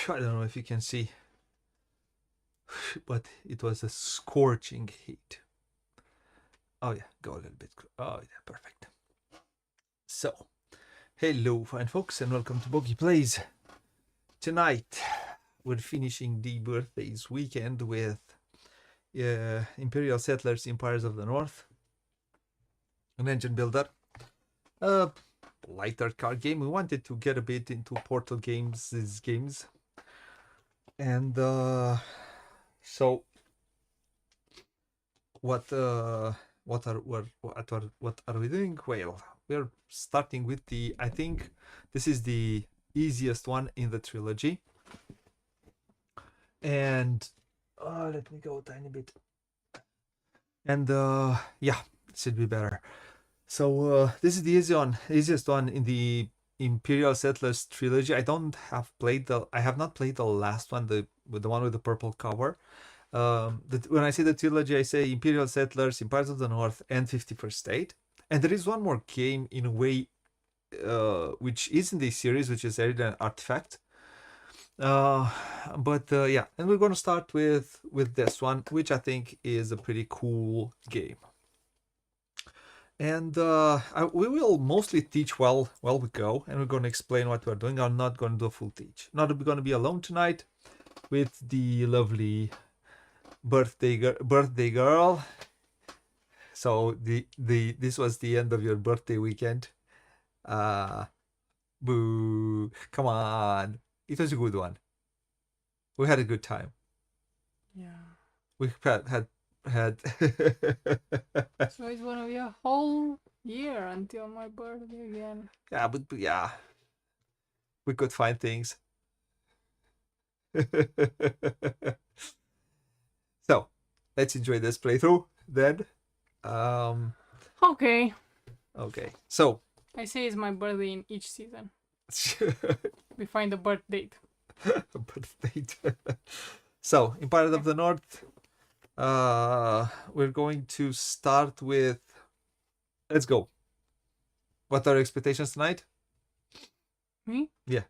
I don't know if you can see, but it was a scorching heat. Oh yeah, go a little bit. Oh yeah, perfect. So, hello fine folks and welcome to Booghy Plays. Tonight we're finishing the birthdays weekend with Imperial Settlers Empires of the North, an engine builder, a lighter card game. We wanted to get a bit into Portal games, and so what are we doing? Well, we're starting with I think this is the easiest one in the trilogy, and let me go a tiny bit, and yeah, it should be better. So this is the easiest one in the Imperial Settlers trilogy. I have not played the last one, the one with the purple cover. When I say the trilogy, I say Imperial Settlers, Empires of the North, and 51st State. And there is one more game in a way, which is in this series, which is an artifact. But yeah, and we're going to start with this one, which I think is a pretty cool game. And we will mostly teach while we go, and we're going to explain what we're doing. I'm not going to do a full teach. Not going to be alone tonight with the lovely birthday girl. So this was the end of your birthday weekend. Boo! Come on, it was a good one. We had a good time. Yeah. We had. So it's gonna be a whole year until my birthday again. Yeah, but yeah, we could find things. So let's enjoy this playthrough then. Okay. Okay, so I say it's my birthday in each season. We find a birth date. birth date. So Empire of the North, we're going to start with, let's go. What are your expectations tonight? Me? Yeah.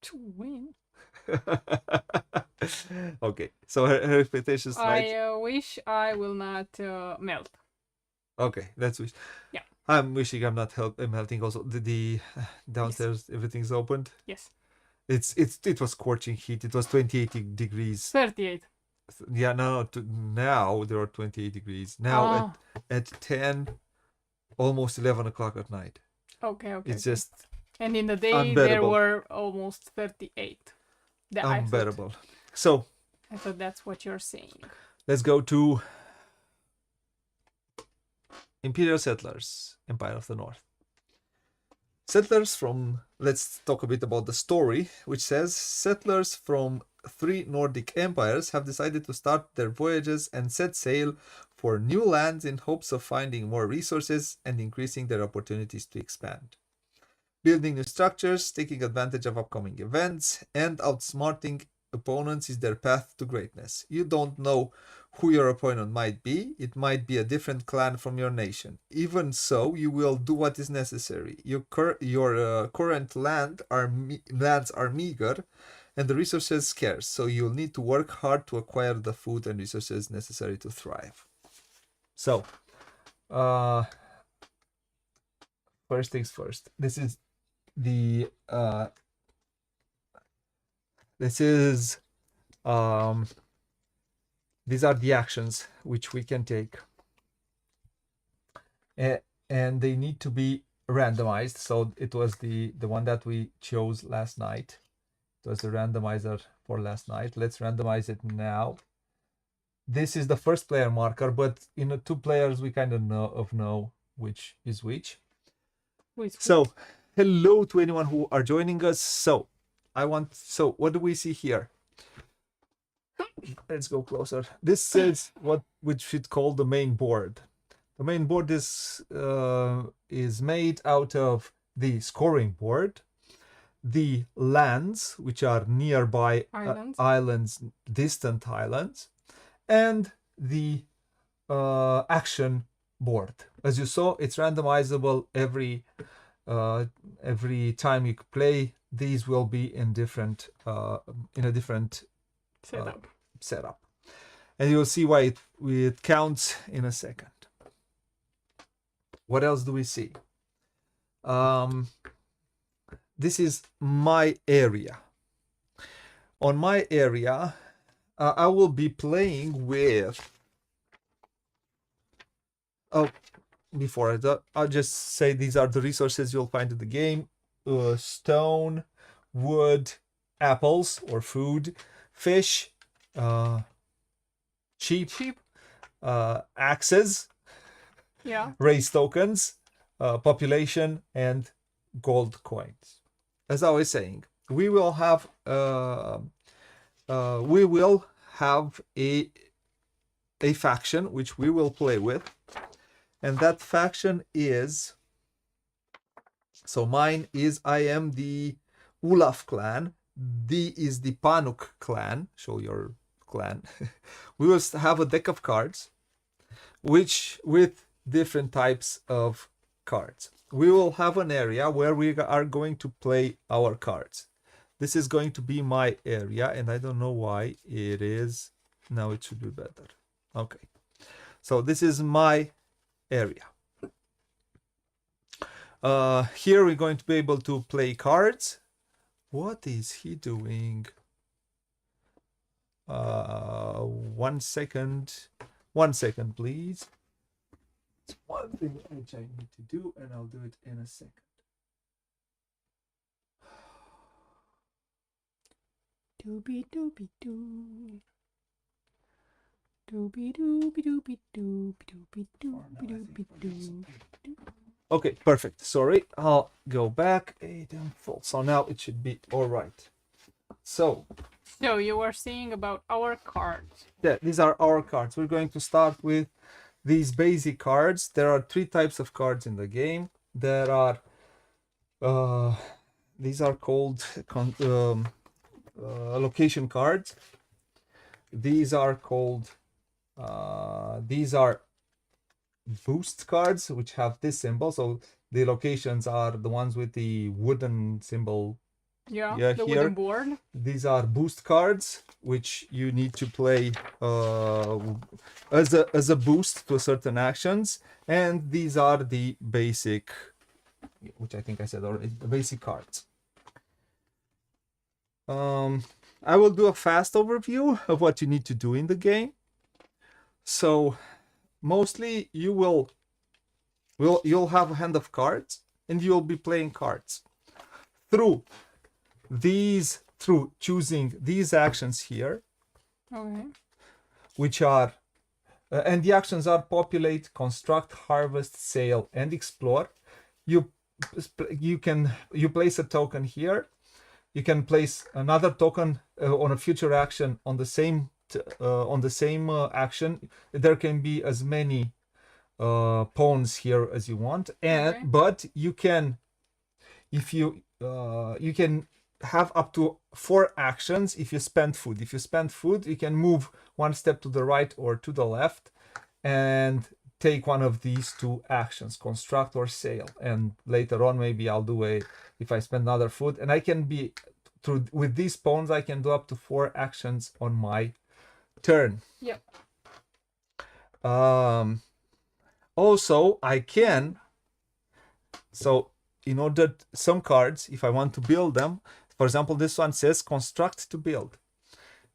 To win. Okay, so her expectations tonight. I wish I will not melt. Okay, let's wish. Yeah. I'm wishing I'm not melting also. The downstairs, yes. Everything's opened. Yes. It was scorching heat. It was 28 degrees. 38. Yeah, no, now there are 28 degrees. Now at 10, almost 11 o'clock at night. Okay. It's just. And in the day there were almost 38. Unbearable. So. I thought that's what you're saying. Let's go to Imperial Settlers, Empire of the North. Settlers from, let's talk a bit about the story, which says settlers from 3 Nordic empires have decided to start their voyages and set sail for new lands in hopes of finding more resources and increasing their opportunities to expand. Building new structures, taking advantage of upcoming events, and outsmarting opponents is their path to greatness. You don't know who your opponent might be. It might be a different clan from your nation. Even so, you will do what is necessary. Your current lands are meager, and the resources scarce. So you'll need to work hard to acquire the food and resources necessary to thrive. So, first things first. This is the these are the actions which we can take, and they need to be randomized. So it was the one that we chose last night. It was the randomizer for last night. Let's randomize it now. This is the first player marker, but in the 2 players we kind of know which is which. So hello to anyone who are joining us. So what do we see here? Let's go closer. This is what we should call the main board. The main board is made out of the scoring board, the lands, which are nearby islands, distant islands, and the action board. As you saw, it's randomizable every time you play these will be in different in a different Setup. and you'll see why it counts in a second. What else do we see? This is my area. On my area, I will be playing with. Oh, before I'll just say these are the resources you'll find in the game: stone, wood, apples or food, fish, sheep, axes, Yeah. race tokens, population, and gold coins. As I was saying, we will have a faction which we will play with, and that faction is, so mine is, I am the Olaf clan, D is the Panuk clan, show your clan. We will have a deck of cards which with different types of cards. We will have an area where we are going to play our cards. This is going to be my area, and I don't know why it is. Now it should be better. Okay. So this is my area. Here we're going to be able to play cards. What is he doing? 1 second. 1 second, please. It's one thing which I need to do, and I'll do it in a second. Doobie doobie doo. Doobie doobie doobie doobie doobie doobie doobie doo. Okay, perfect. Sorry, I'll go back. So now it should be all right. So you were saying about our cards. yeah, these are our cards. We're going to start with these basic cards. There are 3 types of cards in the game. There are these are called location cards. These are called these are boost cards, which have this symbol. So the locations are the ones with the wooden symbol. Yeah, the here. wooden board. These are boost cards, which you need to play as a boost to certain actions. And these are the basic, which I think I said already, the basic cards. I will do a fast overview of what you need to do in the game. So mostly you'll have a hand of cards, and you'll be playing cards through choosing these actions here. Okay. Which are and the actions are populate, construct, harvest, sail, and explore. You place a token here. You can place another token on a future action on the same action. There can be as many pawns here as you want, and Okay. but you can, if you can have up to 4 actions if you spend food. If you spend food, you can move 1 step to the right or to the left and take one of these 2 actions, construct or sail. And later on, maybe I'll do if I spend another food, and I can be with these pawns, I can do up to 4 actions on my turn. Yep. Also, I can, so in order, some cards, if I want to build them, for example, this one says construct to build.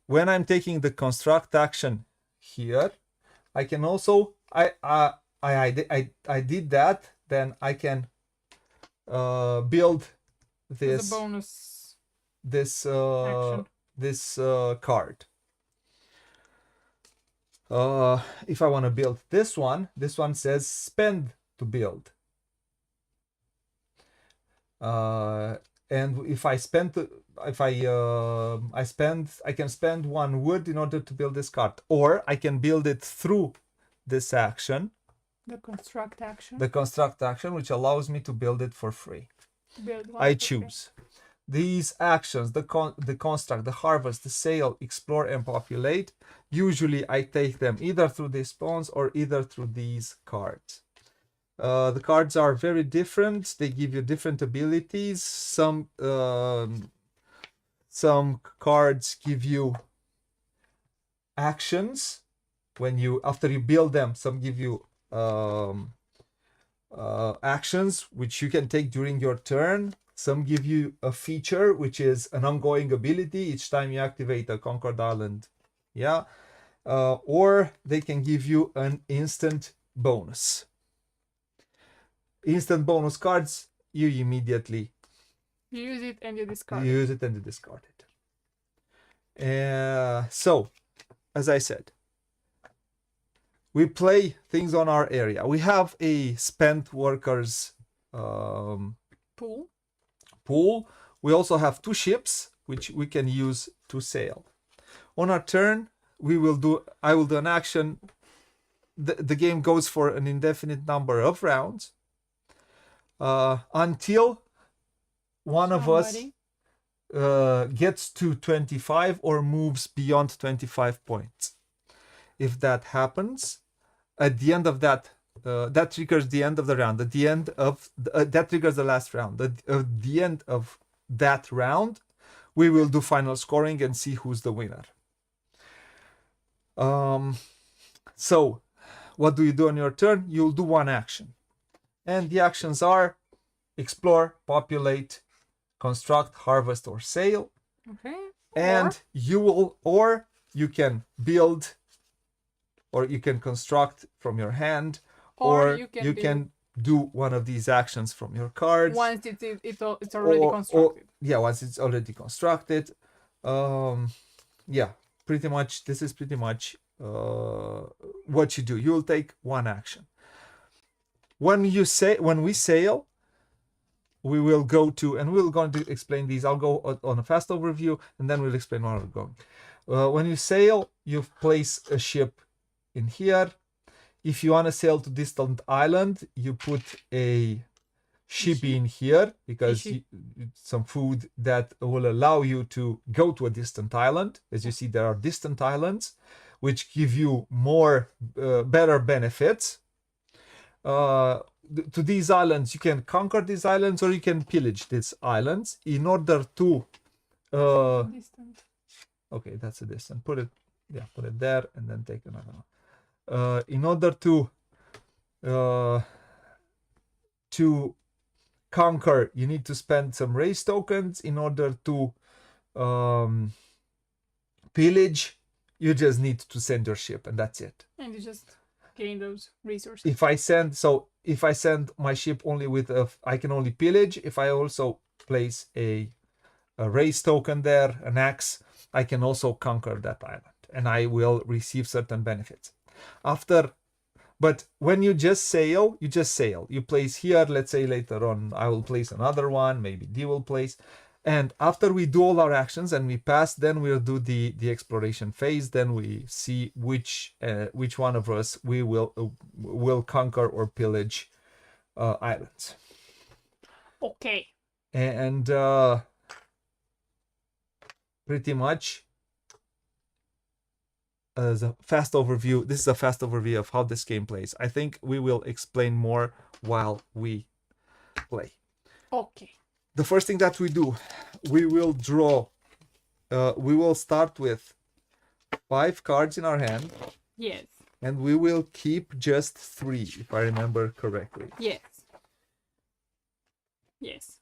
When I'm taking the construct action here, I can also, I did that, then I can build As a bonus this action. this card. If I want to build this one says spend to build. And if I spend, I can spend 1 wood in order to build this card, or I can build it through this action, The construct action. the construct action, which allows me to build it for free. Build one I for free. choose these actions: the construct, the harvest, the sail, explore, and populate. Usually I take them either through these pawns or either through these cards. The cards are very different. They give you different abilities. Some cards give you actions when you after you build them. Some give you actions which you can take during your turn. Some give you a feature which is an ongoing ability each time you activate a conquered island. Yeah. Or they can give you an instant bonus. Instant bonus cards, you immediately You use it and you discard use it and you discard it. So, as I said, we play things on our area. We have a spent workers pool. We also have 2 ships which we can use to sail. On our turn, I will do an action. The game goes for an indefinite number of rounds until one of us gets to 25 or moves beyond 25 points. If that happens, at the end of that triggers the end of the round. At the end of that triggers the last round. At the end of that round, we will do final scoring and see who's the winner. So, what do you do on your turn? You'll do one action, and the actions are explore, populate, construct, harvest, or sail. Okay. And you can build, or you can construct from your hand, or you can do one of these actions from your cards. Once it's already constructed. Once it's already constructed. Pretty much this is pretty much what you do. You'll take one action. When we sail, we will go to, and we're going to explain these. I'll go on a fast overview, and then we'll explain where we're going. When you sail, you place a ship in here. If you want to sail to distant island, you put a ship in here, because some food that will allow you to go to a distant island. As you see, there are distant islands which give you more better benefits. To these islands, you can conquer these islands, or you can pillage these islands in order to Distant. Okay, that's a distant. Put it there, and then take another one. In order to conquer, you need to spend some race tokens. In order to pillage, you just need to send your ship, and that's it. And you just gain those resources. If I send my ship only with I can only pillage. If I also place a race token there, an axe, I can also conquer that island, and I will receive certain benefits. But when you just sail, you place here. Let's say later on I will place another one, maybe D will place. And after we do all our actions and we pass, then we'll do the exploration phase. Then we see which one of us we will conquer or pillage islands. Okay. And pretty much, as a fast overview, this is a fast overview of how this game plays. I think we will explain more while we play. Okay. The first thing that we do, we will draw. We will start with 5 cards in our hand. Yes. And we will keep just 3, if I remember correctly. Yes. Yes.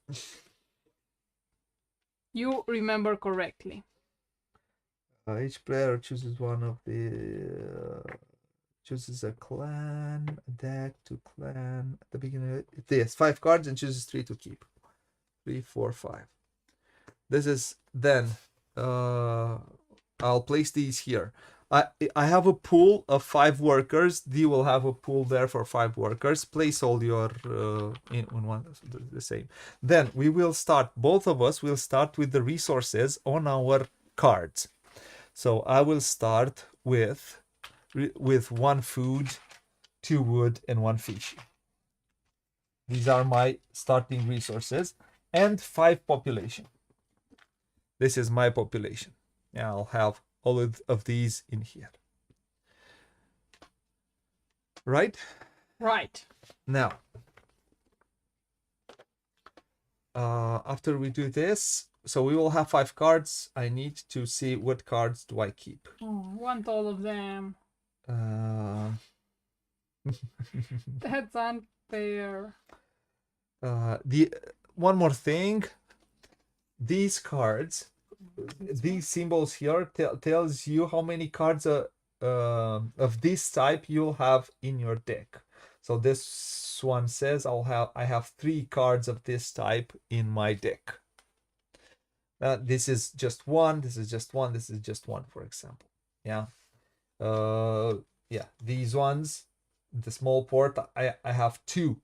You remember correctly. Each player chooses one of the chooses a clan, a deck to clan at the beginning of it. Yes, 5 cards and chooses 3 to keep. 3, 4, 5. This is then I'll place these here. I have a pool of 5 workers. D will have a pool there for 5 workers. Place all your in one the same. Then we will start. Both of us will start with the resources on our cards. So I will start with 1 food, 2 wood, and 1 fish. These are my starting resources, and 5 population. This is my population. Yeah, I'll have all of these in here. Right? Right. Now, after we do this, so we will have 5 cards. I need to see what cards do I keep. Oh, I want all of them. That's unfair. The one more thing. These cards, these symbols here tells you how many cards of this type you'll have in your deck. So this one says I have 3 cards of this type in my deck. This is just one. This is just one. This is just one, for example. Yeah. Yeah. These ones, the small port, I have 2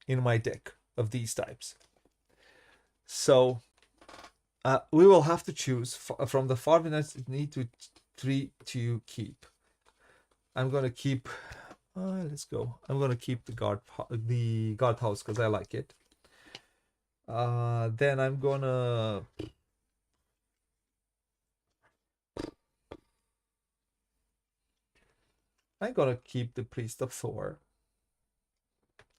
in my deck of these types. So we will have to choose from the 5 minutes. Need to 3 to keep. I'm gonna keep. Let's go. I'm gonna keep the guardhouse because I like it. Then I'm gonna. Keep the priest of Thor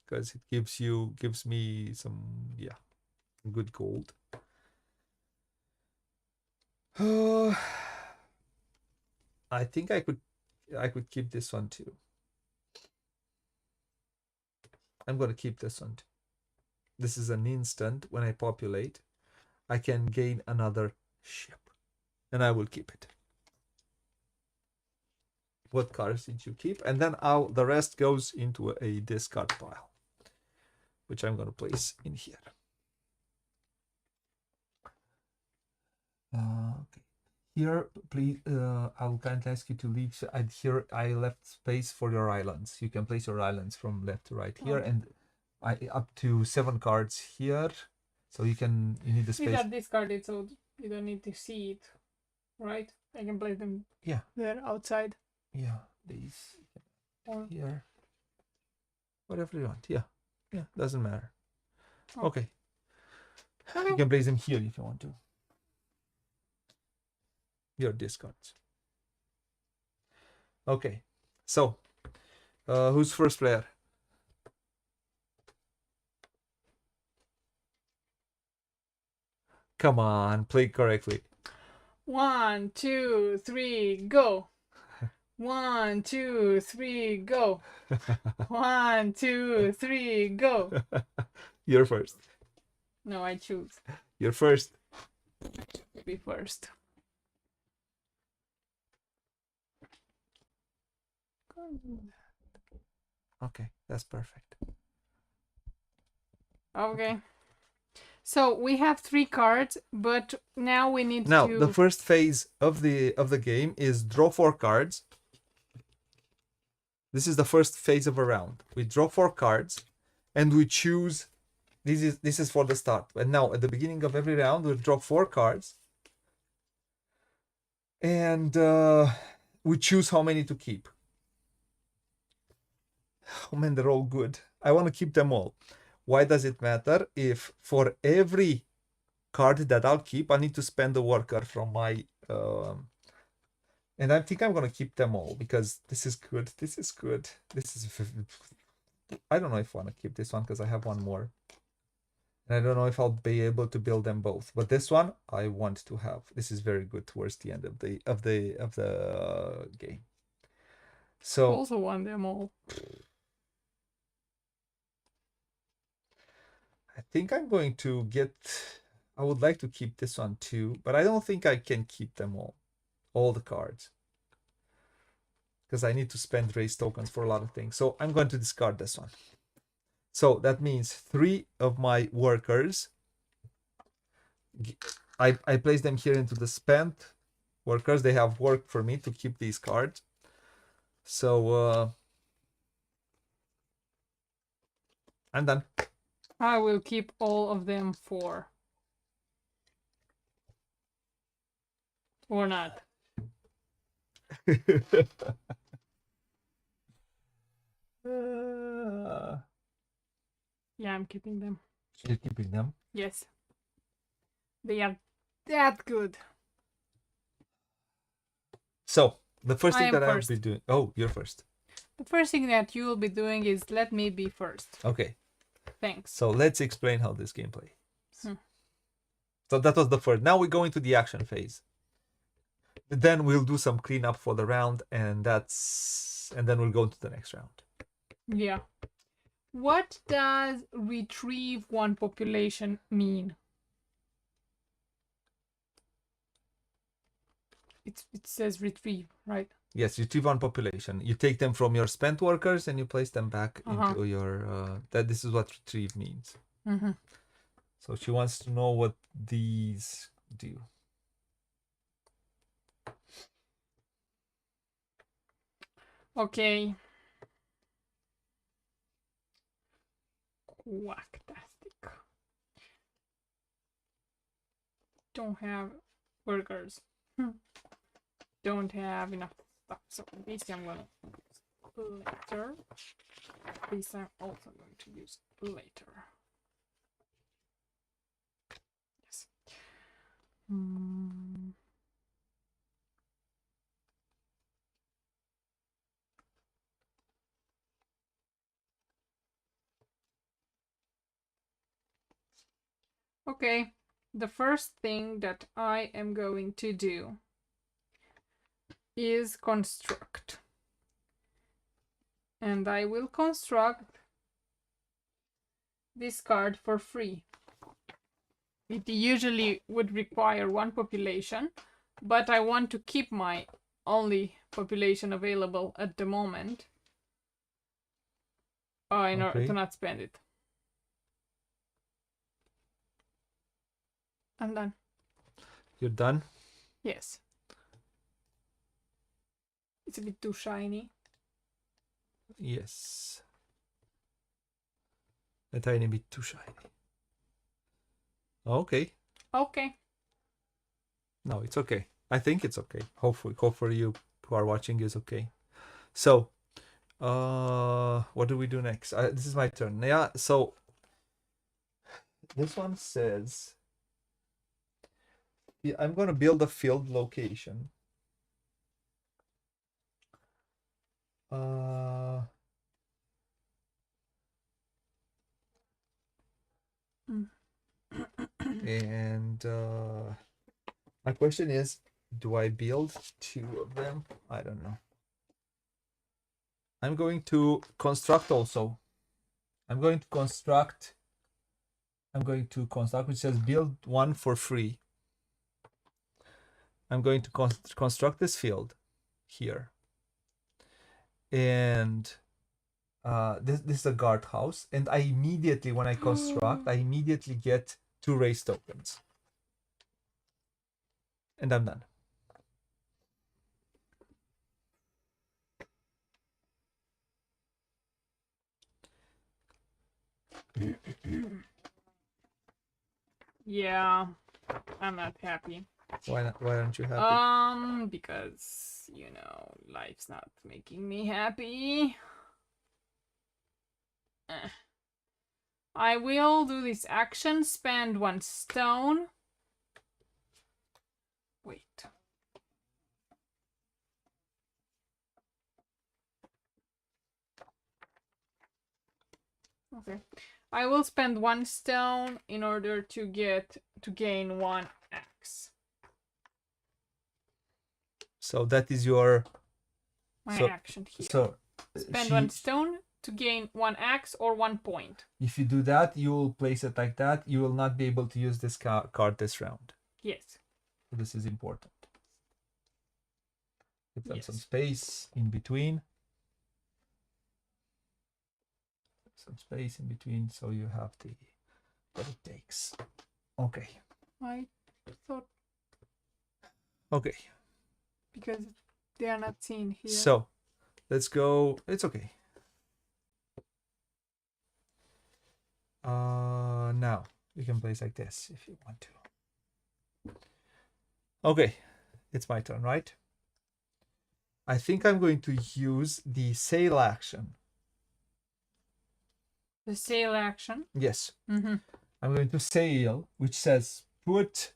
because it gives me some good gold. I think I could keep this one too. I'm gonna keep this one too. This is an instant. When I populate, I can gain another ship, and I will keep it. What cards did you keep? And then the rest goes into a discard pile, which I'm gonna place in here. Okay. Here, please, I will kindly ask you to leave. Here, I left space for your islands. You can place your islands from left to right here, and up to 7 cards here. So you need the space. These are discarded, so you don't need to see it, right? I can place them. Yeah. There outside. Yeah, these here. Whatever you want. Yeah, doesn't matter. Oh. Okay. You can place them here if you want to. Your discards. Okay, so who's first player? Come on, play correctly. 1, 2, 3, go. 1, 2, 3, go. 1, 2, 3, go. You're first. No, I choose. You're first. Be first. Okay, that's perfect. Okay. So we have 3 cards, but now we need Now, to. the first phase of the game is draw 4 cards. This is the first phase of a round. We draw 4 cards, and we choose. This is for the start. And now, at the beginning of every round, we draw 4 cards, and we choose how many to keep. Oh man, they're all good. I want to keep them all. Why does it matter? If for every card that I'll keep, I need to spend a worker from my. And I think I'm gonna keep them all because this is good. This is good. This is. I don't know if I want to keep this one because I have one more. And I don't know if I'll be able to build them both. But this one I want to have. This is very good towards the end of the game. So Also want them all. I think I'm going to get. I would like to keep this one too, but I don't think I can keep them all the cards, because I need to spend race tokens for a lot of things. So I'm going to discard this one. So that means 3 of my workers. I place them here into the spent workers. They have worked for me to keep these cards. So I'm done. I will keep all of them 4. Or not. Yeah, I'm keeping them. You're keeping them? Yes. They are that good. So the first I thing am that I'll first. be doing. Oh, you're first. The first thing that you will be doing is let me be first. Okay. Thanks. So let's explain how this game plays. Hmm. So that was the first. Now we go into the action phase. Then we'll do some cleanup for the round, and then we'll go into the next round. Yeah. What does retrieve one population mean? It says retrieve, right? Yes, you retrieve one population. You take them from your spent workers and you place them back into your. This is what retrieve means. Mm-hmm. So she wants to know what these do. Okay. Quacktastic. Don't have workers. Don't have enough stuff. So this I'm gonna use later. This I'm also going to use later. Yes. Okay, the first thing that I am going to do is construct. And I will construct this card for free. It usually would require one population, but I want to keep my only population available at the moment in order to not spend it. I'm done. You're done? Yes. It's a bit too shiny. Yes. A tiny bit too shiny. Okay. Okay. No, it's okay. I think it's okay. Hopefully you who are watching is okay. So, what do we do next? This is my turn. Yeah, so this one says, yeah, I'm gonna build a field location. And my question is, do I build 2 of them? I don't know. I'm going to construct also. I'm going to construct, which says build 1 for free. I'm going to construct this field here. And this is a guardhouse. And I immediately, when I construct, I immediately get 2 race tokens. And I'm done. Yeah, I'm not happy. Why not? Why aren't you happy? Because, life's not making me happy. I will do this action, spend 1 stone. Wait. Okay. I will spend 1 stone in order to gain 1 axe. So that is your action here. So spend 1 stone to gain 1 axe or 1 point. If you do that, you will place it like that. You will not be able to use this card this round. Yes. So this is important. Give them some space in between. Some space in between, so you have what it takes. Okay. I thought. Okay. Because they are not seen here. So, let's go. It's okay. Now you can place like this if you want to. Okay, it's my turn, right? I think I'm going to use the sail action. The sail action? Yes. Mm-hmm. I'm going to sail, which says put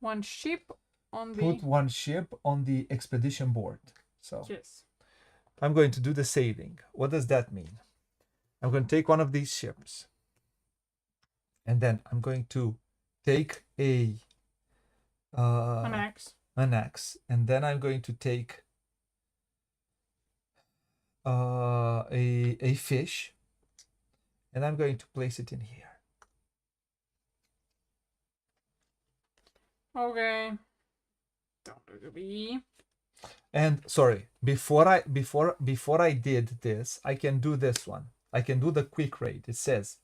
1 ship on one ship on the expedition board. So yes. I'm going to do the sailing. What does that mean? I'm going to take one of these ships, and then I'm going to take An axe. an axe, and then I'm going to take a fish, and I'm going to place it in here. Okay. Don't do the bee. And sorry, before I did this, I can do this one. I can do the quick rate. It says,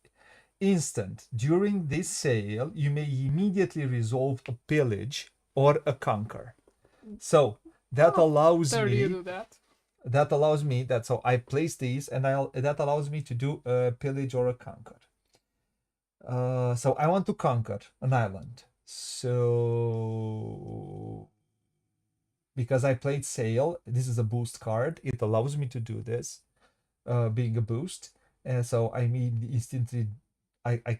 instant. During this sale, you may immediately resolve a pillage or a conquer. So that allows There you me. do that. That allows me. That's how I place these, and that allows me to do a pillage or a conquer. So I want to conquer an island. So because I played Sail, this is a boost card. It allows me to do this, being a boost. And so I mean instantly, I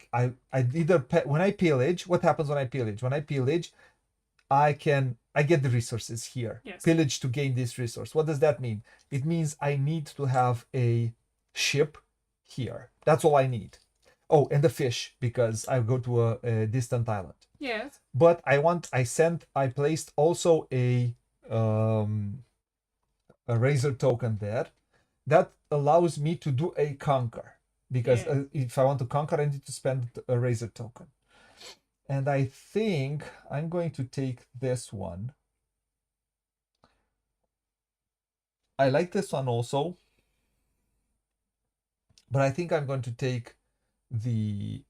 either when I pillage. What happens when I pillage? When I pillage, I get the resources here. Yes. Pillage to gain this resource. What does that mean? It means I need to have a ship here. That's all I need. Oh, and the fish, because I go to a distant island. Yes. But I placed also a razor token there. That allows me to do a conquer, because Yeah. if I want to conquer, I need to spend a razor token. And I think I'm going to take this one. I like this one also, but I think I'm going to take the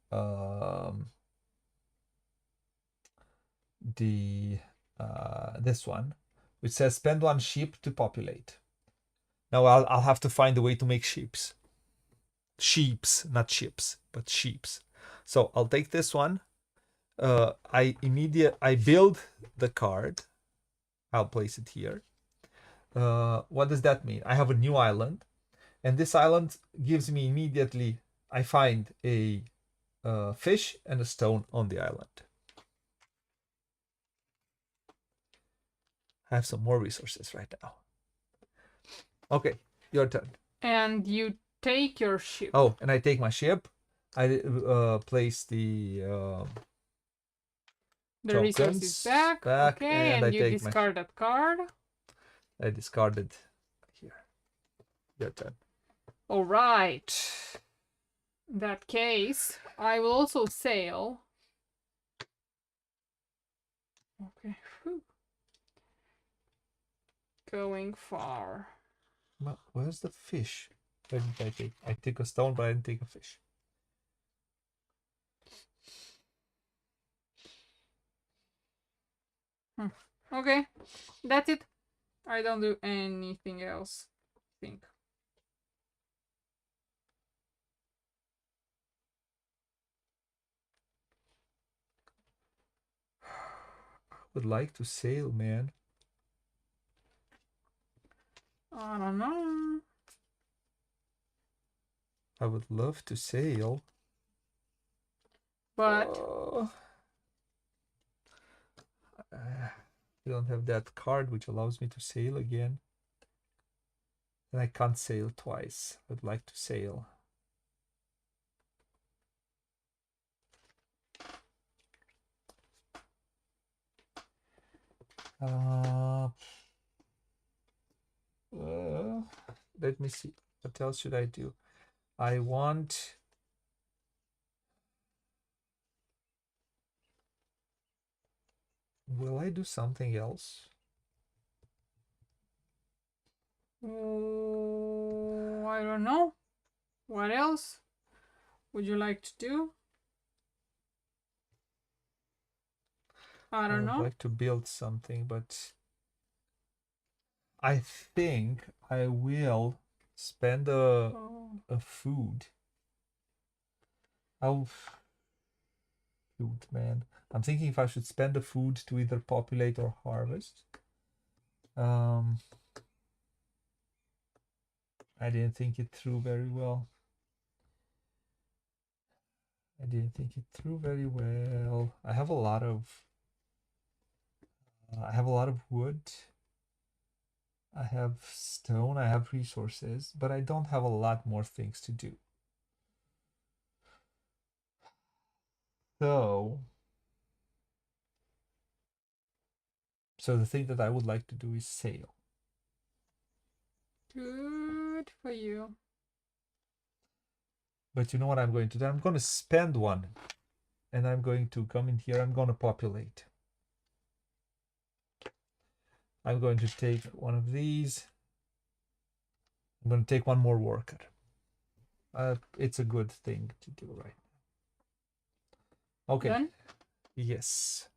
this one, which says spend one sheep to populate. Now I'll have to find a way to make sheeps, not ships, but sheeps. So I'll take this one. I build the card. I'll place it here. What does that mean? I have a new island, and this island gives me immediately. I find a fish and a stone on the island. I have some more resources right now. Okay, your turn. And you take your ship. Oh, and I take my ship. I place the resources back. Okay, and you discard that card. I discarded here. Your turn. All right. In that case, I will also sail. Okay. Whew. Going far. But where's the fish? Where did I take? I took a stone, but I didn't take a fish. Okay, that's it. I don't do anything else, I think. Would like to sail, man. I don't know. I would love to sail. But I don't have that card which allows me to sail again. And I can't sail twice. I would like to sail. Let me see. What else should I do? I want... Will I do something else? Oh, I don't know. What else would you like to do? I don't know. I'd like to build something, but I think I will spend a food. Food, man. I'm thinking if I should spend the food to either populate or harvest. I didn't think it through very well. I have a lot of wood. I have stone, I have resources, but I don't have a lot more things to do. So, the thing that I would like to do is sail. Good for you. But you know what I'm going to do? I'm going to spend one. And I'm going to come in here. I'm going to populate. I'm going to take one of these. I'm going to take one more worker. It's a good thing to do right now. Okay. Done? Yes.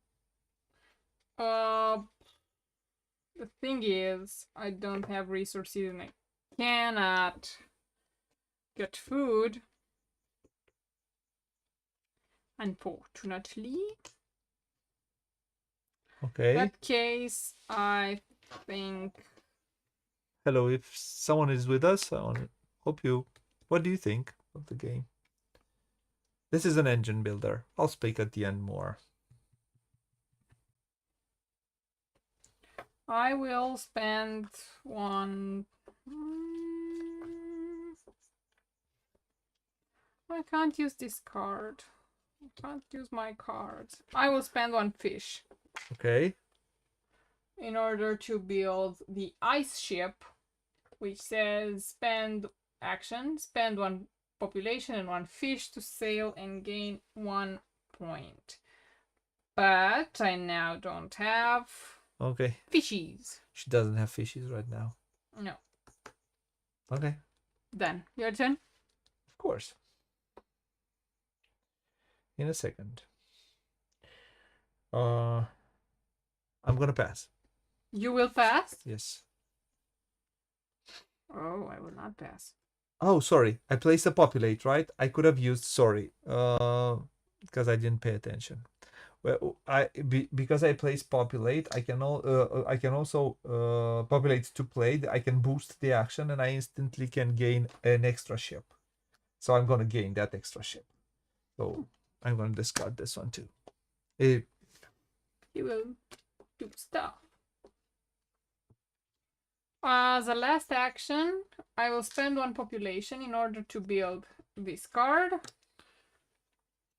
The thing is, I don't have resources and I cannot get food. Unfortunately. Okay. In that case, I think. Hello, if someone is with us, I want to hope you. What do you think of the game? This is an engine builder. I'll speak at the end more. I will spend one. I can't use this card. I can't use my cards. I will spend one fish. Okay. In order to build the ice ship, which says spend action, spend one population and one fish to sail and gain 1 point. But I now don't have Okay. fishies. She doesn't have fishes right now. No. Okay. Then, your turn? Of course. In a second. I'm gonna pass. You will pass? Yes. Oh, I will not pass. Oh, sorry. I placed a populate, right? I could have used sorry. Because I didn't pay attention. Well, because I placed populate, I can also populate to play. I can boost the action, and I instantly can gain an extra ship. So I'm gonna gain that extra ship. So I'm gonna discard this one too. You will do stuff. As a last action, I will spend one population in order to build this card,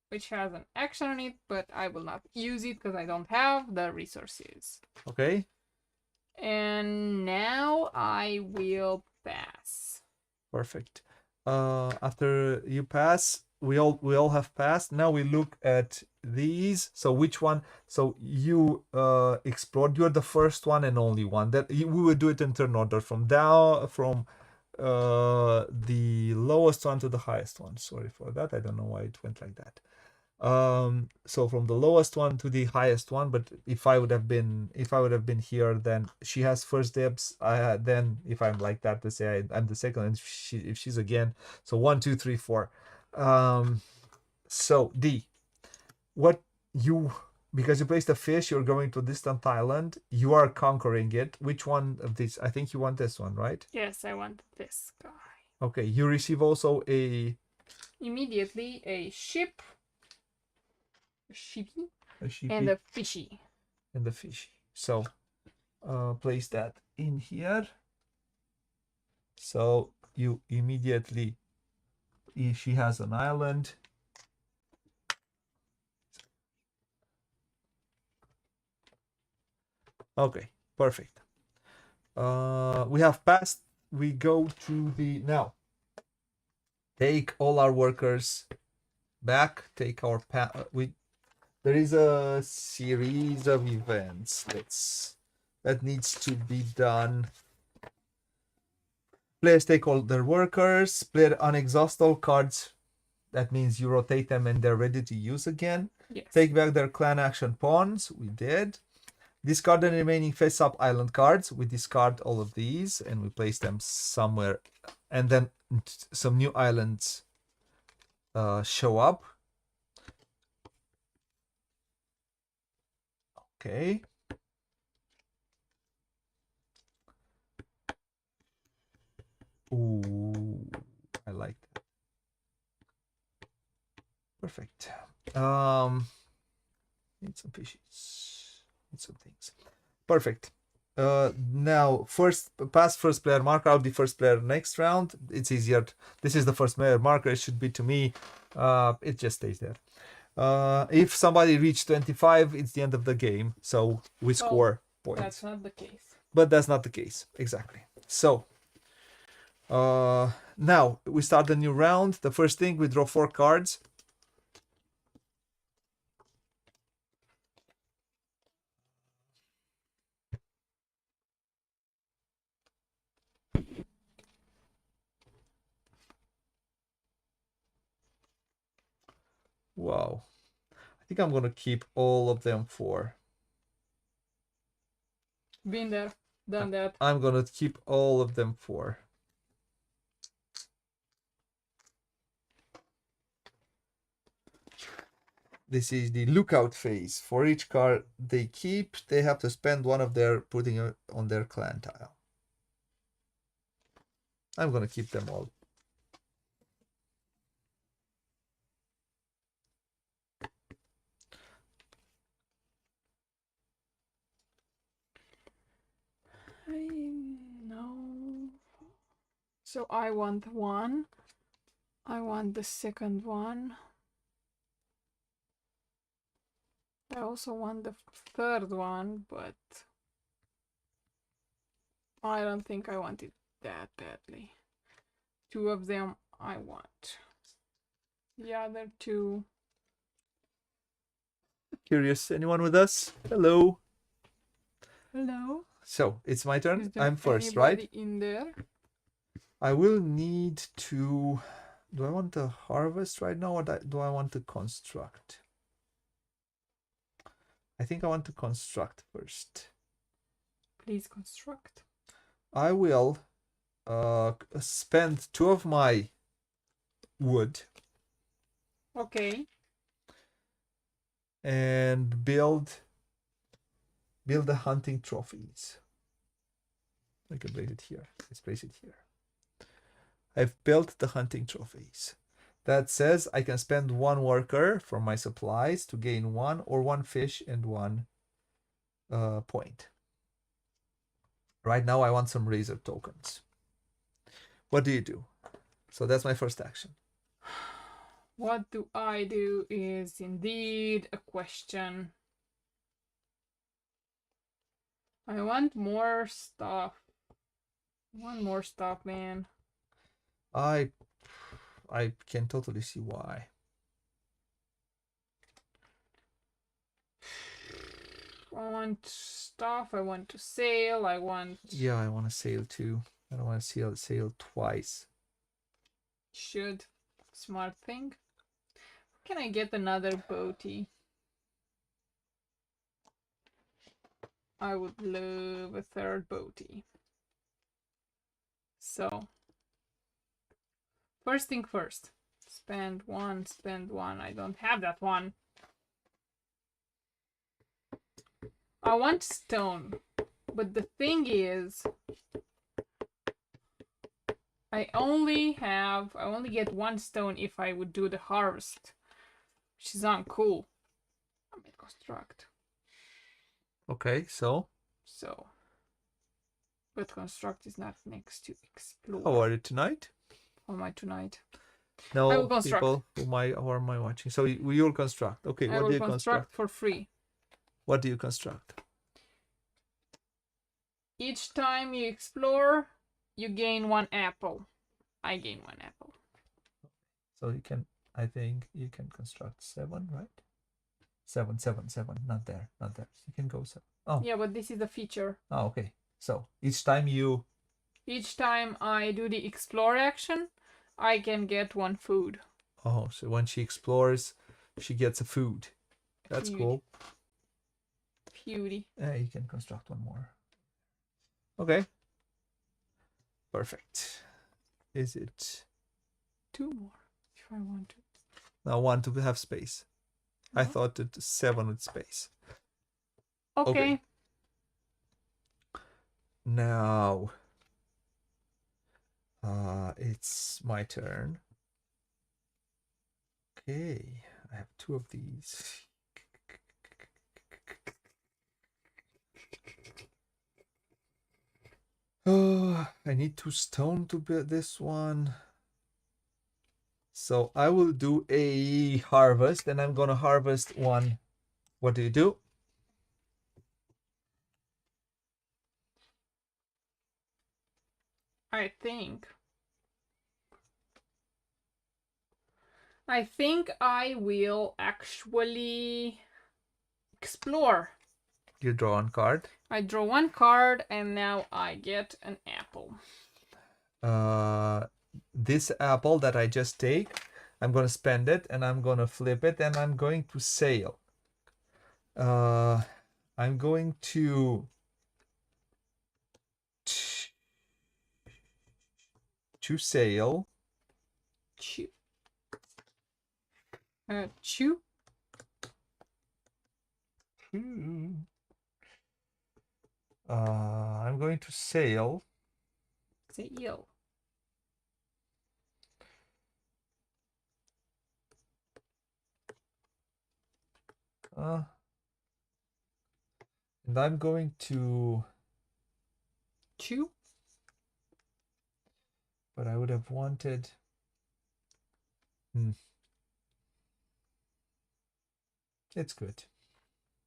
which has an action on it, but I will not use it because I don't have the resources. Okay. And now I will pass. Perfect. After you pass, we all have passed. Now we look at these. So which one? So you explored. You're the first one and only one. We will do it in turn order from the lowest one to the highest one. Sorry for that. I don't know why it went like that. So from the lowest one to the highest one, but if I would have been here, then she has first dibs. Then if I'm like that to say I'm the second, and if she's again, so 1 2 3 4. So D, what you, because you placed a fish, you're going to a distant island, you are conquering it. Which one of these? I think you want this one, right? Yes, I want this guy. Okay, you receive also immediately a ship, a sheepy, sheepy, and a fishy. And the fishy. So place that in here. So you immediately, she has an island. Okay, perfect. We have passed. We go to the now. Take all our workers back. Take our there is a series of events that needs to be done. Players take all their workers. Player unexhaust all cards. That means you rotate them and they're ready to use again. Yes. Take back their clan action pawns. We did. Discard the remaining face-up island cards. We discard all of these and we place them somewhere. And then some new islands show up. Okay. Ooh, I like that. Perfect. Need some fishes. Need some things. Perfect. Now, past first player marker. I'll be first player next round. It's easier. This is the first player marker. It should be to me. It just stays there. If somebody reached 25, it's the end of the game. So we score points. That's not the case. But that's not the case. Exactly. So now we start a new round. The first thing, we draw 4 cards. Wow. I think I'm gonna keep all of them for. Been there, done that. I'm gonna keep all of them for. This is the lookout phase. For each card they keep, they have to spend one of their putting it on their clan tile. I'm gonna keep them all. No. So I want one. I want the second one. I also want the third one, but I don't think I want it that badly. 2 of them I want. The other 2. Curious, anyone with us? Hello. Hello. So it's my turn. Is there I'm first, right? anybody in there? I will need to. Do I want to harvest right now, or do I want to construct? I think I want to construct first. Please construct. I will spend 2 of my wood. Okay. And build the hunting trophies. I can place it here. Let's place it here. I've built the hunting trophies. That says I can spend 1 worker for my supplies to gain 1 or 1 fish and 1 point. Right now I want some razor tokens. What do you do? So that's my first action. What do I do is indeed a question. I want more stuff. I want more stuff, man. I can totally see why. I want stuff. I want to sail. I want. Yeah, I want to sail too. I don't want to sail twice. Should. Smart thing. Can I get another boaty? I would love a 3rd boaty. So, first thing first. Spend 1, spend 1. I don't have that one. I want stone. But the thing is, I only get 1 stone if I would do the harvest. Which is uncool. I might construct. Okay, so but construct is not next to explore. how are you tonight? How am I tonight? No, I will construct. people who am I watching? So you'll construct. Okay, I what do you will construct for free. What do you construct? Each time you explore, you gain 1 apple. I gain 1 apple. So you can, I think you can construct 7, right? 7. Not there. You can go 7. Oh. Yeah, but this is a feature. Oh, okay. So each time I do the explore action, I can get 1 food. Oh, so when she explores, she gets a food. That's cool. Beauty. You can construct 1 more. Okay. Perfect. Is it 2 more if I want to? Now 1 to have space. No. I thought that 7 with space. Okay. Now it's my turn. Okay, I have 2 of these. I need 2 stone to build this one. So I will do a harvest, and I'm gonna harvest one. What do you do? I think I will actually explore. You draw one card. I draw one card and now I get an apple. This apple that I just take, I'm gonna spend it and I'm gonna flip it and I'm going to sail. I'm going to sail. Chew. Chew. I'm going to sail. Sail. And I'm going to Chew. But I would have wanted. It's good.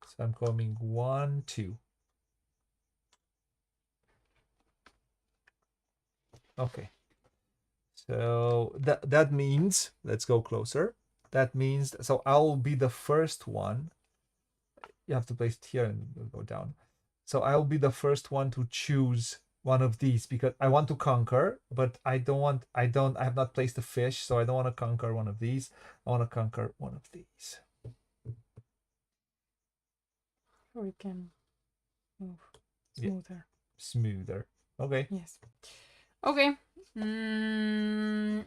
So I'm coming 1, 2. Okay. So that means, let's go closer. That means, so I'll be the first one. You have to place it here and we'll go down. So I'll be the first one to choose one of these because I want to conquer, but I have not placed a fish, so I don't want to conquer one of these. I want to conquer one of these. We can move smoother. Yeah. Smoother. Okay. Yes. Okay.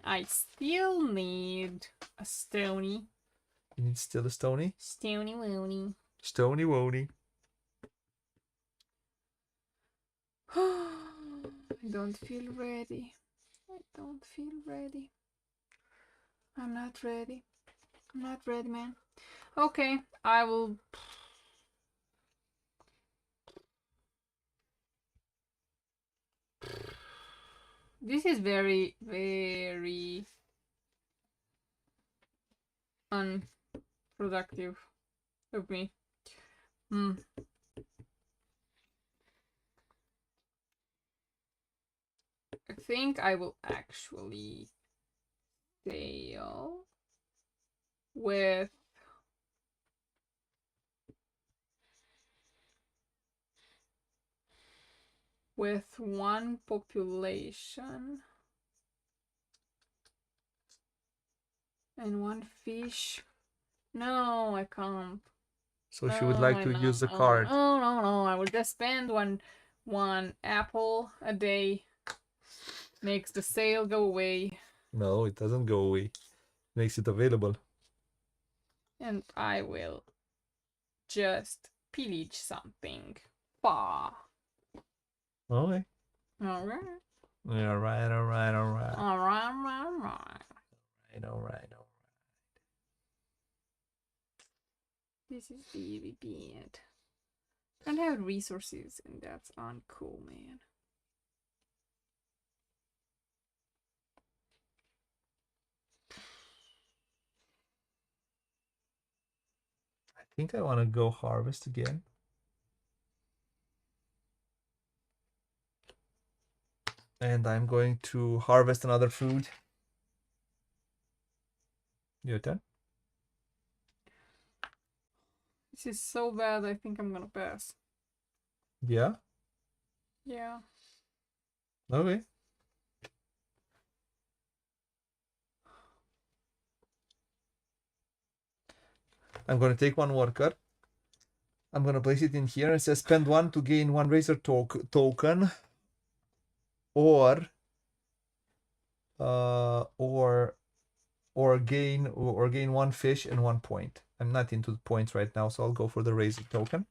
I still need a stony. You need still a stony? Stony woony. Stony wony. I don't feel ready. I don't feel ready. I'm not ready. I'm not ready, man. Okay, I will. This is very, very unproductive of me. I think I will actually sail with one population and one fish. No, I can't. So she would like to use the card. No. I will just spend one apple a day. Makes the sale go away. No, it doesn't go away. Makes it available. And I will just pillage something. Bah. Okay. Alright. Alright. Alright. This is really bad. I don't have resources, and that's uncool, man. I think I want to go harvest again. And I'm going to harvest another food. Your turn. This is so bad, I think I'm gonna pass. Yeah? Yeah. Okay. I'm going to take one worker. I'm going to place it in here. It says spend 1 to gain 1 razor token. Or gain 1 fish and 1 point. I'm not into the points right now, so I'll go for the razor token.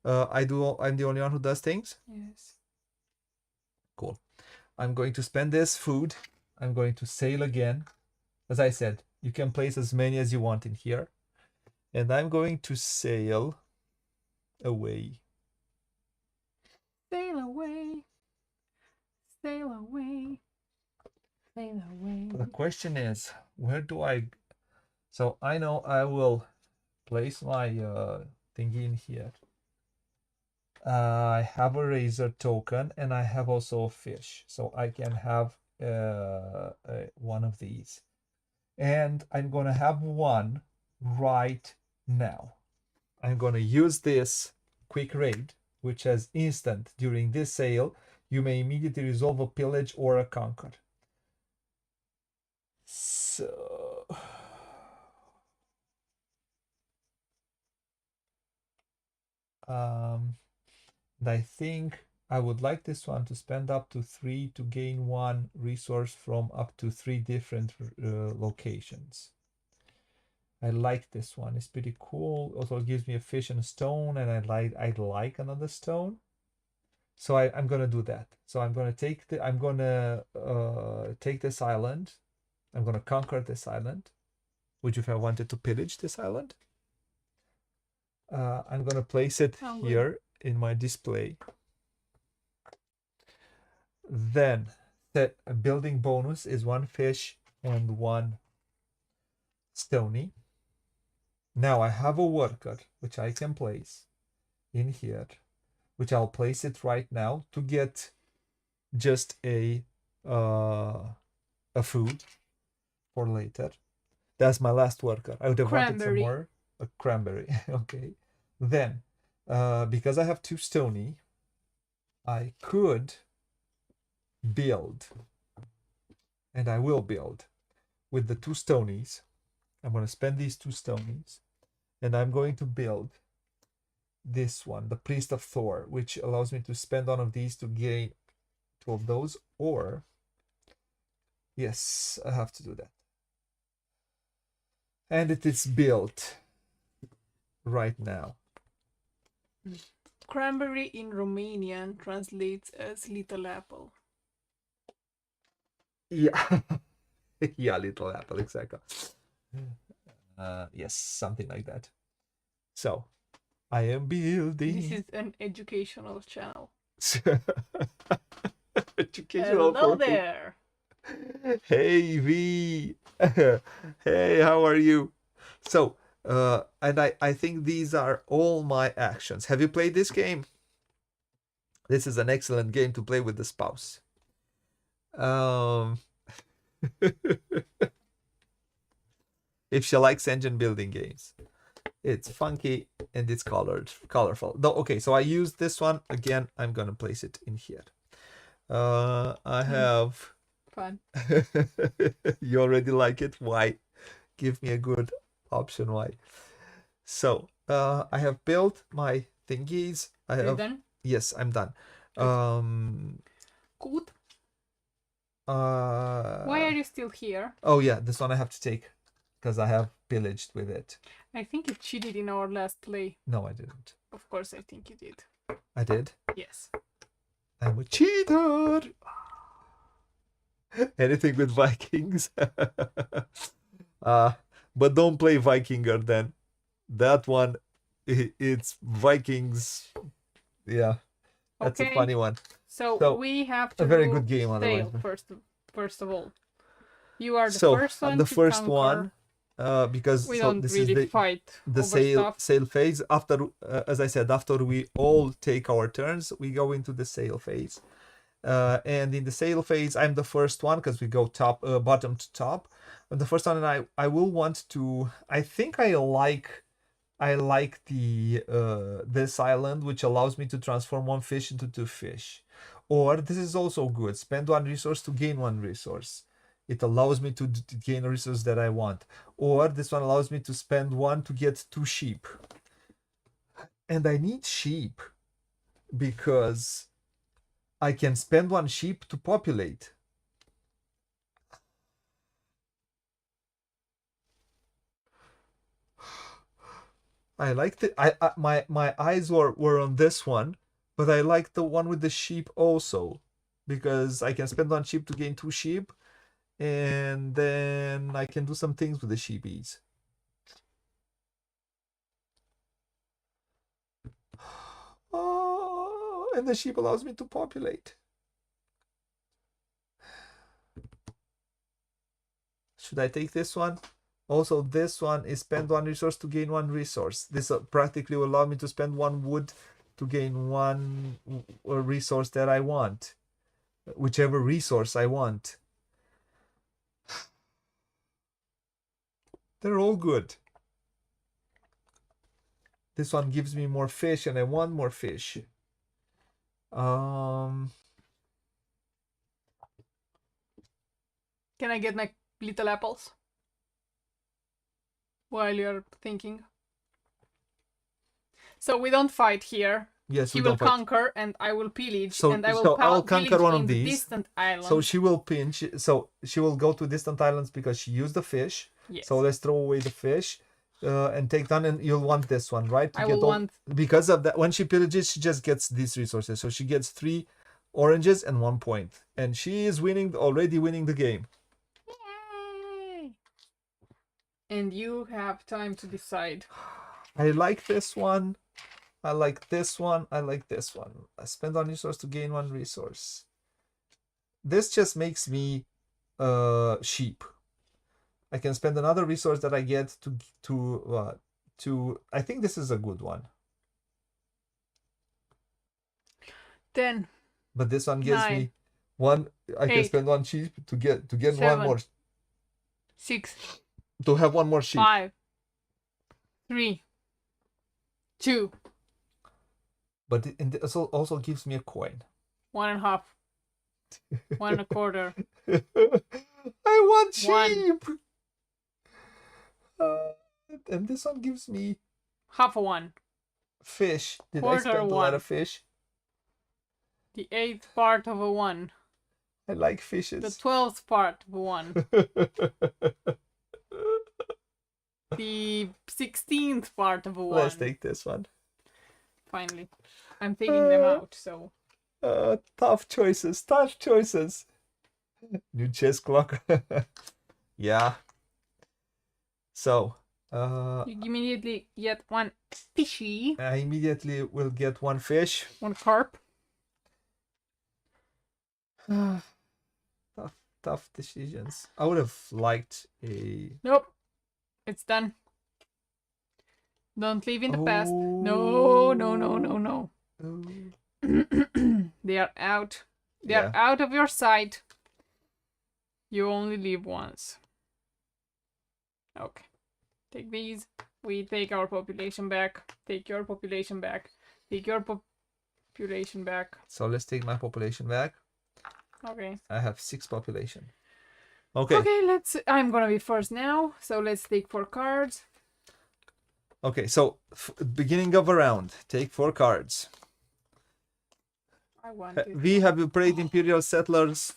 I'm the only one who does things? Yes. Cool. I'm going to spend this food. I'm going to sail again. As I said, you can place as many as you want in here. And I'm going to sail away. Sail away. Sail away. Sail away. The question is, where do I... So I know I will place my thingy in here. I have a razor token and I have also a fish. So I can have one of these. And I'm going to have one right now. I'm going to use this quick raid, which has instant. During this sale, you may immediately resolve a pillage or a conquer. So... and I think I would like this one to spend up to 3 to gain 1 resource from up to 3 different locations. I like this one. It's pretty cool. Also, it gives me a fish and a stone, and I'd like another stone. So I'm gonna do that. So I'm gonna take take this island. I'm gonna conquer this island. Would you have wanted to pillage this island? I'm gonna place it here in my display. Then the building bonus is 1 fish and 1 stony. Now I have a worker which I can place in here, which I'll place it right now to get just a food for later. That's my last worker. I would have wanted some more. A cranberry. Okay. Then, because I have 2 stony, I could build, and I will build with the 2 stonies. I'm going to spend these 2 stonies, and I'm going to build this one, the Priest of Thor, which allows me to spend one of these to gain 2 of those, or yes, I have to do that. And it is built right now. Cranberry in Romanian translates as little apple. Yeah. Yeah, little apple, exactly. Yes, something like that. So, I am building. This is an educational channel. Educational. Hello there. Hey V. Hey, how are you? So, and I think these are all my actions. Have you played this game? This is an excellent game to play with the spouse. If she likes engine building games. It's funky and it's colorful. Though, okay, so I use this one again. I'm gonna place it in here. I have fun. You already like it? Why? Give me a good option. Why? So I have built my thingies. Are you done? Yes, I'm done. Good. Why are you still here? Oh yeah, this one I have to take because I have pillaged with it. I think you cheated in our last play. No, I didn't. Of course, I think you did. I did? Yes. I'm a cheater. Anything with Vikings. But don't play Vikinger then. That one, it's Vikings. Yeah, that's a funny one. So we have to a very good game sail first of all. You are the first one. I'm the first one. Because we don't really fight the sail phase. After, as I said, after we all take our turns, we go into the sail phase. And in the sail phase, I'm the first one because we go bottom to top. I'm the first one, and I will want to. I think I like the this island, which allows me to transform 1 fish into 2 fish. Or this is also good. Spend 1 resource to gain 1 resource. It allows me to gain a resource that I want. Or this one allows me to spend 1 to get 2 sheep. And I need sheep because I can spend 1 sheep to populate. I like the my eyes were on this one, but I like the one with the sheep also because I can spend 1 sheep to gain 2 sheep, and then I can do some things with the sheepies. Oh, and the sheep allows me to populate. Should I take this one? Also, this one is spend 1 resource to gain 1 resource. This practically will allow me to spend 1 wood to gain 1 resource that I want. Whichever resource I want. They're all good. This one gives me more fish and I want more fish. Can I get my little apples? While you're thinking. So we don't fight here. Yes, He we will don't fight. conquer and I will pillage. So, and I will I'll conquer one in of the these. distant island. So she will pinch. So she will go to distant islands because she used the fish. Yes. So let's throw away the fish and take down. And you'll want this one, right? I will want. Because of that, when she pillages, she just gets these resources. So she gets 3 oranges and 1 point, and she is already winning the game. Yay! And you have time to decide. I like this one. I like this one. I like this one. I spend 1 resource to gain 1 resource. This just makes me sheep. I can spend another resource that I get to I think this is a good one. 10. But this one gives 9, me 1. I can 8, spend 1 sheep to get 7, 1 more. 6. To have 1 more sheep. 5. 3. 2. But it also gives me a coin. 1.5. 1.25. I want sheep. 1. And this one gives me Half a 1. fish. Did I Quarter spend a lot 1. of fish? The 8th part of a 1. I like fishes. The 12th part of a 1. The 16th part of a 1. Let's take this one. Finally. I'm taking them out, so. Tough choices. Tough choices. New chess clock. Yeah. So, You immediately get 1 fishy. I immediately will get 1 fish. 1 carp. Tough decisions. I would have liked a. Nope. It's done. Don't live in the past. No, no, no, no, no. They are out. They are out of your sight. You only live once. Okay. Take these. We take our population back. Take your population back. Take your population back. So let's take my population back. Okay. I have 6 population. Okay. Okay, I'm gonna be first now. So let's take 4 cards. Okay, so beginning of a round, take 4 cards. I want it. We have played Imperial Settlers.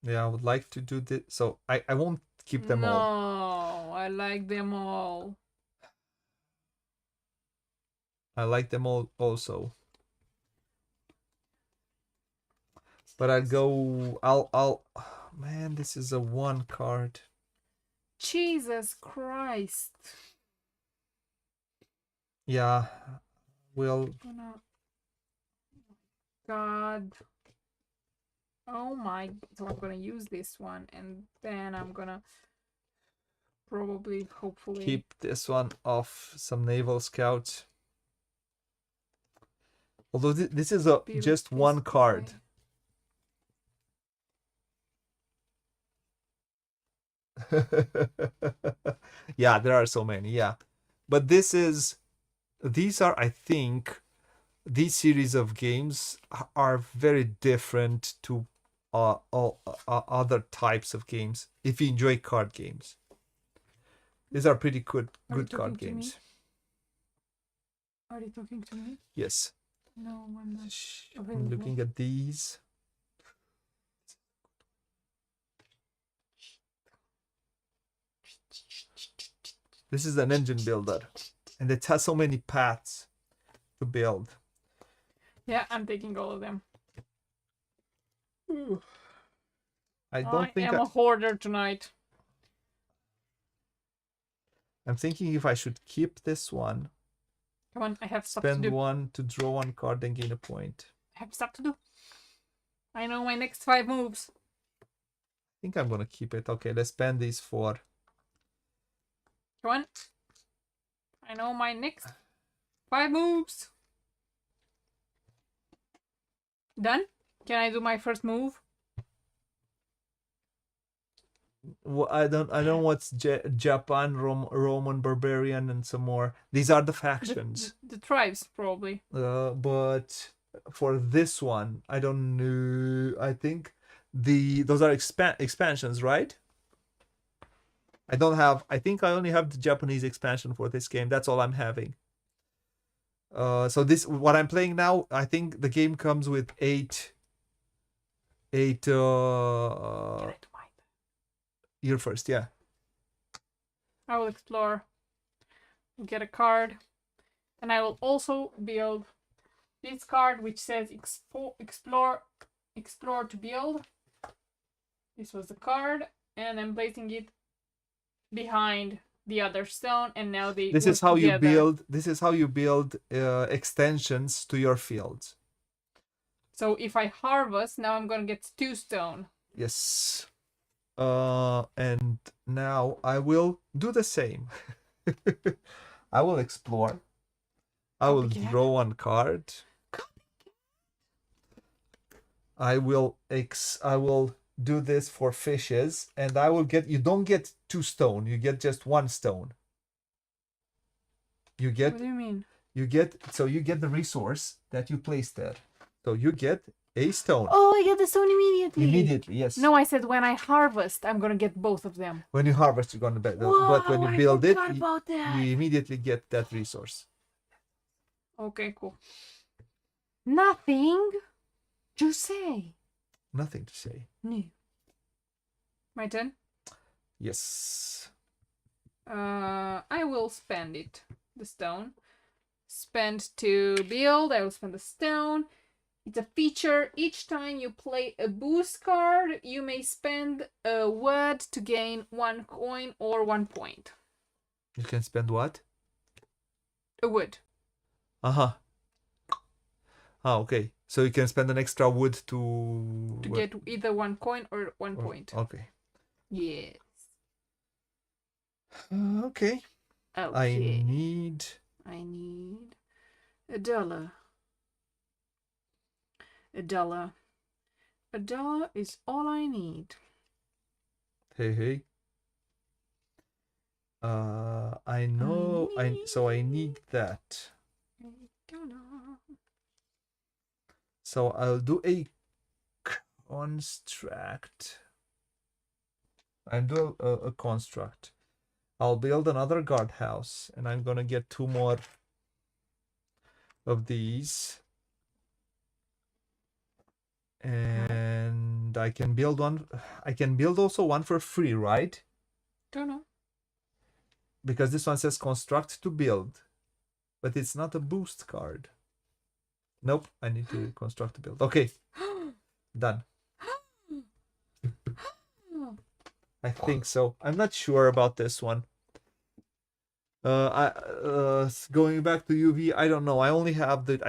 Yeah, I would like to do this. So I won't keep them all. No, I like them all. I like them all also. But I'll man, this is a 1 card. Jesus Christ. Yeah. Well, God. Oh my. So I'm gonna use this one and then I'm gonna probably, hopefully. keep this one off some naval scouts. Although this is just 1 card. Yeah, there are so many. Yeah, but these are, I think, these series of games are very different to all other types of games. If you enjoy card games, these are pretty good card games. Are you talking to me? Yes. No, I'm not. I'm looking at these. This is an engine builder, and it has so many paths to build. Yeah, I'm taking all of them. I don't think am a hoarder tonight. I'm thinking if I should keep this one. Come on, I have stuff to Spend do. 1 to draw 1 card and gain a point. have stuff to do. I know my next 5 moves. I think I'm gonna keep it. Okay, let's spend these for. Come on. I know my next 5 moves. Done? Can I do my first move? Well, I don't know what's Japan, Roman, barbarian, and some more. These are the factions. The tribes, probably. But for this one, I don't know. I think those are expansions, right? I think I only have the Japanese expansion for this game. That's all I'm having. So what I'm playing now, I think the game comes with eight. You're first, yeah. I will explore. Get a card. And I will also build this card which says explore to build. This was the card, and I'm placing it behind the other stone, and now they This is how you build extensions to your fields. So if I harvest, now I'm gonna get 2 stone. Yes. And now I will do the same. I will explore. I will draw 1 card. I will do this for fishes, and I will get. You don't get 2 stone. You get just 1 stone. You get. What do you mean? You get the resource that you place there. So you get a stone. Oh, I get the stone immediately. Immediately, yes. No, I said when I harvest, I'm gonna get both of them. When you harvest, you're gonna bet. But when you build it, you immediately get that resource. Okay, cool. Nothing to say. Nothing to say. No. My turn? Yes. I will spend it. The stone. Spend to build. I will spend the stone. It's a feature. Each time you play a boost card, you may spend a word to gain 1 coin or 1 point. You can spend what? A wood. Uh-huh. Ah, okay. So you can spend an extra wood to get either 1 coin or 1 point. Okay. Yes. Okay. Okay. I need $1. $1. $1 is all I need. Hey. I know. So I need that. So I'll do a construct. I'll do a construct. I'll build another guardhouse, and I'm gonna get 2 more of these. And I can build one. I can build also one for free, right? Don't know. Because this one says construct to build, but it's not a boost card. Nope, I need to construct to build. Okay, done. I think so. I'm not sure about this one. Going back to UV, I don't know. I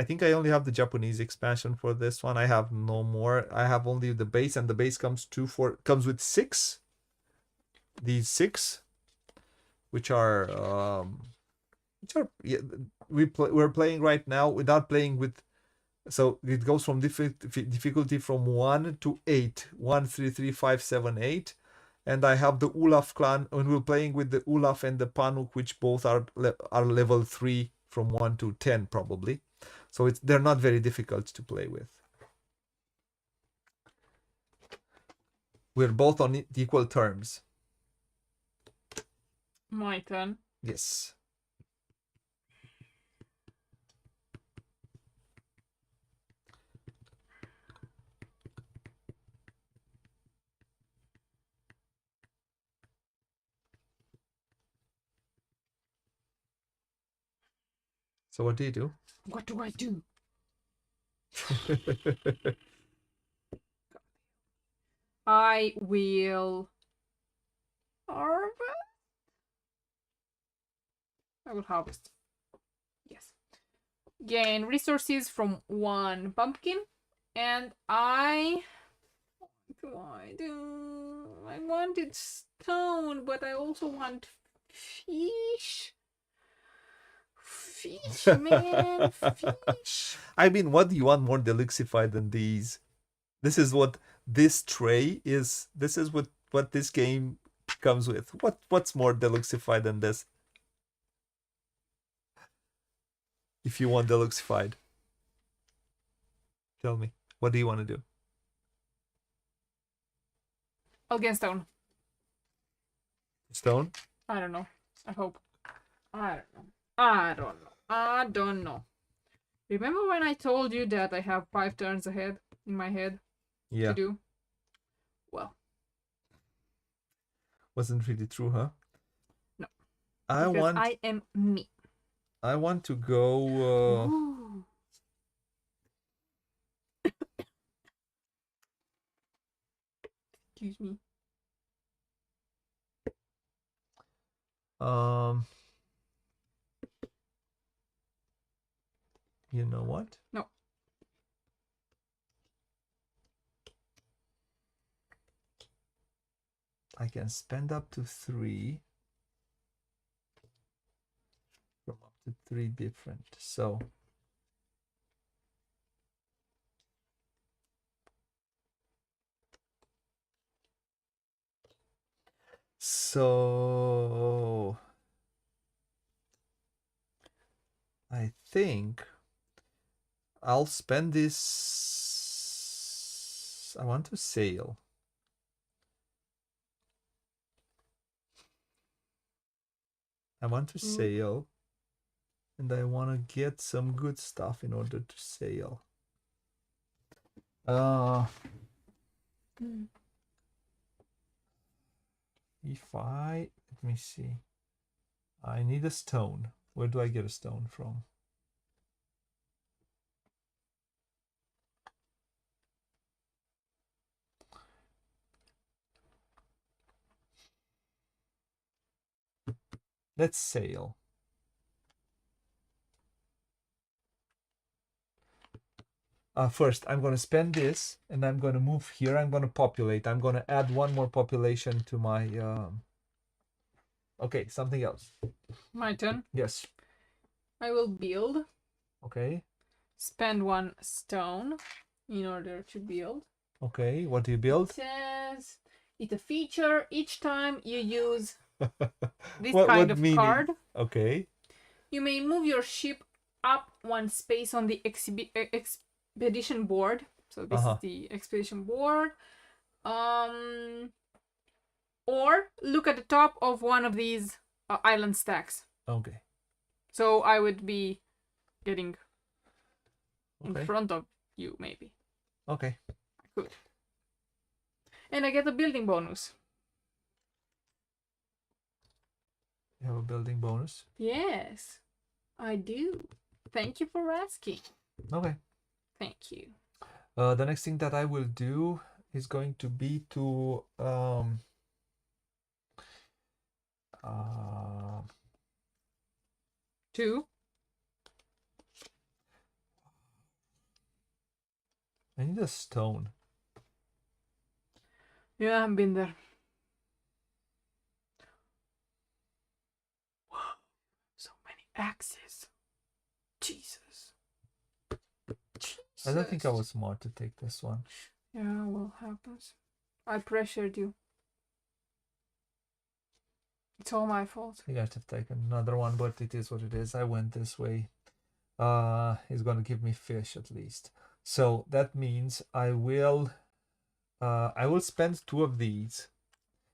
think I only have the Japanese expansion for this one. I have no more. I have only the base, and the base comes with 6. These 6, which are we're playing right now without playing with. So it goes from difficulty from 1 to 8. 1, 3, 3, 5, 7, 8. And I have the Olaf clan, and we're playing with the Olaf and the Panuk, which both are level 3 from 1 to 10 probably. So they're not very difficult to play with. We're both on equal terms. My turn. Yes. So what do you do? What do I do? I will harvest. I will harvest. Yes. Gain resources from 1 pumpkin. And what do I do? I wanted stone, but I also want fish. Fish, man, fish. I mean, what do you want more deluxified than these? This is what this tray is. This is what this game comes with. What's more deluxified than this? If you want deluxified, tell me. What do you want to do? I'll get stone. Stone? I don't know. I hope. I don't know. I don't know. I don't know. Remember when I told you that I have 5 turns ahead in my head Yeah. to do? Well, Wasn't really true, huh? no. I am me. I want to go. Ooh. Excuse me. You know what? No. I can spend up to 3 from up to 3 different. So I think I'll spend this. I want to sail. I want to sail. And I want to get some good stuff in order to sail. If let me see. I need a stone. Where do I get a stone from? Let's sail. First, I'm going to spend this, and I'm going to move here. I'm going to populate. I'm going to add 1 more population to my... Okay, something else. My turn. Yes. I will build. Okay. Spend 1 stone in order to build. Okay, what do you build? It says it's a feature each time you use this what kind of meaning? card. Okay. You may move your ship up 1 space on the expedition board. So this is the expedition board. Or look at the top of one of these island stacks. Okay. So I would be getting in Okay. front of you, maybe. Okay. Good. And I get a building bonus. You have a building bonus? Yes, I do. Thank you for asking. Okay. Thank you. The next thing that I will do is going to be to 2. I need a stone. Yeah, I've been there. So many axes. Jesus. I don't think I was smart to take this one. Yeah, what happens? I pressured you. It's all my fault. I have to take another one, but it is what it is. I went this way. He's going to give me fish at least. So that means I will spend 2 of these.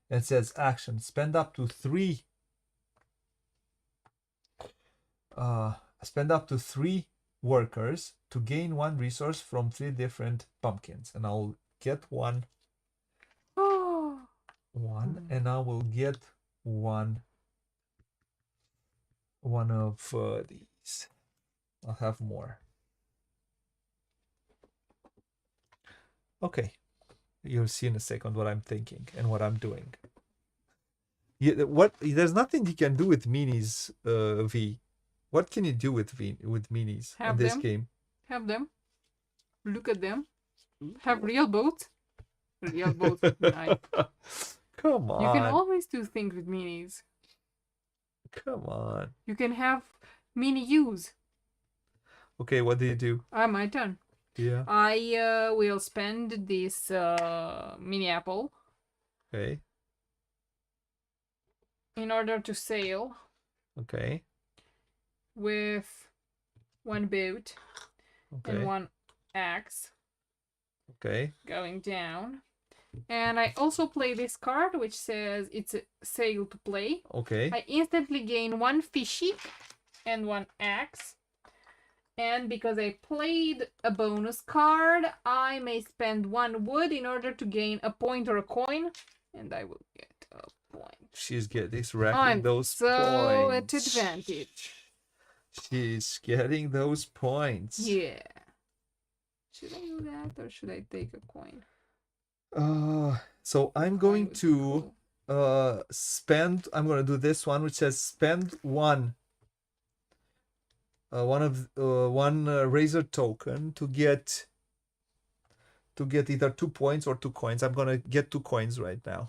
It says action. Spend up to 3. Spend up to 3 workers to gain 1 resource from 3 different pumpkins, and I'll get 1. Oh. 1, and I will get 1 of these. I'll have more. Okay, you'll see in a second what I'm thinking and what I'm doing. There's nothing you can do with minis, V. What can you do with minis in this game? Have them. Look at them. Have real boats? Real boats would be nice. Come You can on. always do things with minis. Come on. You can have mini U's. Okay, what do you do? My turn. Yeah. I will spend this mini apple Okay. in order to sail Okay. with one boat and Okay. one axe Okay. going down. And I also play this card, which says it's a sail to play. Okay. I instantly gain one fishy and one axe. And because I played a bonus card, I may spend one wood in order to gain a point or a coin. And I will get a point. She's racking I'm those so points. at advantage. She's getting those points. Yeah. Should I do that or should I take a coin? So I'm going to spend. I'm going to do this one, which says spend one. One razor token to get either 2 points or 2 coins. I'm gonna get 2 coins right now.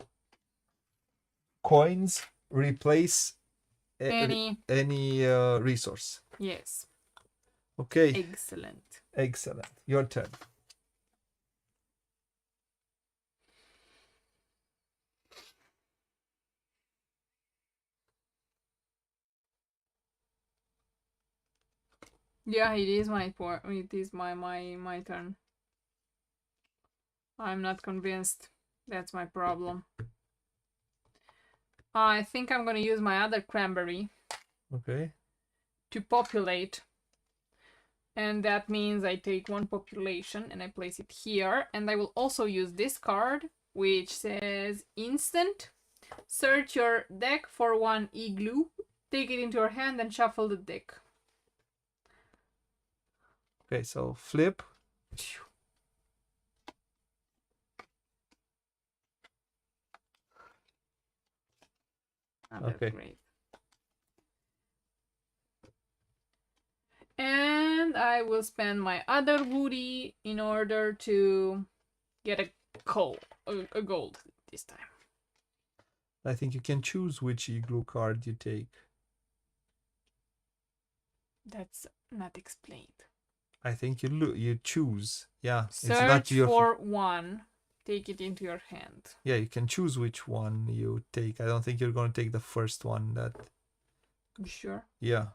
Coins replace any resource. Yes. Okay. Excellent. Excellent. Your turn. Yeah, it is my it is my turn. I'm not convinced. That's my problem. I think I'm gonna use my other cranberry. Okay. To populate. And that means I take one population and I place it here. And I will also use this card, which says instant. Search your deck for one igloo. Take it into your hand and shuffle the deck. Okay, so flip. Oh, that's okay. Great. And I will spend my other woody in order to get a gold this time. I think you can choose which igloo card you take. That's not explained. I think you choose. Yeah. Search it's not your for one. Take it into your hand. Yeah, you can choose which one you take. I don't think you're going to take the first one that... You sure? Yeah.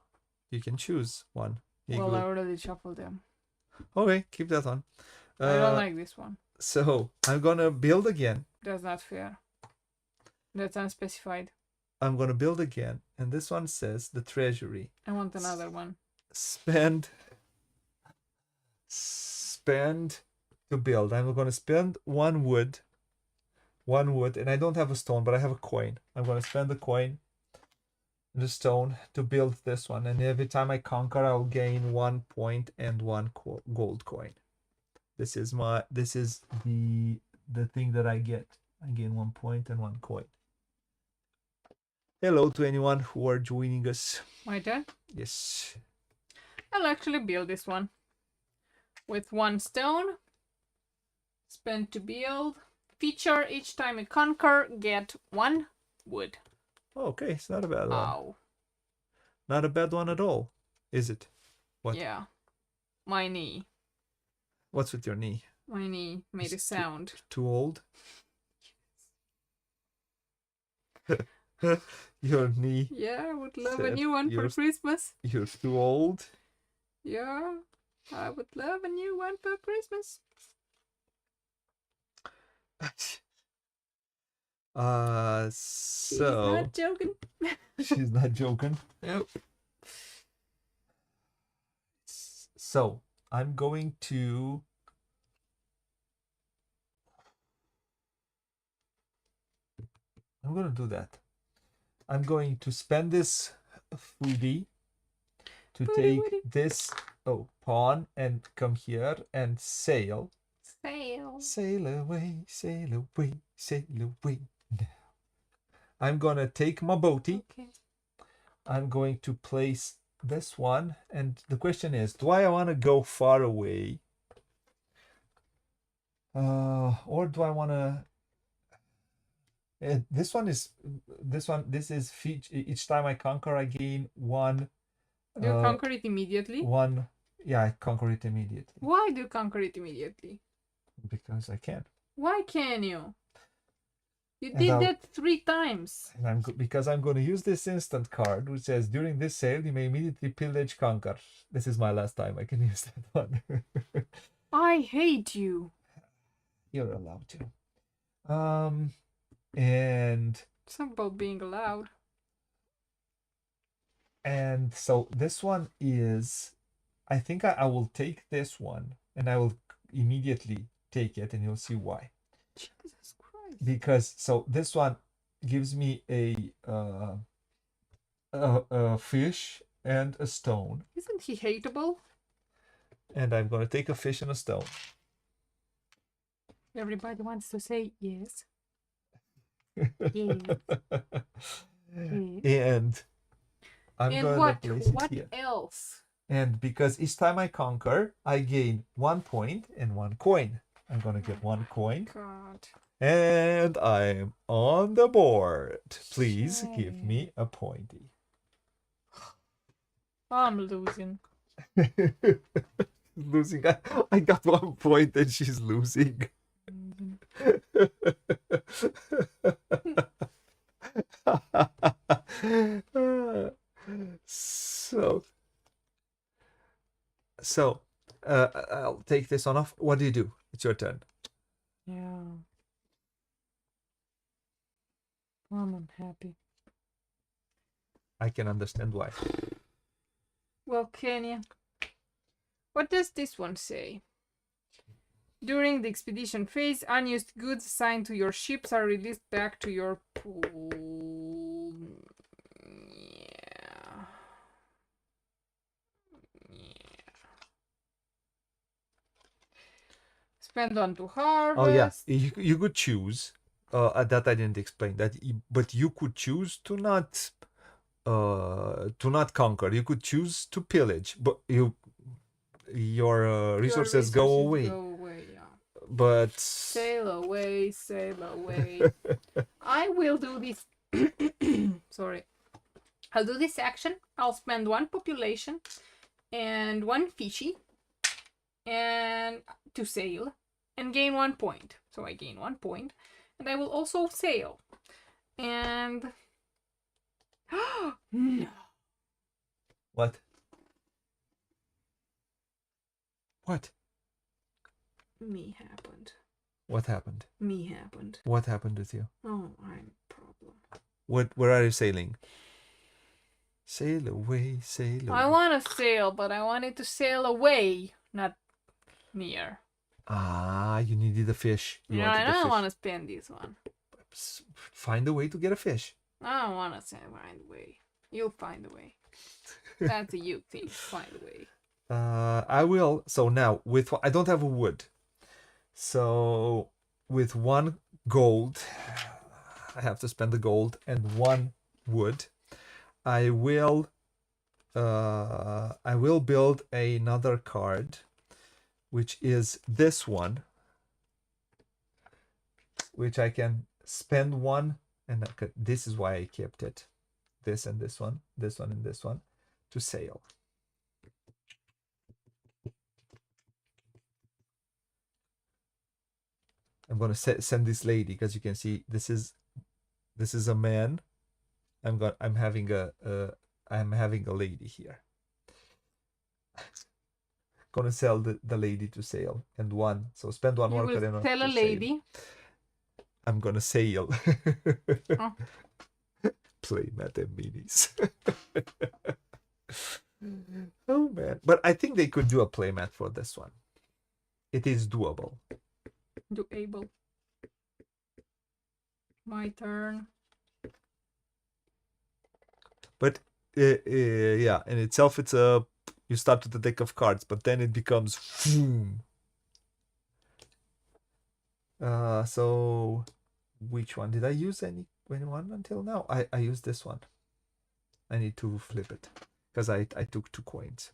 You can choose one. Igloo. Well, I already shuffled them. Okay, keep that one. I don't like this one. So, I'm going to build again. That's not fair. That's unspecified. I'm going to build again. And this one says the treasury. I want another one. Spend to build. I'm going to spend one wood, and I don't have a stone, but I have a coin. I'm going to spend the coin, the stone, to build this one. And every time I conquer, I'll gain 1 point and 1 gold coin. This is the thing that I get. I gain 1 point and 1 coin. Hello to anyone who are joining us. My turn? Yes. I'll actually build this one. With 1 stone. Spend to build. Feature each time you conquer, get 1 wood. Okay, it's not a bad one. Ow. Not a bad one at all, is it? What? Yeah. My knee. What's with your knee? My knee made a sound. Too old? Your knee. Yeah, I would love a new one for Christmas. You're too old? Yeah, I would love a new one for Christmas. She's not joking. She's not joking. Nope. So, I'm going to... do that. I'm going to spend this foodie to take this pawn and come here and sail. Sail away, sail away, sail away now. I'm gonna take my boaty. Okay. I'm going to place this one, and the question is, do I want to go far away Or do I want to? This one is This is each time I conquer, I gain one. Do you conquer it immediately? One. Yeah, I conquer it immediately Why do you conquer it immediately? because I can. Why can you? You And did that 3 times. And because I'm going to use this instant card, which says during this sale you may immediately pillage conquer. This is my last time I can use that one. I hate you. You're allowed to. And It's not about being allowed. and so this one is, I think I will take this one and I will immediately take it, and you'll see why. Jesus Christ. Because so this one gives me a fish and a stone, Isn't he hateable? and I'm going to take a fish and a stone. Everybody wants to say yes. Yes. And I'm And going to place it what here. else? And because each time I conquer, I gain 1 point and 1 coin. I'm going to get 1 coin. God. And I'm on the board. Please give Shame. me a pointy. I'm losing. Losing. I got 1 point and she's losing. So, I'll take this one off. What do you do? It's your turn. Yeah. I'm unhappy. I can understand why. Well, Kenya, what does this one say? During the expedition phase, unused goods assigned to your ships are released back to your pool. Yeah. Spend on to harvest. Oh yeah, you could choose. That I didn't explain that, but you could choose to not conquer. You could choose to pillage, but your resources go away. Yeah. But sail away. I will do this. Sorry. I'll do this action. I'll spend 1 population and 1 fishy and to sail and gain 1 point. So I gain 1 point, and I will also sail. And no. what? What? Me happened. What happened? Me happened. What happened with you? Oh, I'm a problem. Where are you sailing? Sail away, sail away. I want to sail, but I wanted to sail away, not near. Ah, you needed a fish. You Yeah, wanted I a don't fish. want to spend this one. Find a way to get a fish. I don't want to find a way. You'll find a way. That's a you thing. Find a way. I will. So now I don't have a wood. So with 1 gold, I have to spend the gold, and 1 wood. I will build another card, which is this one, which I can spend 1, and this is why I kept it. This and this one, this one and this one, to sail. I'm gonna send this lady, because you can see this is a man. I'm having a lady here. Gonna sell the lady to sail, and 1. So spend 1 You worker will and tell a lady. I'm gonna sail. Oh. Playmat and minis. Oh man, but I think they could do a playmat for this one. It is doable. Doable. My turn. But yeah, in itself, it's you start with a deck of cards, but then it becomes boom. So which one did I use? Anyone until now? I used this one. I need to flip it because I took 2 coins.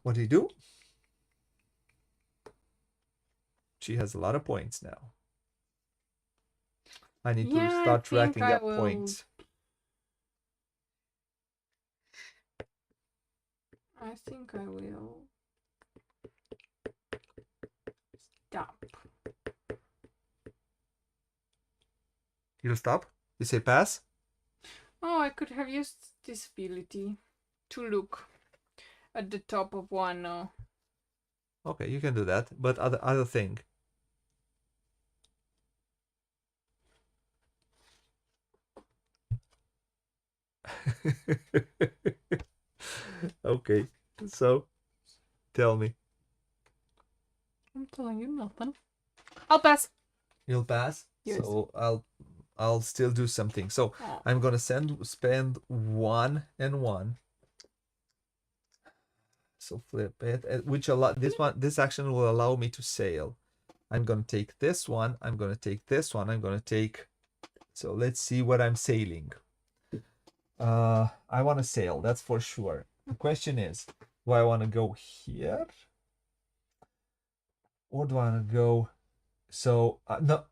What do you do? she has a lot of points now. I need to Yeah, I start think racking I up will. points. I think I will stop. You'll stop? You say pass? Oh, I could have used this ability to look at the top of one. Okay, you can do that. But other thing. Okay, so tell me. I'm telling you nothing. I'll pass. You'll pass? Yes. So I'll still do something. So Oh. I'm gonna spend 1 and 1. So flip it, this action will allow me to sail. I'm gonna take this one. I'm gonna take this one. I'm gonna take. So let's see what I'm sailing. I want to sail. That's for sure. The question is, do I want to go here, or do I want to go? So no,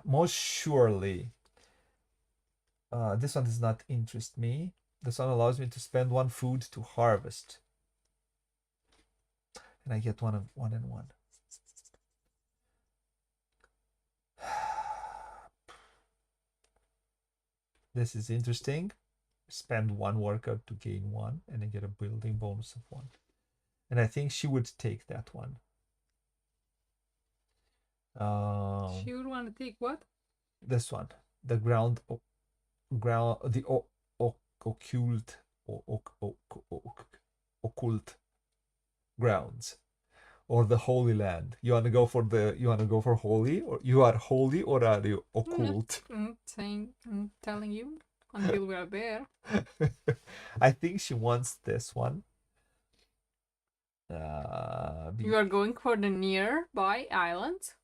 most surely. This one does not interest me. This one allows me to spend 1 food to harvest, and I get 1 and 1. This is interesting. Spend 1 worker to gain 1, and I get a building bonus of 1. And I think she would take that one. She would want to take what? This one, the the occult, occult grounds, or the Holy Land. You wanna go for holy, or you are holy, or are you occult? I'm telling you until we are there. I think she wants this one. You are going for the nearby islands?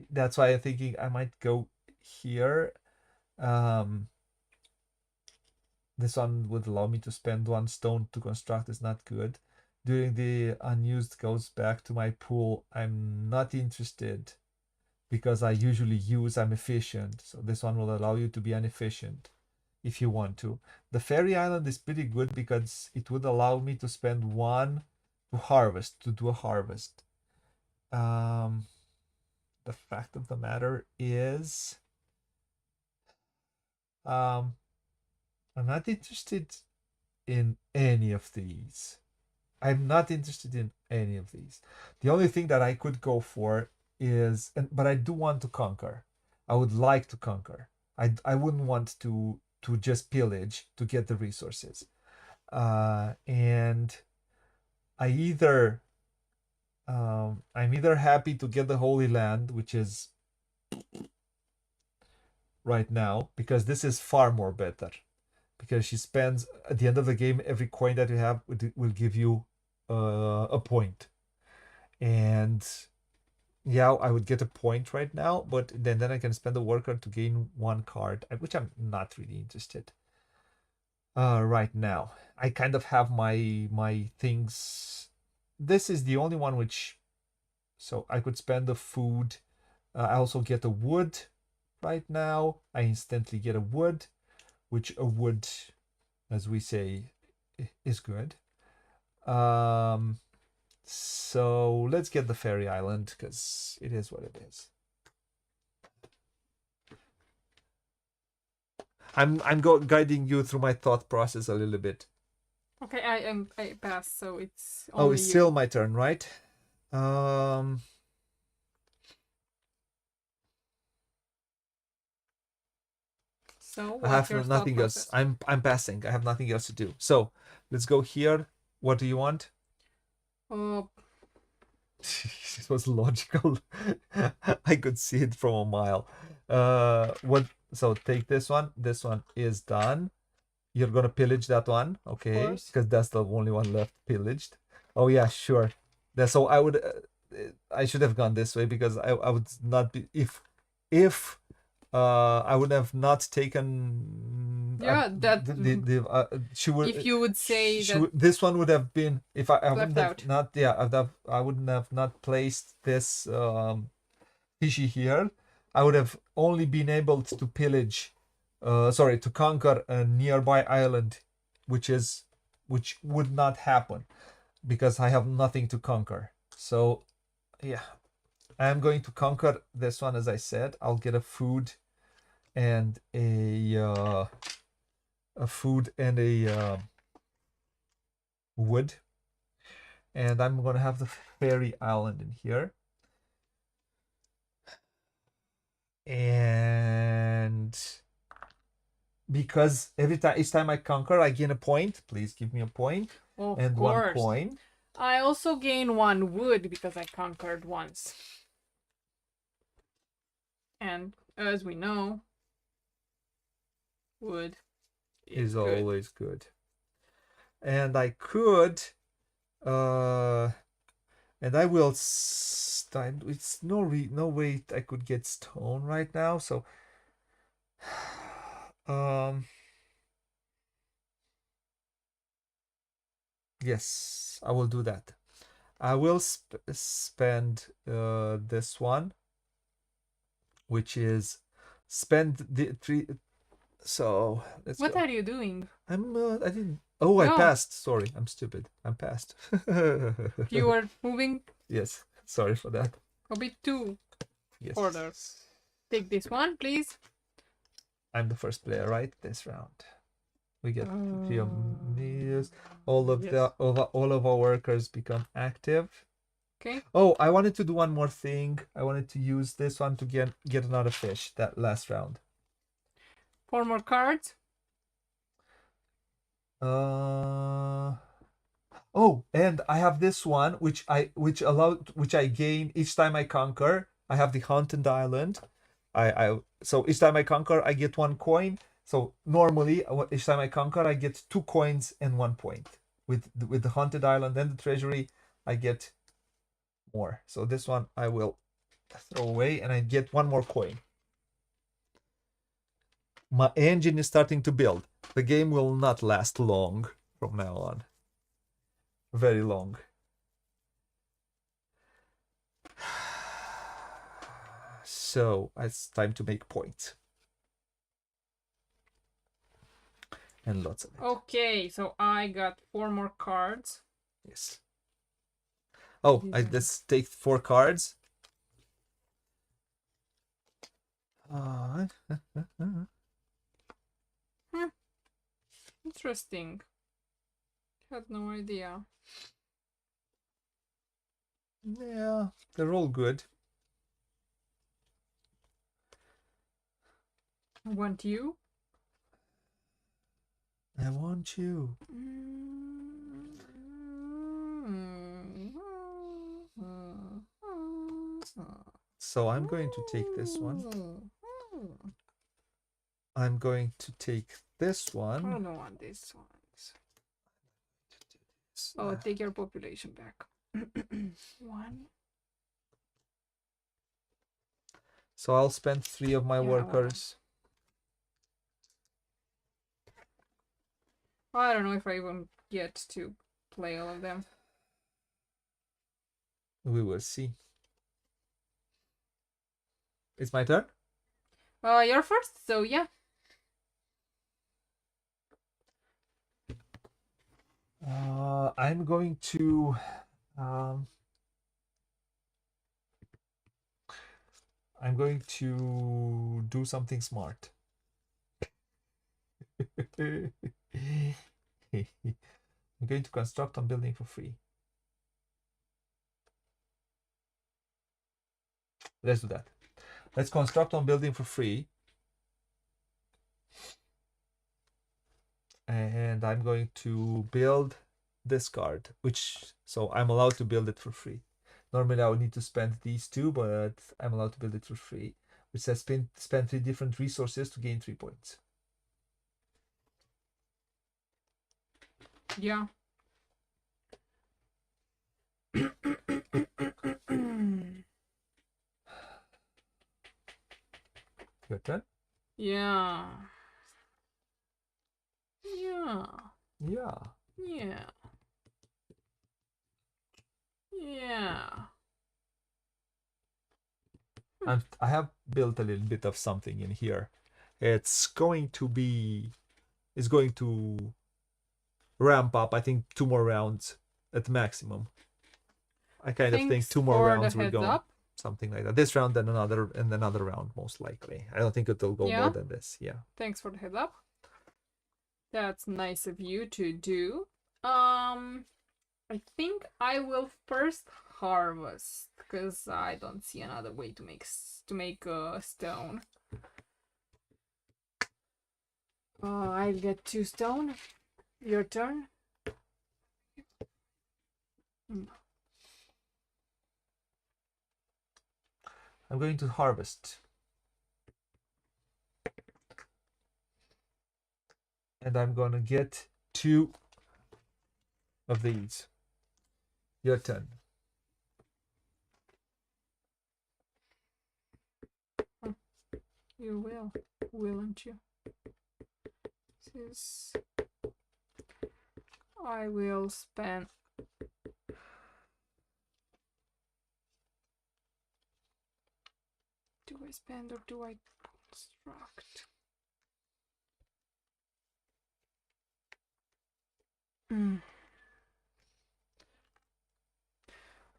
That's why I'm thinking I might go here. This one would allow me to spend 1 stone to construct. Is not good. During the unused goes back to my pool. I'm not interested because I usually I'm efficient. So this one will allow you to be inefficient if you want to. The fairy island is pretty good because it would allow me to spend 1 to do a harvest. The fact of the matter is, I'm not interested in any of these. I'm not interested in any of these. The only thing that I could go for is, but I do want to conquer. I would like to conquer. I wouldn't want to just pillage to get the resources. And I'm either happy to get the Holy Land, which is right now, because this is far more better. Because she spends at the end of the game, every coin that you have will give you a point. And yeah, I would get a point right now, but then I can spend a worker to gain 1 card, which I'm not really interested right now. I kind of have my things. This is the only one which, so I could spend the food. I also get a wood right now. I instantly get a wood, which a wood, as we say, is good. So let's get the fairy island because it is what it is. I'm guiding you through my thought process a little bit. Okay, I pass, so it's Oh, only it's you. still my turn, right? So I what's your have thought nothing else. process? I'm passing. I have nothing else to do. So let's go here. What do you want? It was logical. I could see it from a mile. What? So take this one. This one is done. You're gonna pillage that one, okay? Because that's the only one left pillaged. Oh yeah, sure. So I should have gone this way because I would not be if I would have not taken. Yeah, that She would. if you would say that this one would have been if I wouldn't left have out. not. Yeah, I wouldn't have not placed this fishy here, I would have only been able to pillage, to conquer a nearby island, which would not happen because I have nothing to conquer. So, yeah, I'm going to conquer this one. As I said, I'll get a food and a wood, and I'm gonna have the fairy island in here. And because each time I conquer, I gain a point. Please give me a point. Of and course. 1 coin. I also gain 1 wood because I conquered once. And as we know, wood is good. always good. And I could, and I will. It's no way I could get stone right now. So, yes, I will do that. I will spend this one, which is spend the 3. So let's What go. are you doing? I didn't. Oh, I No. passed. Sorry, I'm stupid. I'm passed. You were moving Yes, sorry for that. a bit too Yes. further. Take this one, please. I'm the first player, right? This round. We get 3 of these. All of yes. all of our workers become active. Okay. Oh, I wanted to do one more thing. I wanted to use this one to get another fish that last round. 4 more cards. Oh, and I have this one which I gain each time I conquer. I have the haunted island. So each time I conquer, I get 1 coin. So normally, each time I conquer, I get 2 coins and 1 point. With the haunted island and the treasury, I get more. So this one I will throw away, and I get 1 more coin. My engine is starting to build. The game will not last long from now on. Very long. So it's time to make points. And lots of it. Okay, so I got 4 more cards. Yes. Oh, I just take 4 cards. Interesting. Had no idea. Yeah, they're all good. I want you. I want you. So I'm going to take this one. I'm going to take this one. I don't want this one. Oh, take your population back. 1. So I'll spend 3 of my workers. I don't know if I even get to play all of them. We will see. It's my turn? You're first, so yeah. I'm going to do something smart. I'm going to construct on building for free. Let's do that. Let's construct on building for free. And I'm going to build this card, so I'm allowed to build it for free. Normally I would need to spend these 2, but I'm allowed to build it for free, which says spend 3 different resources to gain 3 points. Yeah. Your turn? Yeah. Yeah. Yeah. Yeah. Yeah. I have built a little bit of something in here. It's going to ramp up. I think 2 more rounds at maximum. I kind of think Thanks 2 more for the rounds we're heads going. up. Something like that. This round and another round most likely. I don't think it'll go Yeah? more than this. Yeah. Thanks for the heads up. That's nice of you to do. I think I will first harvest because I don't see another way to make a stone. I'll get 2 stone. Your turn. I'm going to harvest. And I'm gonna get 2 of these. Your turn. You will, won't you? This I will spend. Do I spend or do I construct?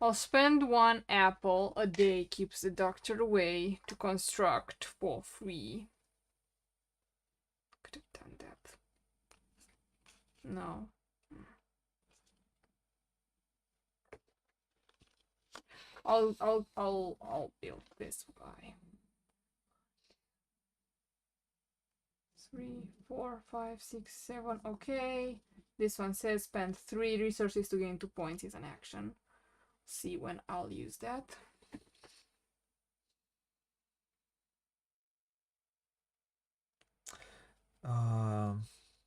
I'll spend 1 apple a day, keeps the doctor away, to construct for free. Could have done that. No. I'll build this guy. 3, 4, 5, 6, 7. Okay. This one says spend 3 resources to gain 2 points is an action. See when I'll use that.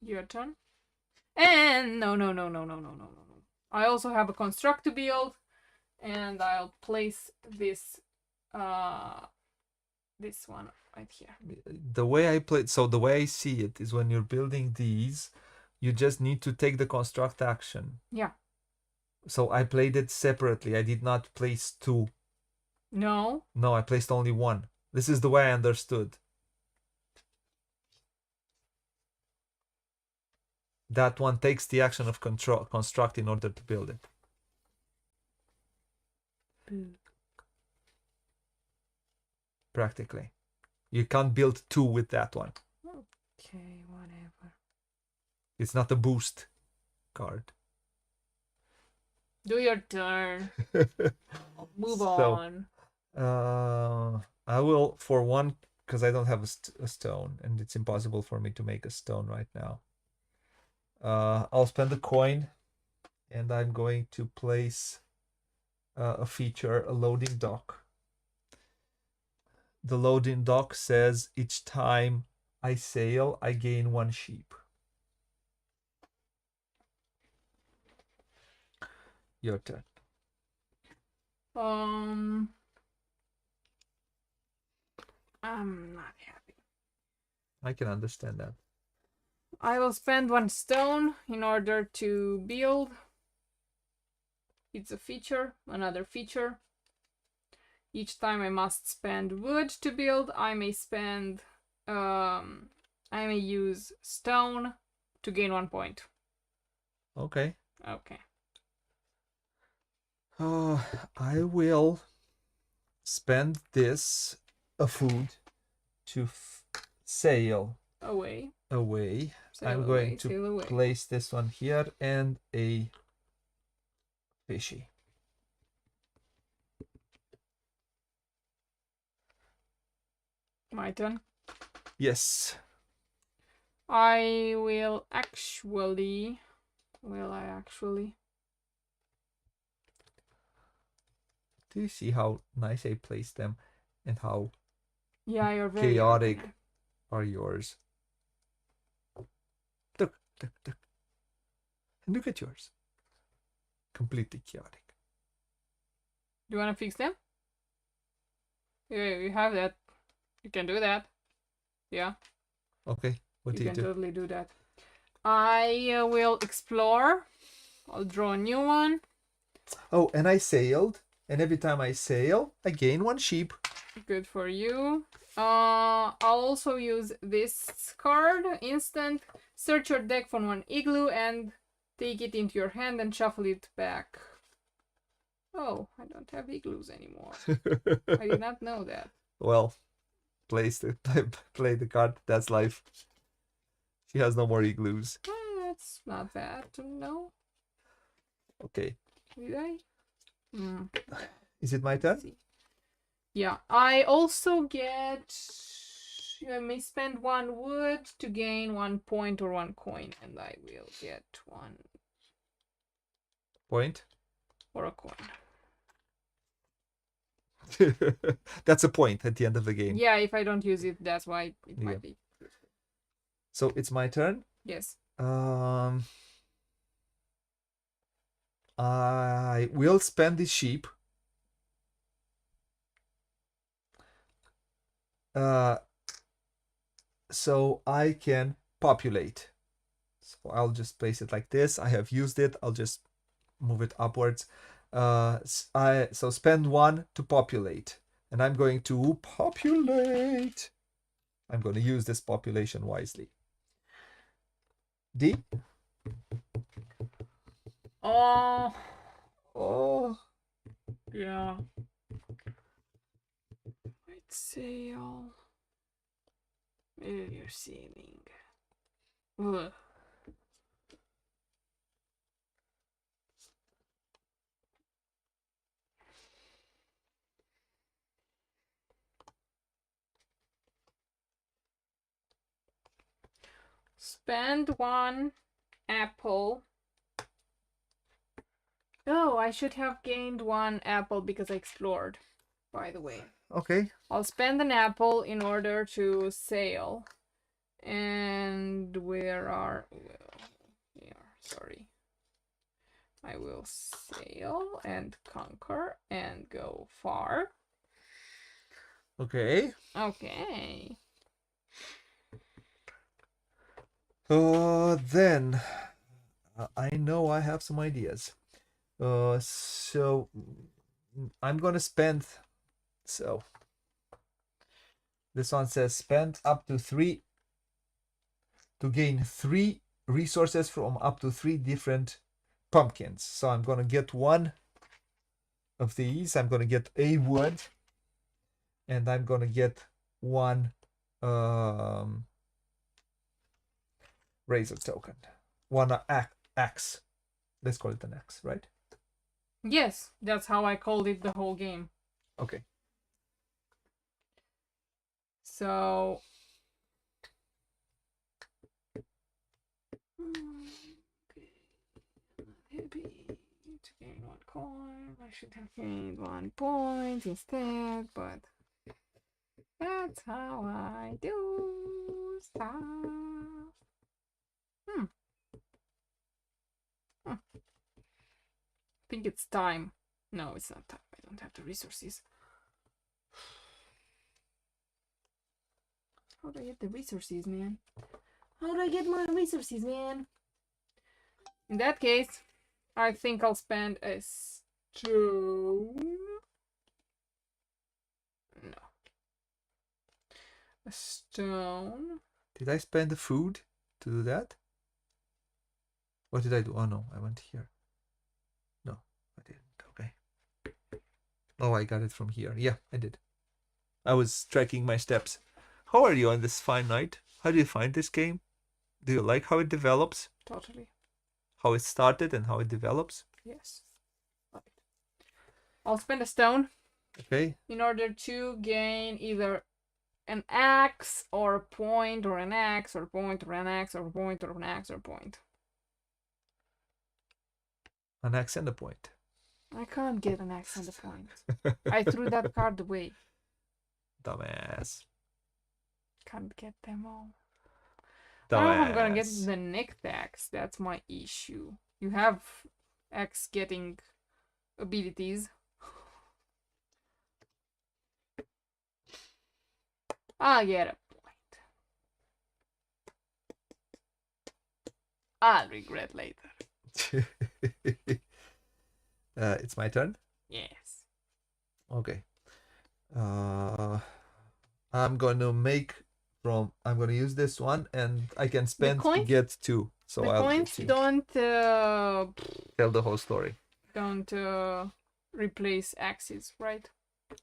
Your turn. And no. I also have a construct to build, and I'll place this this one right here. The way I see it is when you're building these, you just need to take the construct action. Yeah. So I played it separately. I did not place 2. No. No, I placed only 1. This is the way I understood. That one takes the action of construct in order to build it. Practically. You can't build 2 with that one. Okay, whatever. It's not a boost card. Do your turn. Move on. I will, for 1, because I don't have a stone, and it's impossible for me to make a stone right now. I'll spend a coin, and I'm going to place a feature, a loading dock. The loading dock says each time I sail, I gain 1 sheep. Your turn. I'm not happy. I can understand that. I will spend 1 stone in order to build. It's a feature, another feature. Each time I must spend wood to build, I may spend I may use stone to gain 1 point. Okay. Okay. I will spend this a food to sail Away. I'm going to place this one here and a fishy. My turn. Yes. I will actually. Will I actually? Do you see how nice I placed them and how you're very chaotic organized. are yours? Look. And look at yours. Completely chaotic. Do you want to fix them? Yeah, you have that. You can do that. Yeah. Okay. What do you do? You can totally do that. I will explore. I'll draw a new one. Oh, and I sailed. And every time I sail, I gain 1 sheep. Good for you. I'll also use this card. Instant. Search your deck for one igloo and take it into your hand and shuffle it back. Oh, I don't have igloos anymore. I did not know that. Well, play the card. That's life. She has no more igloos. That's not bad to know. Okay. Did I? Is it my turn? See. Yeah, I also get. I may spend 1 wood to gain 1 point or 1 coin, and I will get 1 Point. or a coin. That's a point at the end of the game. Yeah, if I don't use it, that's why it Yeah. might be. So it's my turn. Yes. I will spend the sheep. So I can populate. So I'll just place it like this. I have used it. I'll just move it upwards. So spend 1 to populate, and I'm going to populate. I'm going to use this population wisely. D. Oh. Oh. Yeah. I'd say I'll. You're sailing. Ugh. Spend 1 apple. Oh, I should have gained 1 apple because I explored, by the way. Okay. I'll spend an apple in order to sail. And where are... Here, sorry. I will sail and conquer and go far. Okay. Okay. Then I know I have some ideas. So I'm gonna spend. So this one says spend up to 3 to gain 3 resources from up to 3 different pumpkins. So I'm gonna get 1 of these. I'm gonna get a wood, and I'm gonna get 1 razor token, 1 axe. Let's call it an axe, right? Yes, that's how I called it the whole game. Okay. So... Happy to gain 1 coin. I should have gained 1 point instead, but that's how I do stuff. I think it's time. No, it's not time. I don't have the resources. How do I get the resources, man? How do I get my resources, man? In that case, I think I'll spend a stone. No. A stone. Did I spend the food to do that? What did I do? Oh no, I went here. No, I didn't. Okay. Oh, I got it from here. Yeah, I did. I was tracking my steps. How are you on this fine night? How do you find this game? Do you like how it develops? Totally. How it started and how it develops? Yes. Right. I'll spend a stone. Okay. In order to gain either an axe or a point or an axe or a point or an axe or a point or an axe or a point. An axe and a point. I can't get an axe and a point. I threw that card away. Dumbass. Can't get them all. Dumbass. I don't know if I'm gonna get the next axe. That's my issue. You have axe getting abilities. I'll get a point. I'll regret later. It's my turn? Yes. Okay. I'm gonna use this one, and I can spend to coins- get 2. So The I'll get coins 2. don't Tell the whole story. replace axes, right?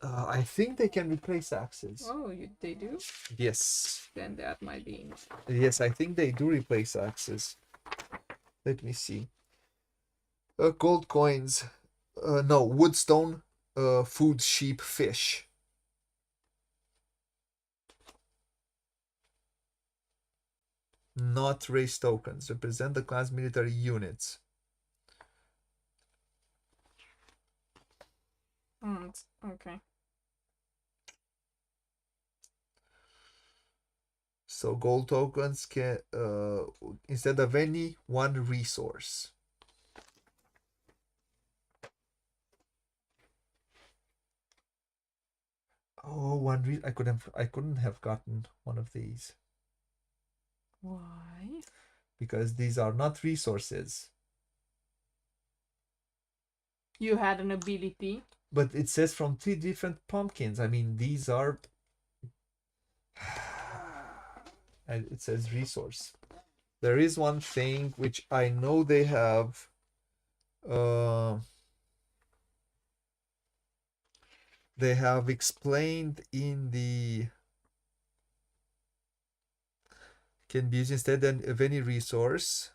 I think they can replace axes. Oh, they do? Yes. Then that might be. Yes, I think they do replace axes. Let me see. Gold coins. No, woodstone, food, sheep, fish. Not race tokens. Represent the clan's military units. Okay. So gold tokens can instead of any one resource. Oh, I couldn't have gotten one of these. Why? Because these are not resources. You had an ability. But it says from 3 different pumpkins. I mean, these are. It says resource. There is one thing which I know they have. They have explained in the. Can be used instead of any resource.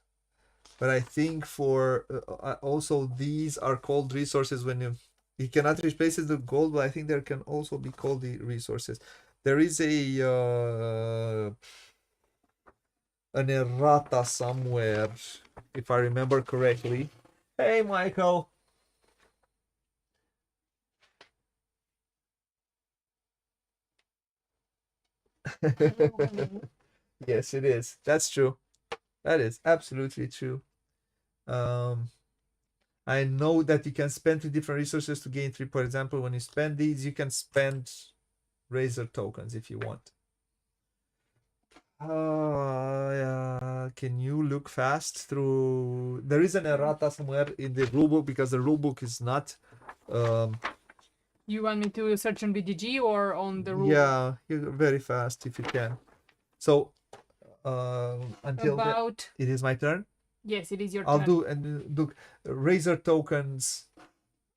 But I think for also these are called resources when you cannot replace it with gold, but I think there can also be called the resources. There is an errata somewhere, if I remember correctly. Hey, Michael. Yes, it is. That's true. That is absolutely true. I know that you can spend 3 different resources to gain 3. For example, when you spend these, you can spend razor tokens if you want. Can you look fast through? There is an errata somewhere in the rulebook because the rulebook is not. You want me to search on BGG or on the rule? Yeah, very fast if you can. So, until About. it is my turn. Yes, it is your I'll turn. do and look. Razor tokens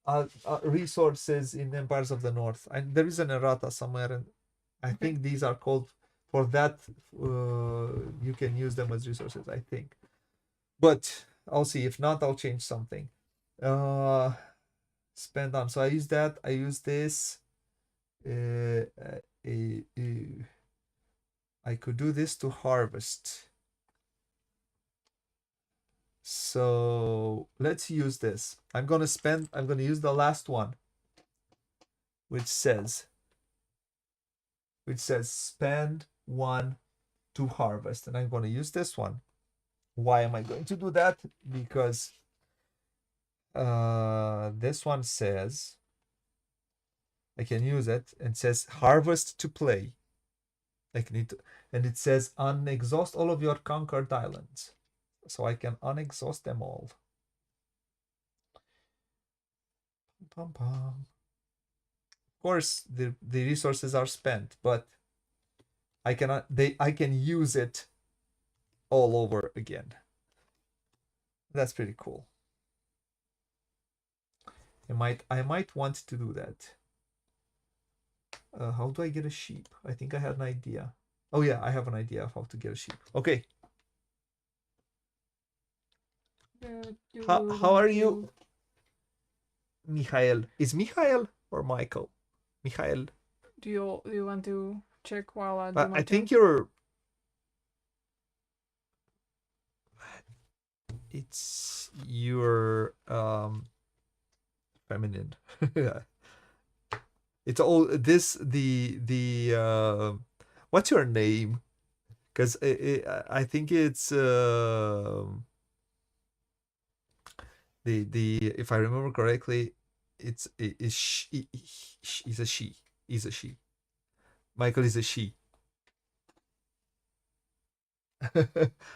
are resources in Empires of the North, and there is an errata somewhere, and I think these are called for that. You can use them as resources, I think, but I'll see. If not, I'll change something. Spend on. So I use that. I use this. I could do this to harvest. So let's use this. I'm gonna use the last one, which says spend 1 to harvest, and I'm gonna use this one. Why am I going to do that? Because this one says I can use it and says harvest to play. And it says unexhaust all of your conquered islands. So I can unexhaust them all. Pum, pum. Of course, the resources are spent, but I can use it all over again. That's pretty cool. I might want to do that. How do I get a sheep? I think I had an idea. Oh yeah, I have an idea of how to get a sheep. Okay. How are you, Michael? Is Michael or Michael? Michael. Do you want to check while I do my I think turn? it's your feminine. It's all this what's your name? Because I think it's the if I remember correctly, it's is she, is a she. Is a she. Michael is a she.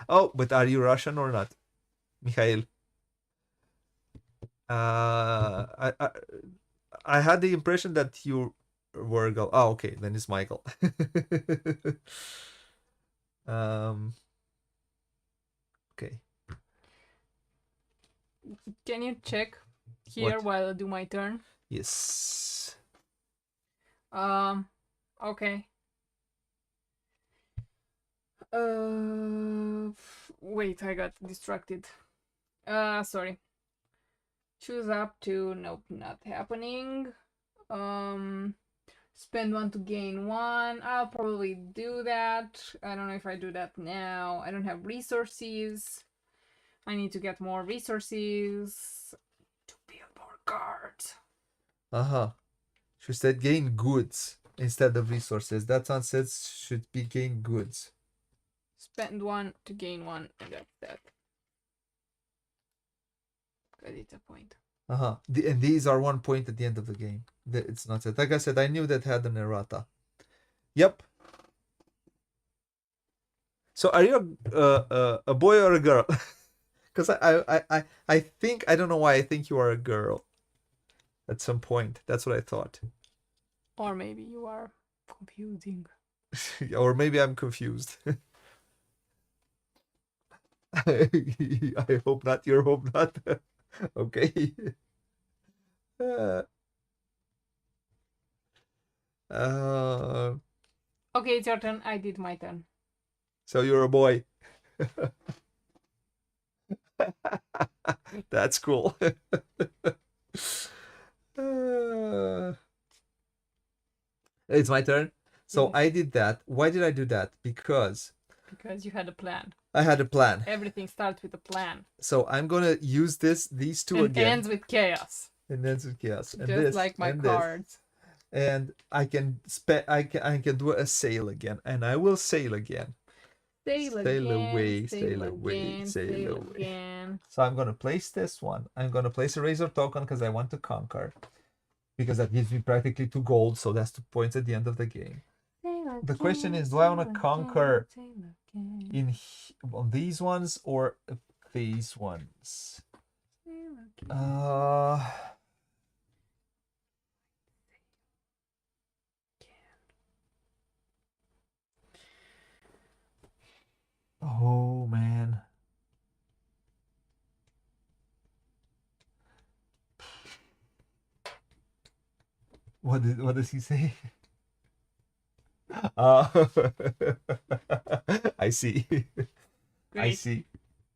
Oh, but are you Russian or not, Mikhail? I had the impression that you Virgil. Oh, okay, then it's Michael. Okay. Can you check here What? while I do my turn? Yes. Okay. Wait, I got distracted. Sorry. Choose up to, nope, not happening. Spend 1 to gain 1. I'll probably do that. I don't know if I do that now. I don't have resources. I need to get more resources to build more cards. Uh-huh. She said gain goods instead of resources. That one says should be gain goods. Spend 1 to gain 1, and that's that. Because it's a point. Uh-huh. And these are 1 point at the end of the game. It's not said. Like I said, I knew that had an errata. Yep. So are you a boy or a girl? Because I think, I don't know why I think you are a girl at some point. That's what I thought. Or maybe you are confusing. Or maybe I'm confused. I hope not. You hope not. Okay. Uh, Okay, it's your turn. I did my turn. so you're a boy. That's cool. It's my turn. So Yes. I did that. Why did I do that? Because you had a plan. I had a plan. Everything starts with a plan. So I'm gonna use these two and again. ends with chaos. And ends with chaos. And Just this, like my and cards. This. And I can I can do a sail again, and I will sail again. Sail away, again, sail away, sail away. again. So I'm gonna place this one. I'm gonna place a razor token because I want to conquer. Because that gives me practically 2 gold, so that's 2 points at the end of the game. The question is, do I want to conquer on these ones or these ones? Oh man. What does he say? I see. Great. I see.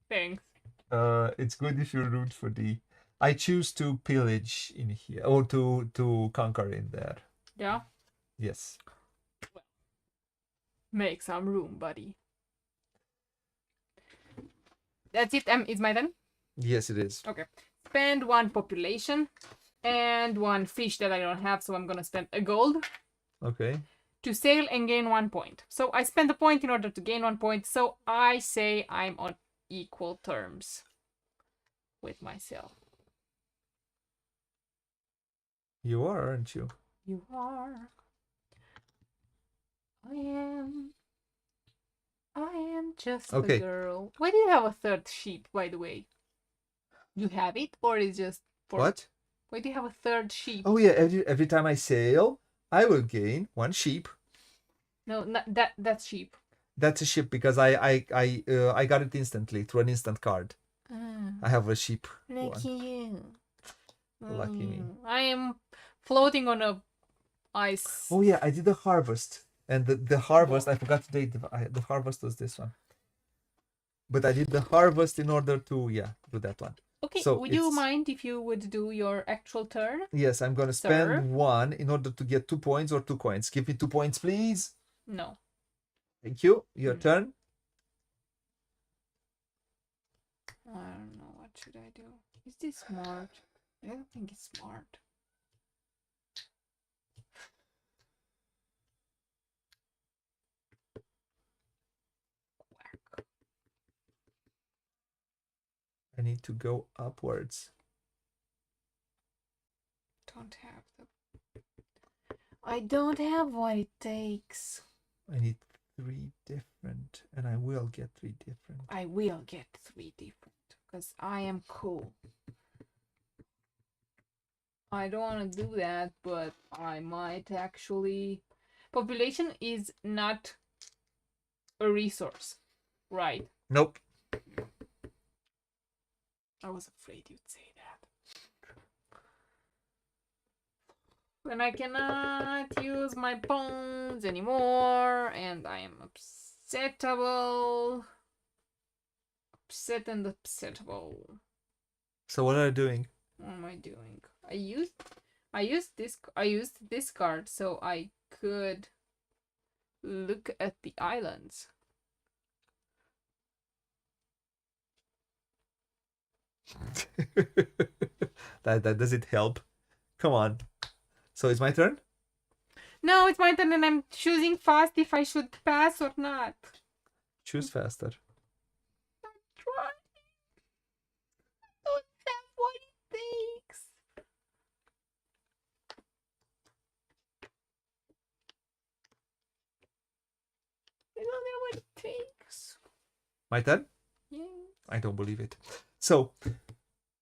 Thanks. It's good if you root for the. I choose to pillage in here, or to conquer in there. Yeah. Yes. Make some room, buddy. That's it. It's my turn. Yes, it is. Okay. Spend 1 population and 1 fish that I don't have, so I'm gonna spend a gold. Okay. To sail and gain 1 point. So I spend a point in order to gain 1 point. So I say I'm on equal terms with myself. You are, aren't you? You are. I am just a girl. Why do you have a 3rd sheep, by the way? You have it, or is just for what? Why do you have a 3rd sheep? Oh yeah, every time I sail, I will gain 1 sheep. No, that's sheep. That's a sheep because I got it instantly through an instant card. I have a sheep. Lucky you. Lucky me. I am floating on a ice. Oh yeah, I did the harvest. And the harvest, I forgot to date the harvest was this one. But I did the harvest in order to, do that one. Okay, so would you mind if you would do your actual turn? Yes, I'm going to spend 1 in order to get 2 points or 2 coins. Give me 2 points, please. No. Thank you. Your turn. I don't know. What should I do? Is this smart? I don't think it's smart. Quack. I need to go upwards. I don't have what it takes. I need 3 different, and I will get 3 different. I will get 3 different, because I am cool. I don't want to do that, but I might actually. Population is not a resource, right? Nope. I was afraid you'd say that. When I cannot use my bones anymore, and I am upsetable. Upset and upsetable. So what are you doing? What am I doing? I used this card so I could look at the islands. that does it help? Come on. So it's my turn? No, it's my turn and I'm choosing fast if I should pass or not. Choose faster. Try. I don't have what it takes. I don't know what it takes. My turn? Yeah. I don't believe it. So,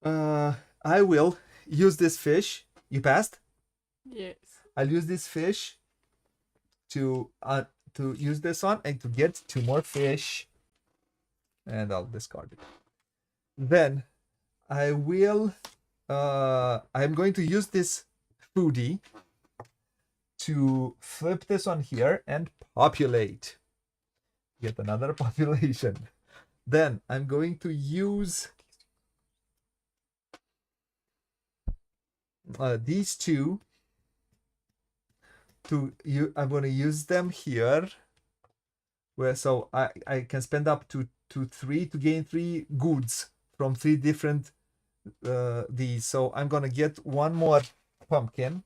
I will use this fish. You passed? Yes. I'll use this fish to use this one and to get 2 more fish. And I'll discard it. Then I will I'm going to use this foodie to flip this one here and populate. Get another population. Then I'm going to use these two I'm going to use them here, where so I can spend up to 3 to gain 3 goods from 3 different these. So I'm going to get one more pumpkin,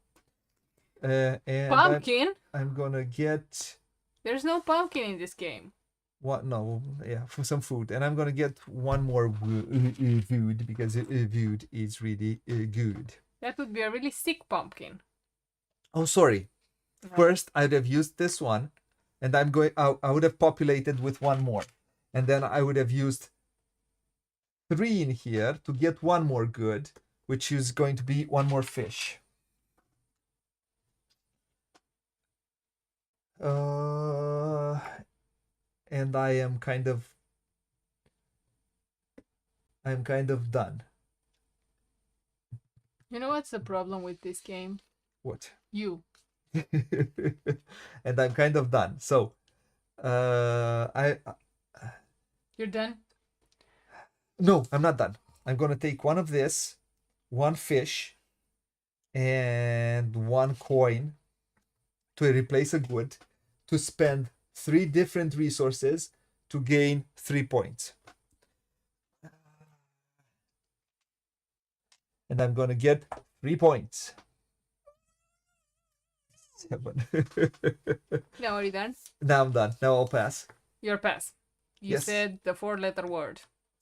and Pumpkin? I'm going to get There's no pumpkin in this game. what? No, yeah, for some food, and I'm going to get one more food because food is really good. That would be a really sick pumpkin. Oh, sorry. Right. First, I'd have used this one, and I would have populated with one more, and then I would have used 3 in here to get one more good, which is going to be one more fish. And I'm kind of done. You know what's the problem with this game? What? You. And I'm kind of done. So, You're done? no, I'm not done. I'm gonna take one of this, one fish, and one coin to replace a good, to spend 3 different resources to gain 3 points. And I'm gonna get 3 points. 7. Now are you done? Now I'm done. Now I'll pass. Your pass. You Yes. said the 4-letter word.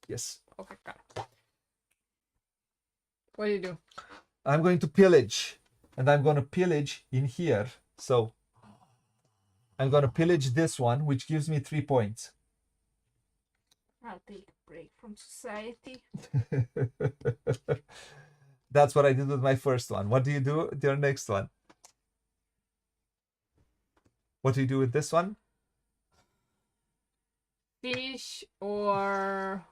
Yes. Okay, got it. What do you do? I'm going to pillage, and I'm going to pillage in here. So I'm going to pillage this one, which gives me 3 points. I'll take a break from society. That's what I did with my first one. What do you do with your next one? What do you do with this one? Fish, or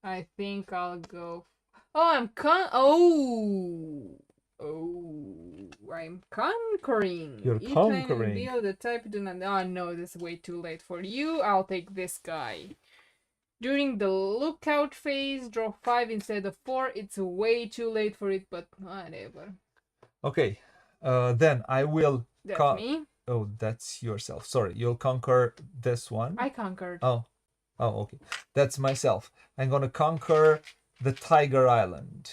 I think I'll go. Oh, I'm I'm conquering. You're Each conquering. line build a type do not. Oh no, this is way too late for you. I'll take this guy. During the lookout phase, draw 5 instead of 4. It's way too late for it, but whatever. Okay. Then I will. That's me. Oh, that's yourself. Sorry, you'll conquer this one. I conquered. Oh, okay. That's myself. I'm gonna conquer the Tiger Island.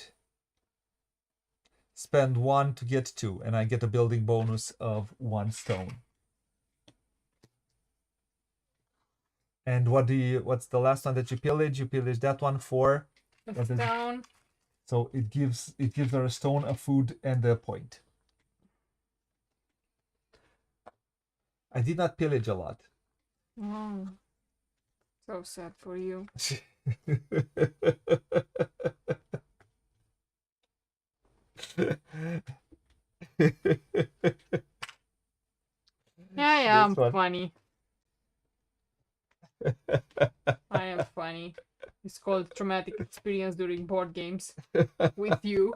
Spend 1 to get 2, and I get a building bonus of 1 stone. And what's the last one that you pillage? You pillage that one for a stone. So it gives her a stone, a food, and a point. I did not pillage a lot. Oh, so sad for you. Yeah, I'm This one. funny. I am funny. It's called traumatic experience during board games with you.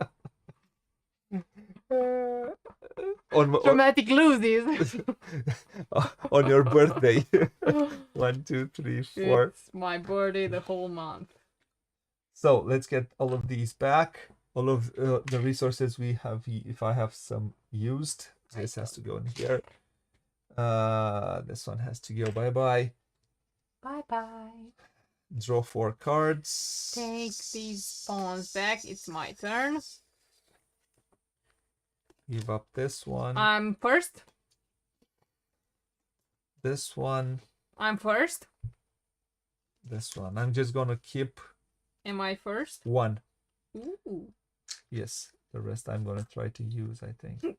On, Traumatic loses. on your birthday. 1, 2, 3, 4. It's my birthday the whole month. So let's get all of these back. All of the resources we have, if I have some used, this has to go in here. This one has to go bye-bye. Bye-bye. Draw 4 cards. Take these pawns back. It's my turn. Give up this one. I'm first. This one. I'm first. This one. I'm just gonna keep Am I first? 1. Ooh. Yes. The rest I'm gonna try to use, I think.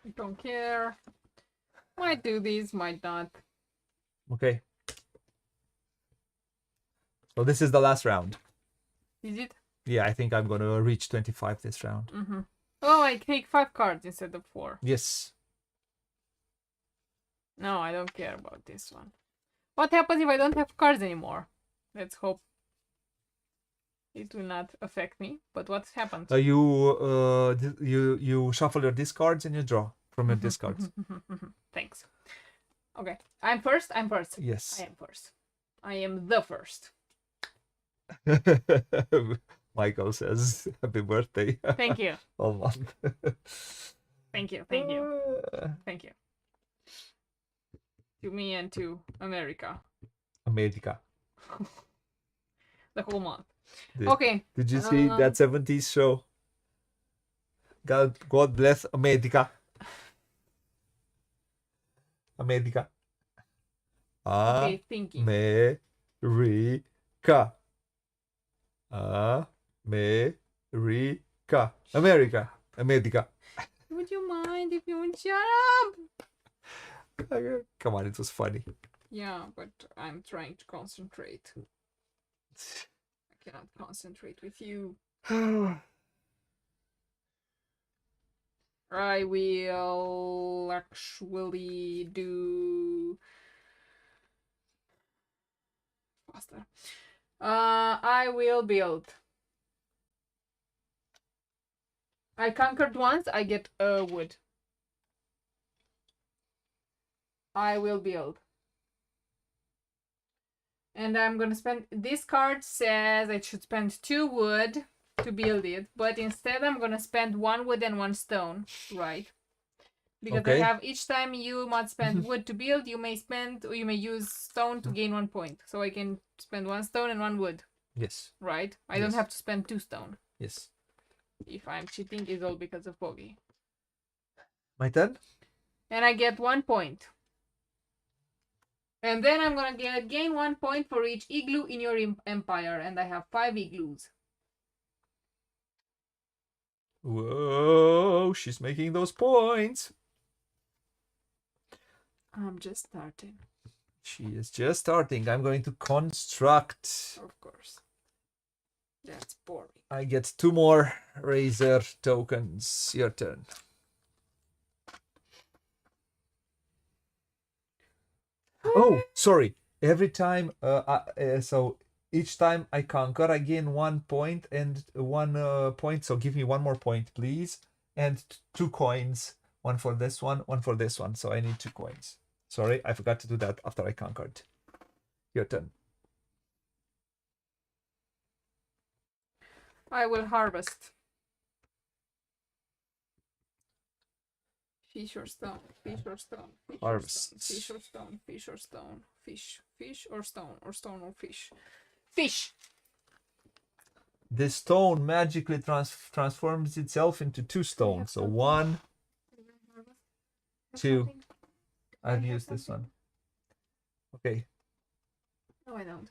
I don't care. Might do this, might not. Okay. So this is the last round. Is it? Yeah, I think I'm gonna reach 25 this round. Mm-hmm. Oh, I take 5 cards instead of 4. Yes. No, I don't care about this one. What happens if I don't have cards anymore? Let's hope it will not affect me. But what happens? You shuffle your discards and you draw from your discards. Thanks. Okay, I'm first. I'm first. Yes. I am first. I am the first. Michael says happy birthday. Thank you. All month. Thank you. Thank you. Thank you. To me and to America. America. The whole month. Did, Okay. Did you see that 70s show? God bless America. America. Okay, thinking. America. America. America. America. Would you mind if you would shut up? Come on, it was funny. Yeah, but I'm trying to concentrate. I cannot concentrate with you. I will actually do faster. I will build. I conquered once, I get a wood. I will build. And I'm gonna spend, this card says I should spend 2 wood to build it, but instead I'm gonna spend 1 wood and 1 stone, right? Because Okay. I have, each time you must spend wood to build, you may spend, or you may use stone to gain 1 point. So I can spend 1 stone and 1 wood. Yes. Right? I don't Yes. have to spend 2 stone. Yes. If I'm cheating, it's all because of Booghy. My turn? And I get 1 point. And then I'm gonna gain 1 point for each igloo in your empire. And I have 5 igloos. Whoa, she's making those points. I'm just starting. She is just starting. I'm going to construct. Of course. That's boring. I get 2 more razor tokens. Your turn. Oh, sorry. Every time, so each time I conquer, I gain 1 point and 1 point. So give me 1 more point, please. And 2 coins. 1 for this one, 1 for this one. So I need 2 coins. Sorry, I forgot to do that after I conquered. Your turn. I will harvest. Fish or stone, fish or stone, fish Harvest. or stone, fish or stone, fish or stone, fish, fish or stone or fish. Fish! This stone magically transforms itself into 2 stones. So 1, 2. I've used this one. Okay. No, I don't.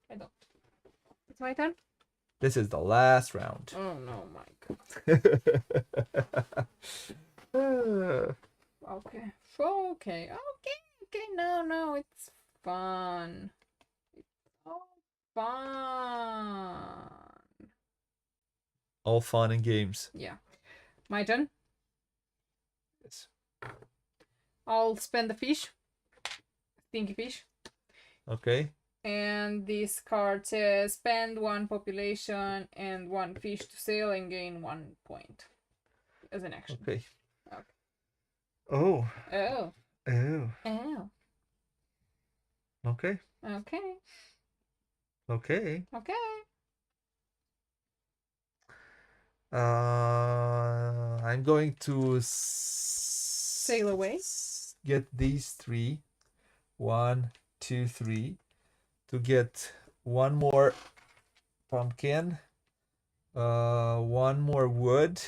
I don't. It's my turn? This is the last round. Oh no, Mike. Okay. Okay. No, it's fun. All fun and games. Yeah. My turn. Yes. I'll spend the fish. Stinky fish. Okay. And this card says spend 1 population and 1 fish to sail and gain 1 point as an action. Okay. Okay. Oh. Oh. Oh. Oh. Okay. Okay. Okay. Okay. I'm going to sail away. Get these 3. 1, 2, 3. To get 1 more pumpkin, 1 more wood,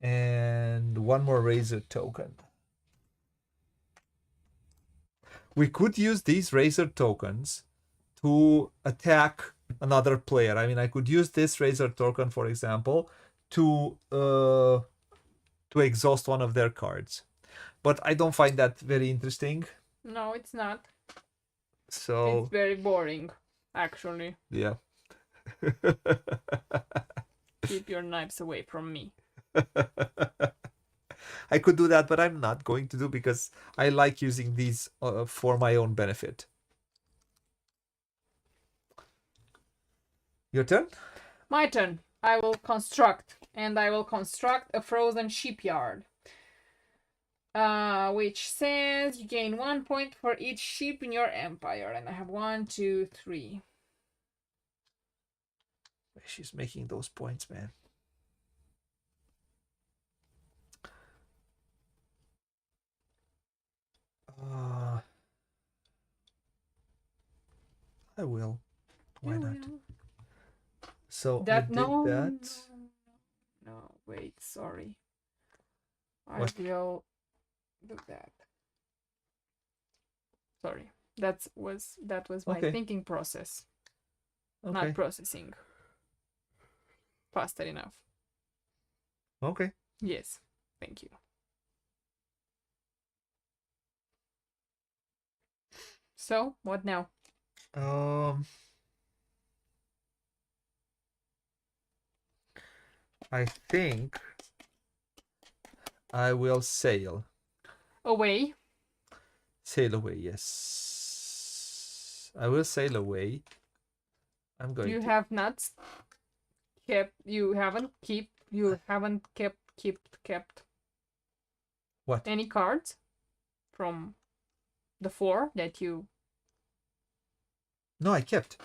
and 1 more razor token. We could use these razor tokens to attack another player. I mean, I could use this razor token, for example, to exhaust one of their cards. But I don't find that very interesting. No, it's not. So it's very boring, actually. Yeah. Keep your knives away from me. I could do that, but I'm not going to do because I like using these for my own benefit. Your turn? My turn. I will construct, and I will construct a frozen shipyard. Which says you gain 1 point for each ship in your empire, and I have 1, 2, 3. She's making those points, man. I will. Why not? So That I did no, that. no, wait, sorry. What? I will do that. Sorry, that was my Okay. thinking process, Okay. not processing faster enough. Okay. Yes, thank you. So what now? I think I will sail. Away. Sail away, yes. I will sail away. I'm going You to. have not kept. You haven't kept What? any cards from the 4 that you. No, I kept.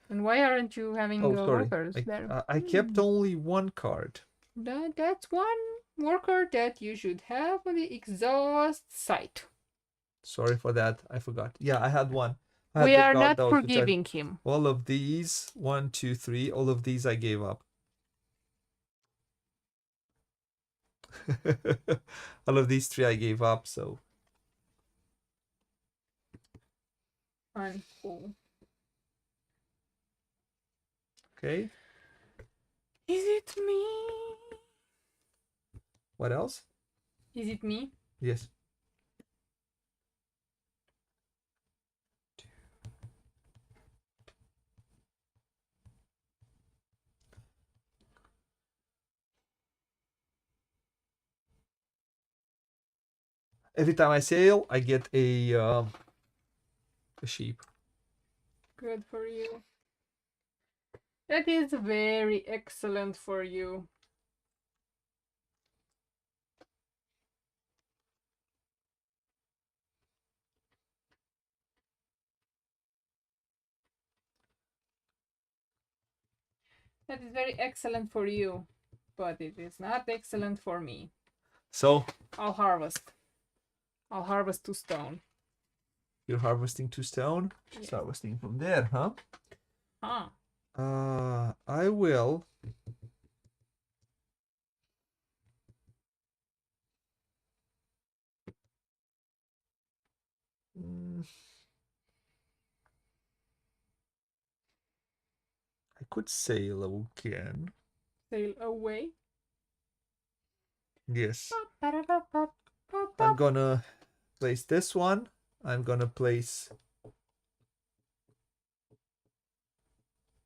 And why aren't you having sorry. workers there? I kept only 1 card. That's 1 worker that you should have on the exhaust site. Sorry for that. I forgot. Yeah, I had 1. I had We the are guard not out, which forgiving him. all of these, 1, 2, 3, all of these I gave up. All of these 3 I gave up, so. Uncool. Okay. Is it me? What else? Is it me? Yes. Every time I sail, I get a sheep. Good for you. That is very excellent for you. That is very excellent for you, but it is not excellent for me. So I'll harvest. I'll harvest 2 stone. you're harvesting 2 stone. Yes. She's harvesting from there, huh? Huh. I will. I could sail again. Sail away. Yes. I'm gonna place this one. I'm gonna place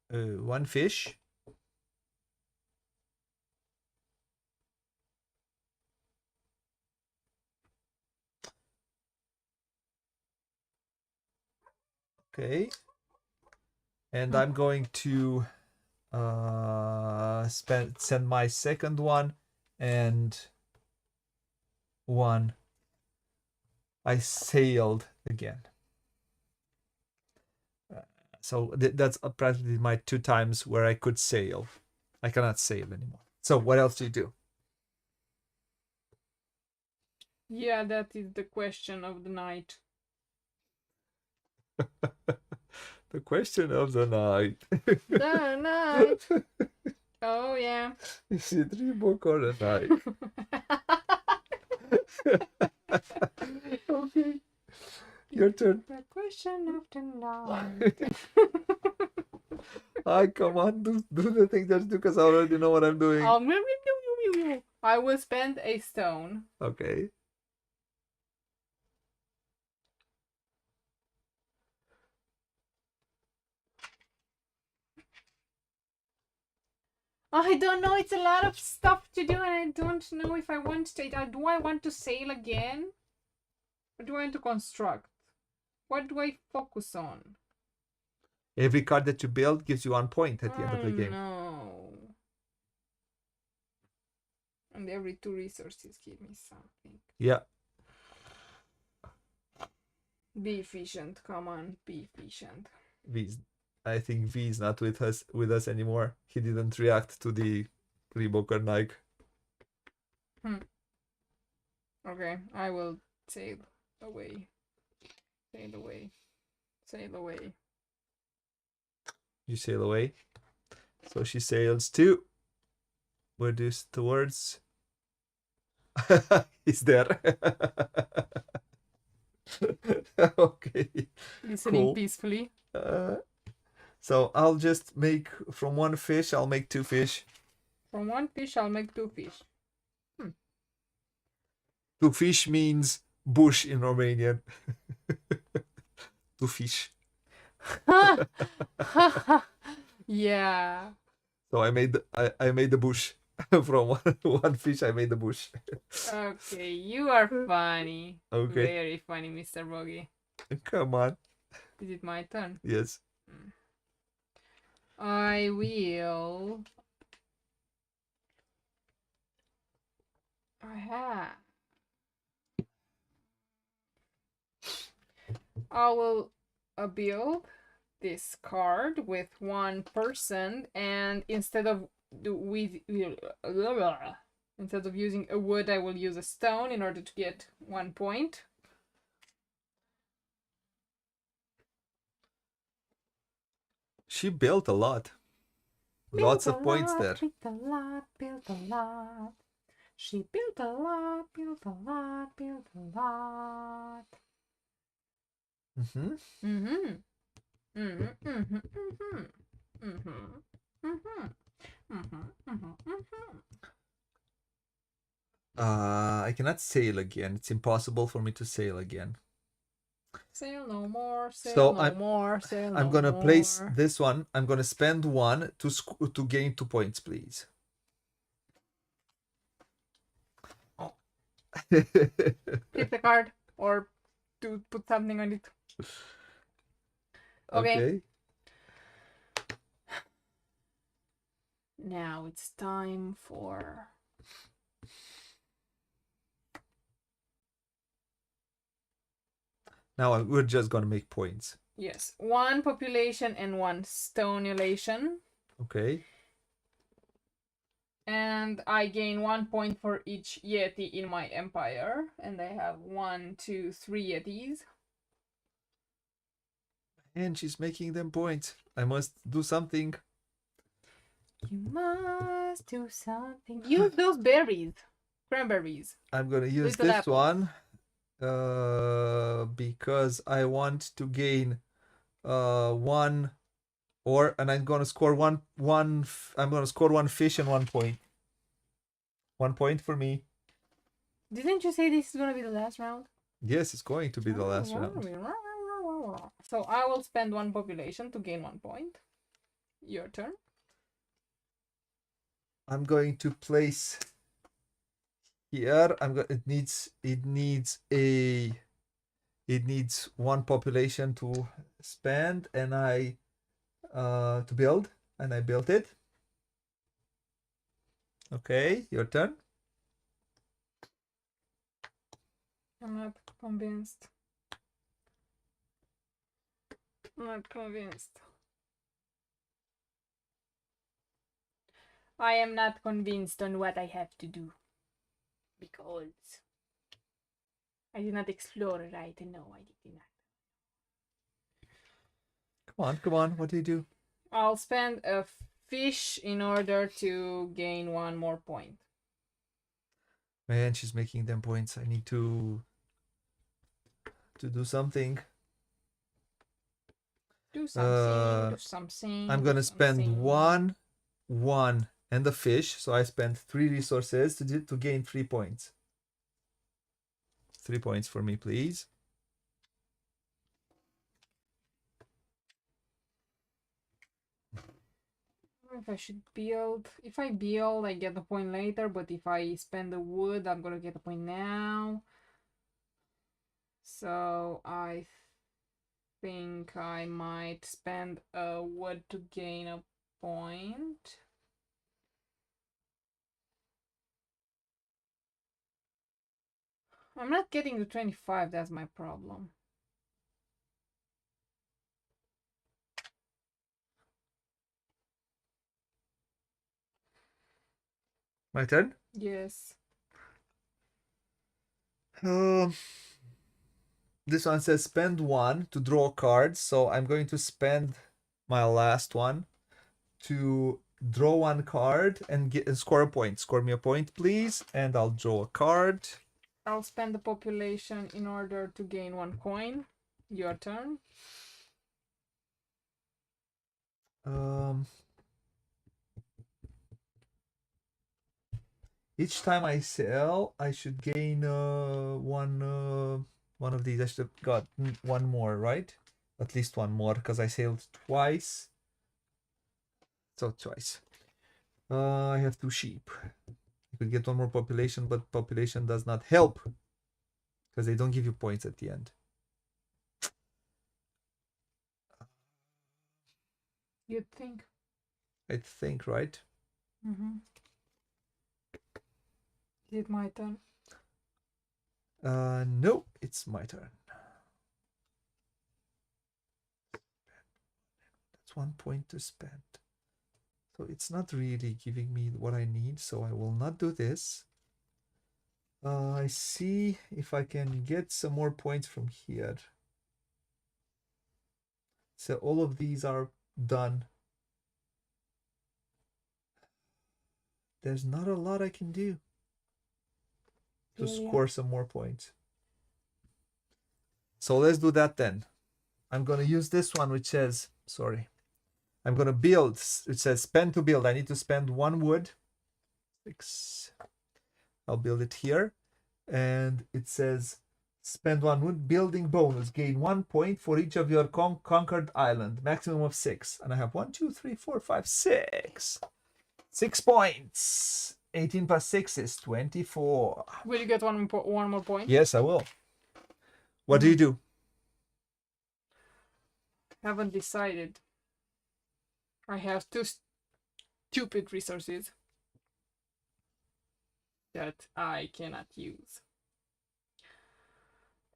1 fish. Okay. And I'm going to send my second one and one. I sailed again. So that's practically my 2 times where I could sail. I cannot sail anymore. So what else do you do? Yeah, that is the question of the night. The question of the night. The night. Oh yeah. Is it Reebok or a night? Okay. Your turn. The question of the night. I come on, do the thing just because I already know what I'm doing. I will spend a stone. Okay. I don't know. It's a lot of stuff to do, and I don't know if I want to. Do I want to sail again, or do I want to construct? What do I focus on? Every card that you build gives you 1 point at the end of the game. No. And every 2 resources give me something. Yeah. Be efficient. Come on, be efficient. I think V is not with us anymore. He didn't react to the Reebok or Nike. Okay, I will sail away. Sail away. Sail away. You sail away. So she sails too. Where this towards? He's there. Okay. Listening Cool. peacefully. So I'll just make from 1 fish, I'll make 2 fish. From 1 fish, I'll make 2 fish. 2 fish means bush in Romanian. 2 fish. Yeah. So I made the bush. From one fish, I made the bush. Okay, you are funny. Okay. Very funny, Mr. Booghy. Come on. Is it my turn? Yes. I will. I will build this card with 1%, and instead of using a wood, I will use a stone in order to get 1 point. She built a lot. Lots of points there. Built a lot, built a lot. She built a lot, built a lot, built a lot. Mm-hmm. Mm-hmm. Mm-hmm. Mm-hmm. Mm-hmm. Mm-hmm. Mm-hmm. Mm-hmm. I cannot sail again. It's impossible for me to sail again. Sail no more, sail So no more, sail no I'm gonna more. place this one. I'm gonna spend 1 to gain 2 points, please. Flip the card or to put something on it. Okay. Now it's time for Now we're just gonna make points. yes, 1 population and 1 stonulation. Okay. And I gain 1 point for each Yeti in my empire. And I have 1, 2, 3 Yetis. And she's making them points. I must do something. You must do something. Use those berries. Cranberries. I'm gonna use Little this apples. one because I want to gain 1 and I'm gonna score I'm gonna score 1 fish and 1 point. 1 point for me. Didn't you say this is gonna be the last round? Yes, it's going to be the last round. So I will spend 1 population to gain 1 point. Your turn. I'm going to place here. It needs a it needs one population to spend, and to build, and I built it. Okay, your turn. I'm not convinced. Not convinced. I am not convinced on what I have to do. Because I did not explore right. No, I did not. Come on. What do you do? I'll spend a fish in order to gain one more point. Man, she's making them points. I need to do something. Do something, do something. I'm gonna spend one, and the fish. So I spent 3 resources to gain 3 points. 3 points for me, please. If I should build. If I build, I get the point later. But if I spend the wood, I'm gonna get the point now. So I think I might spend a wood to gain a point. I'm not getting the 25, that's my problem. My turn? Yes. This one says spend 1 to draw a card. So I'm going to spend my last one to draw 1 card and score a point. Score me a point, please. And I'll draw a card. I'll spend the population in order to gain 1 coin. Your turn. Each time I sell, I should gain one of these. I should have got one more, right? At least one more, because I sailed twice. So twice. I have 2 sheep. I could get one more population, but population does not help, because they don't give you points at the end. You'd think. I think, right? Mm-hmm. Is it my turn? No, it's my turn. That's 1 point to spend. So it's not really giving me what I need, so I will not do this. I see if I can get some more points from here. So all of these are done. There's not a lot I can do to score some more points. So let's do that then. I'm going to use this one, which says, sorry, I'm going to build. It says spend to build. I need to spend 1 wood. 6. I'll build it here. And it says spend 1 wood, building bonus. Gain 1 point for each of your conquered island. Maximum of 6. And I have 1, 2, 3, 4, 5, 6. 6 points. 18 plus 6 is 24. Will you get one more point? Yes, I will. What do you do? Haven't decided. I have 2 stupid resources that I cannot use.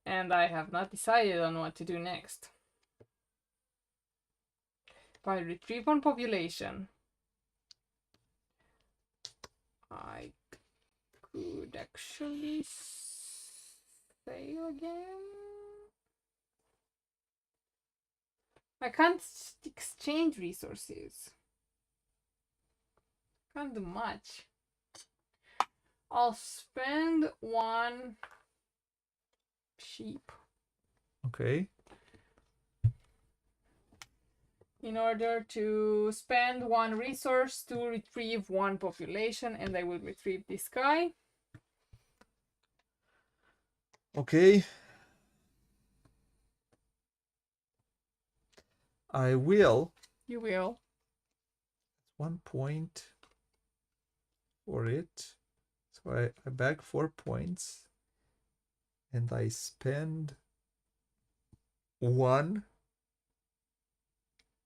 And I have not decided on what to do next. If I retrieve 1 population, I could actually sail again. I can't exchange resources. Can't do much. I'll spend 1 sheep. Okay. In order to spend 1 resource to retrieve 1 population, and I will retrieve this guy. Okay. I will. You will. 1 point for it. So I bag 4 points. And I spend 1,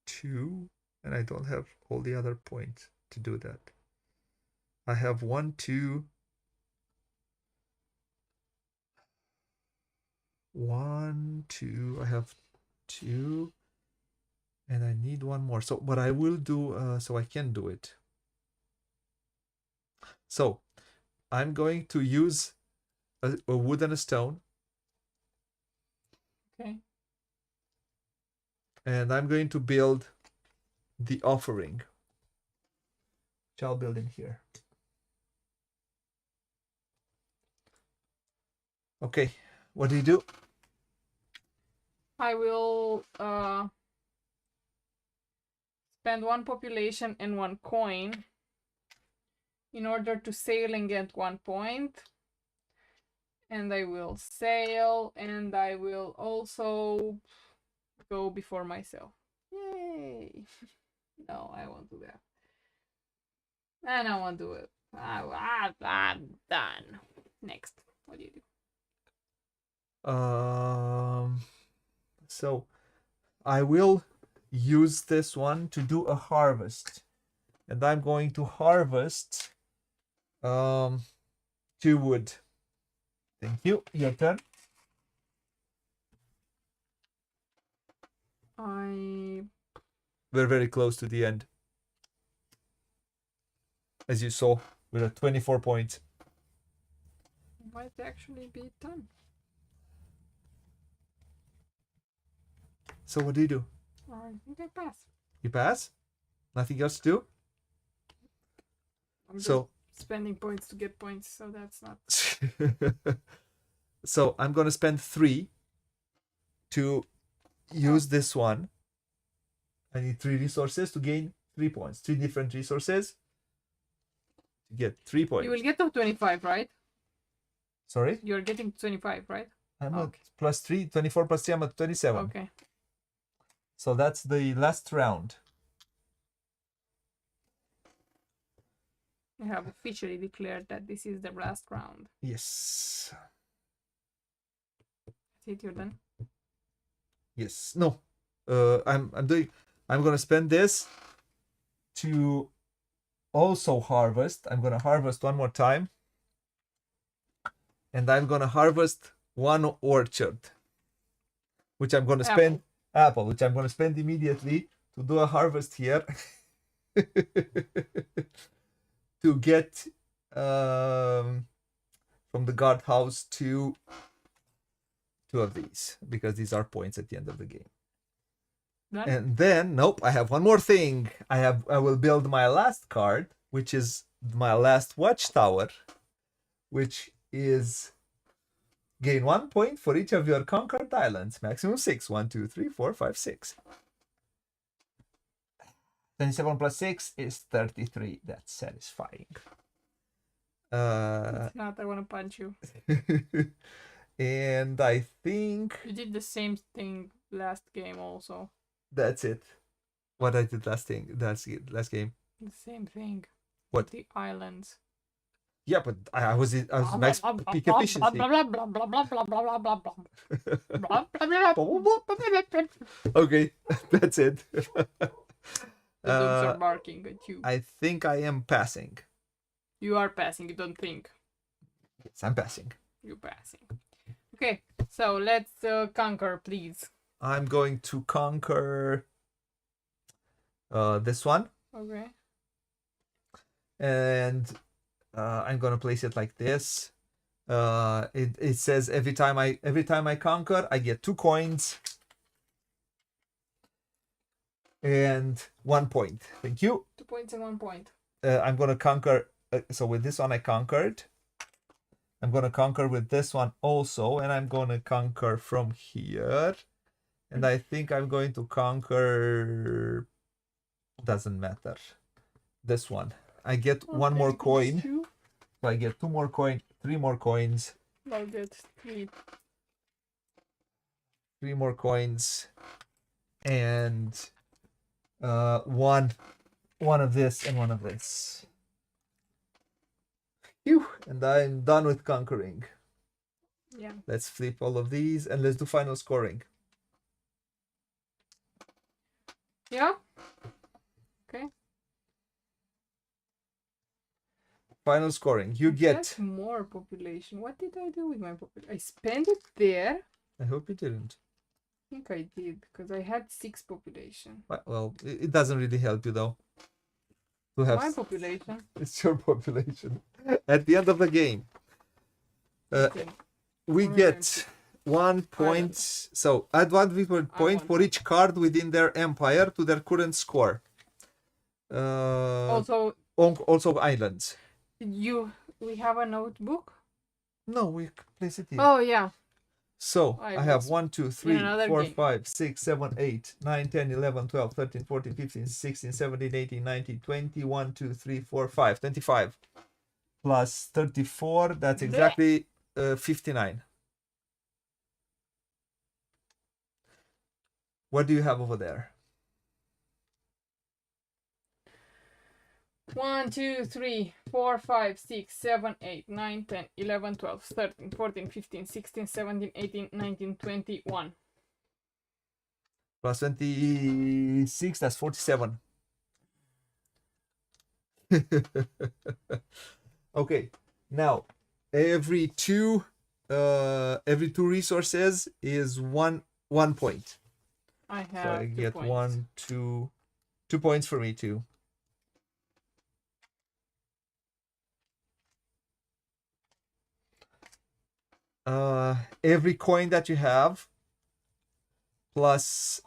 2, and I don't have all the other points to do that. I have 1, 2, 1, 2. I have 2, and I need one more. So, but I will do. So I can do it. So, I'm going to use a wood and a stone, Okay. and I'm going to build the offering, which I'll build in here. Okay, what do you do? I will spend 1 population and 1 coin in order to sail and get 1 point. And I will sail, and I will also go before myself. Yay! No, I won't do that. And I won't do it. I'm done. Next. What do you do? So I will use this one to do a harvest, and I'm going to harvest 2 wood. Thank you. Your turn. We're very close to the end, as you saw. We're at 24 points. Might actually be done. So what do you do? I think I pass. You pass? Nothing else to do? I'm just So spending points to get points, so that's not. So I'm gonna spend 3 to use this one. I need 3 resources to gain 3 points. 3 different resources to get 3 points. You will get to 25, right? Sorry? You're getting 25, right? I'm Okay. at plus 3, 24 plus 3, I'm at 27. Okay. So that's the last round. I have officially declared that this is the last round. Yes. That's it, you're done? Yes. No. I'm gonna spend this to also harvest. I'm gonna harvest one more time. And I'm gonna harvest 1 orchard, which I'm gonna spend apple, which I'm gonna spend immediately to do a harvest here. To get from the guardhouse 2 of these, because these are points at the end of the game. Done? And then, nope, I have one more thing. I will build my last card, which is my last watchtower, which is gain 1 point for each of your conquered islands. Maximum 6. 1, 2, 3, 4, 5, 6. 27 plus 6 is 33. That's satisfying. It's not, I want to punch you. And I think You did the same thing last game also. that's it. What I did last game. The same thing. What? The islands. Yeah, but I was max peak efficiency. Okay, that's it. The dogs are barking at you. I think I am passing. You are passing, you don't think. Yes, I'm passing. You're passing. Okay, so let's conquer, please. I'm going to conquer this one. Okay. And I'm gonna place it like this. It says every time I conquer, I get 2 coins and 1 point. Thank you. 2 points and 1 point. I'm gonna conquer. So with this one, I conquered. I'm gonna conquer with this one also, and I'm gonna conquer from here. And I think I'm going to conquer. Doesn't matter. This one. I get 1 more coin. So I get 2 more coin, 3 more coins. I'll get 3. 3 more coins. And one of this and 1 of this. Phew, and I'm done with conquering. Yeah. Let's flip all of these and let's do final scoring. Yeah. Okay. Final scoring. You get. That's more population. What did I do with my population? I spent it there. I hope you didn't. I think I did because I had 6 population. Well, it doesn't really help you though. To have My population. It's your population. At the end of the game, Okay. we get 1 point. So add 1 point for each card within their empire to their current score. Also islands. We have a notebook. No, we place it here. Oh yeah. So I have 1, 2, 3, another 4, game. 5, 6, 7, 8, 9, 10, 11, 12, 13, 14, 15, 16, 17, 18, 19, 20, 1, 2, 3, 4, 5, 25. Plus 34, that's exactly 59. What do you have over there? 1, 2, 3, 4, 5, 6, 7, 8, 9, 10, 11, 12, 13, 14, 15, 16, 17, 18, 19, 21. Plus 26, that's 47. Okay, now every two resources is one point. I have So I get 1, 2 points for me too. Every coin that you have plus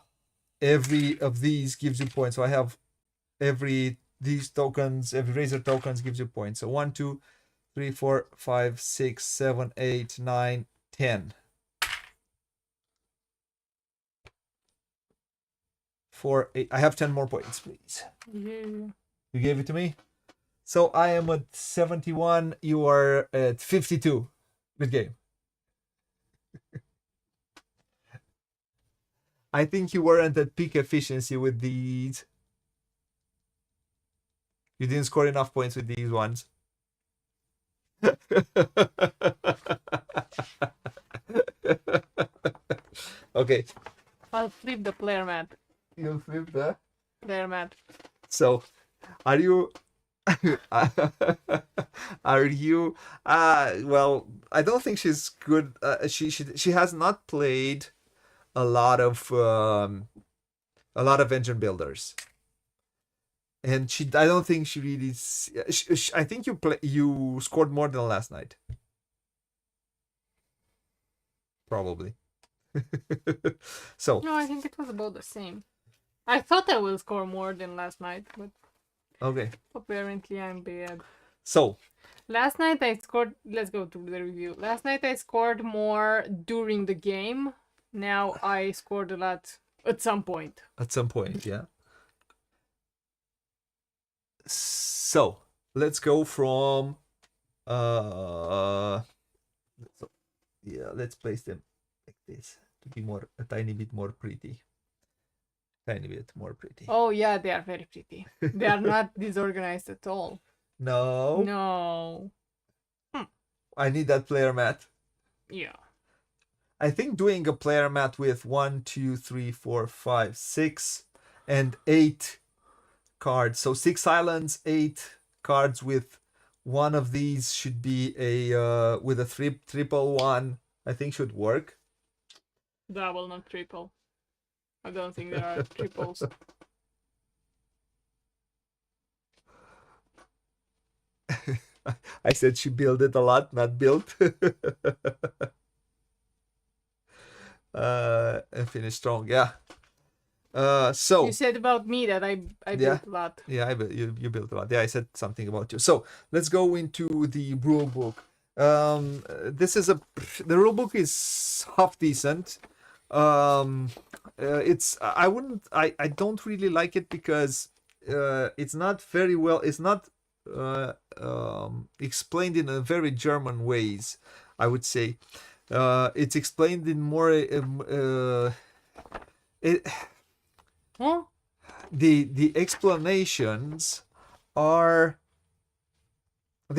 every of these gives you points. So I have these tokens, every razor tokens gives you points. So 1, 2, 3, 4, 5, 6, 7, 8, 9, 10. 4, 8. I have 10 more points, please. Yeah. You gave it to me? So I am at 71. You are at 52. Good game. I think you weren't at peak efficiency with these. You didn't score enough points with these ones. Okay. I'll flip the player mat. You'll flip the player mat. So, are you? Are you? Well, I don't think she's good. She has not played a lot of engine builders, and I don't think she really. I think you scored more than last night. Probably. So. No, I think it was about the same. I thought I will score more than last night, but Okay. apparently I'm bad. So. Last night I scored. Let's go to the review. Last night I scored more during the game. Now I scored a lot at some point. At some point, yeah. So let's go from let's place them like this to be a tiny bit more pretty. Tiny bit more pretty. Oh yeah, they are very pretty. They are not disorganized at all. No. No. I need that player mat. Yeah. I think doing a player mat with 1, 2, 3, 4, 5, 6, and 8 cards. So 6 islands, 8 cards with one of these should be a with a triple one. I think should work. Double, not triple. I don't think there are triples. I said she built it a lot, not built. And finish strong, yeah. So you said about me that I built a lot. Yeah, you built a lot. Yeah, I said something about you. So let's go into the rule book. The rule book is half decent. I don't really like it because it's not very well. It's not explained in a very German ways, I would say. It's explained in more Huh? The explanations they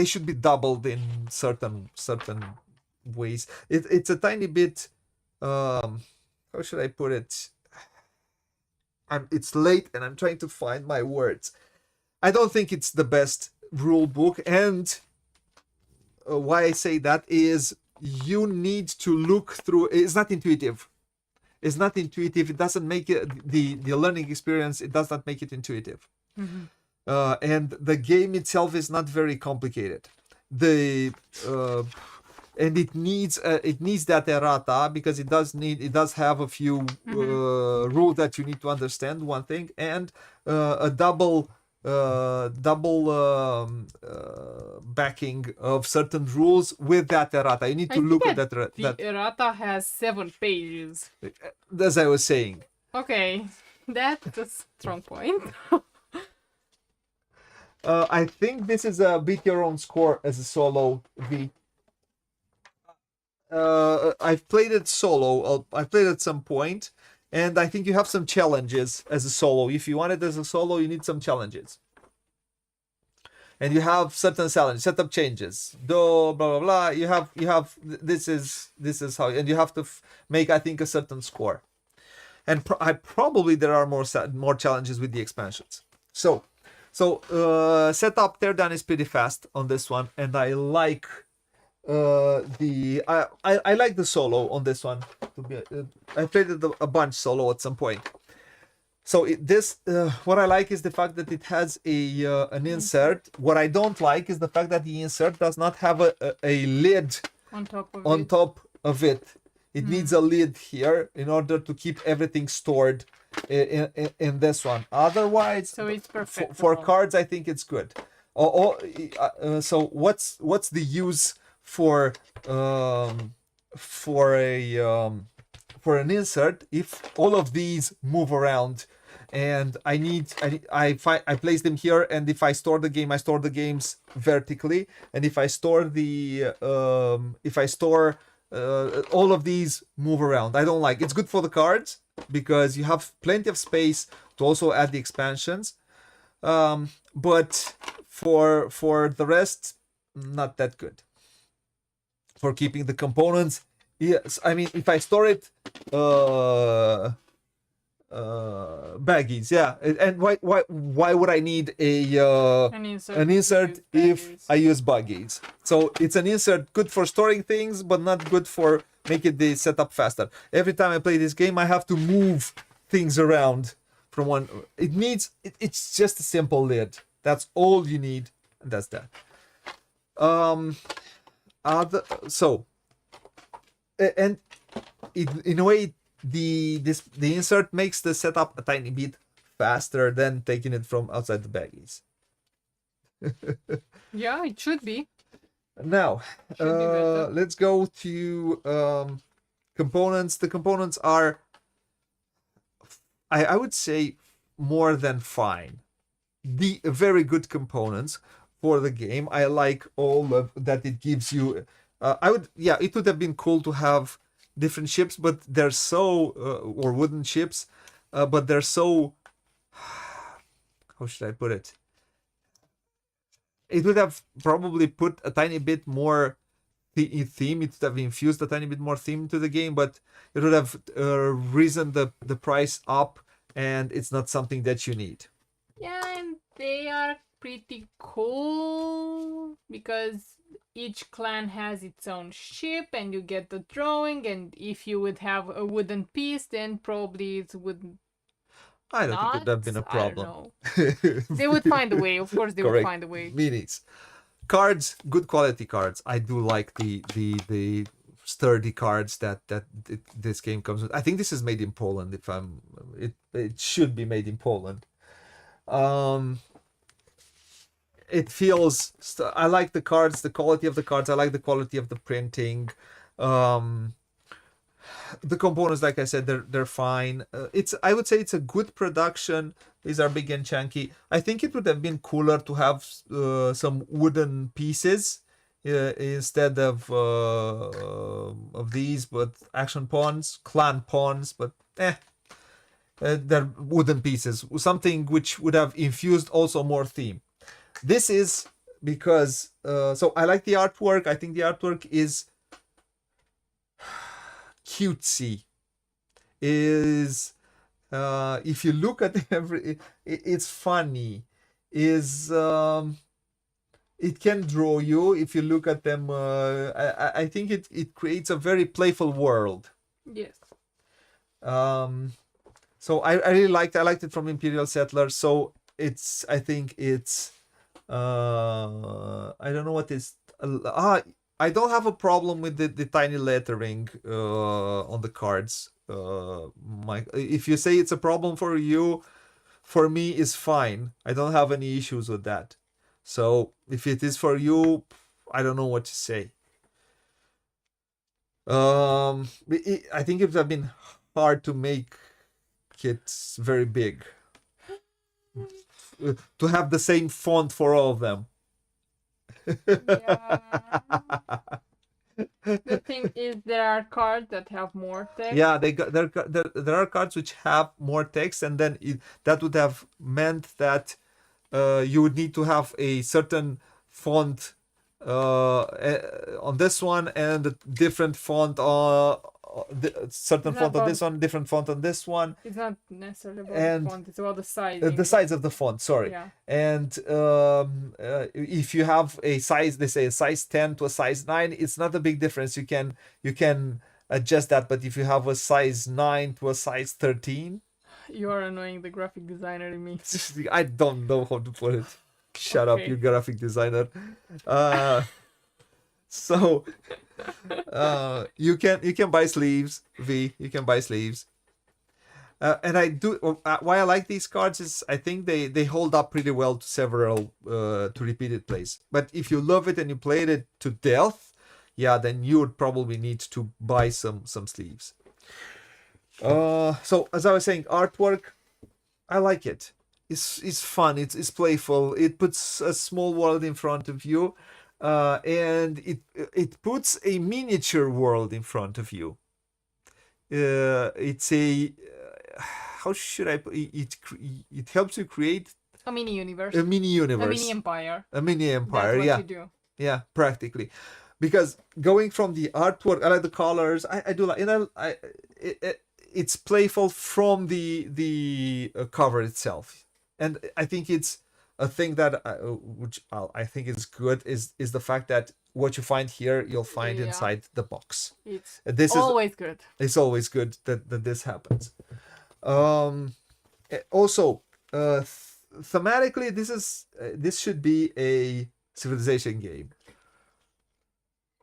should be doubled in certain ways. It's a tiny bit how should I put it? it's late and I'm trying to find my words. I don't think it's the best rule book, and why I say that is you need to look through. It's not intuitive. It's not intuitive. It doesn't make it the learning experience. It does not make it intuitive. And the game itself is not very complicated. The and it needs that errata because it does have a few rules that you need to understand. One thing, and a double backing of certain rules with that errata. You need to look at that. The errata has 7 pages. As I was saying. Okay, that's a strong point. I think this is a beat your own score as a solo V. I've played it solo. I played at some point, and I think you have some challenges as a solo. If you want it as a solo, you need some challenges. And you have certain challenges, setup changes, blah blah blah. You have this is how, and you have to make, I think, a certain score. And probably there are more challenges with the expansions. So setup teardown is pretty fast on this one, and I like I like the solo on this one. I played it a bunch solo at some point. So what I like is the fact that it has an insert. What I don't like is the fact that the insert does not have a lid on top of it. It needs a lid here in order to keep everything stored in this one. Otherwise, so it's perfect for cards. I think it's good. So what's the use for an insert if all of these move around? And I place them here, and if I store the game, I store the games vertically, and if I store all of these move around. I don't like. It's good for the cards because you have plenty of space to also add the expansions, but for the rest, not that good. For keeping the components, yes. I mean, if I store it, baggies, yeah. And why would I need an insert if I use baggies? So it's an insert good for storing things, but not good for making the setup faster. Every time I play this game, I have to move things around from one. It's just a simple lid. That's all you need, and that's that. And in a way, the insert makes the setup a tiny bit faster than taking it from outside the baggies. Yeah, it should be. Now, let's go to components. The components are, I would say, more than fine. The very good components for the game. I like all of that it gives you. It would have been cool to have different ships, but they're so or wooden ships, but they're so. How should I put it? It would have probably put a tiny bit more theme. It would have infused a tiny bit more theme to the game, but it would have risen the price up, and it's not something that you need. Yeah, and they are pretty cool because each clan has its own ship, and you get the drawing. And if you would have a wooden piece, then probably it would. I don't think it would have been a problem. I don't know. They would find a way. Of course, they would find a way. Minis, cards, good quality cards. I do like the sturdy cards that this game comes with. I think this is made in Poland. It should be made in Poland. It feels. I like the cards, the quality of the cards. I like the quality of the printing. The components, like I said, they're fine. I would say it's a good production. These are big and chunky. I think it would have been cooler to have some wooden pieces instead of these, but action pawns, clan pawns, but they're wooden pieces. Something which would have infused also more theme. This is because so I like the artwork. I think the artwork is cutesy. Is if you look at it's funny. Is It can draw you if you look at them. I think it creates a very playful world. Yes. So I really liked it from Imperial Settlers. So I think it's I don't know what is I don't have a problem with the tiny lettering on the cards. If you say it's a problem for you, for me is fine. I don't have any issues with that. So if it is for you, I don't know what to say. I think it would have been hard to make it very big. To have the same font for all of them. Yeah. The thing is, there are cards that have more text. Yeah, there are cards which have more text, and then that would have meant that you would need to have a certain font on this one and a different font certain It's font not on this one, different font on this one. It's not necessarily about And the font, it's about the size. The size of the font, sorry. Yeah. And if you have a size, they say a size 10 to a size 9, it's not a big difference. You can adjust that. But if you have a size 9 to a size 13, You are annoying the graphic designer in me. I don't know how to put it. Shut up, Okay. you graphic designer. So you can buy sleeves, V. You can buy sleeves. And I do. Why I like these cards is I think they hold up pretty well to several to repeated plays. But if you love it and you played it to death, yeah, then you would probably need to buy some sleeves. So as I was saying, artwork, I like it. It's fun. It's playful. It puts a small world in front of you, and it puts a miniature world in front of you. It's a how should I put it? It helps you create a mini universe. A mini universe. A mini empire. A mini empire. That's what yeah. you do. Yeah, practically. Because going from the artwork, I like the colors. I do like, it's playful from the cover itself, and I think it's a thing that which I think is good is the fact that what you find here you'll find inside the box. It's always good. It's always good that this happens. Also, thematically, this should be a civilization game.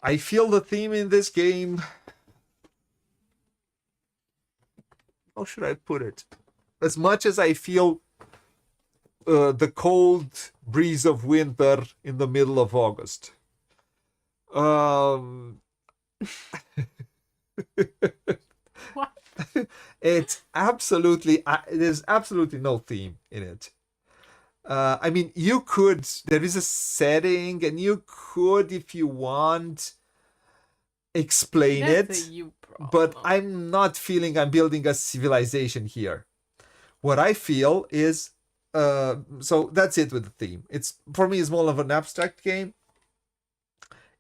I feel the theme in this game. How should I put it? As much as I feel the cold breeze of winter in the middle of August. What? It's absolutely there's absolutely no theme in it. I mean, there is a setting, and you could, if you want, explain That's it. a you problem. But I'm not feeling I'm building a civilization here. What I feel is, so that's it with the theme. For me, it's more of an abstract game.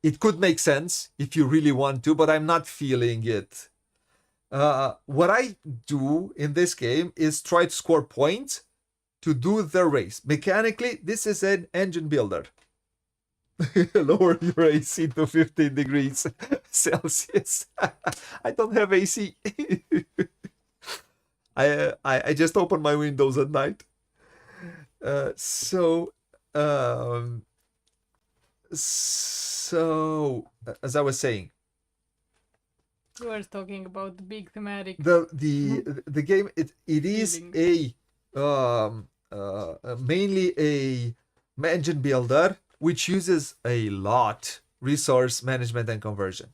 It could make sense if you really want to, but I'm not feeling it. What I do in this game is try to score points to do the race. Mechanically, this is an engine builder. Lower your AC to 15 degrees Celsius. I don't have AC. I just open my windows at night. So as I was saying, you were talking about the big thematic. The game it is mainly a engine builder which uses a lot resource management and conversion.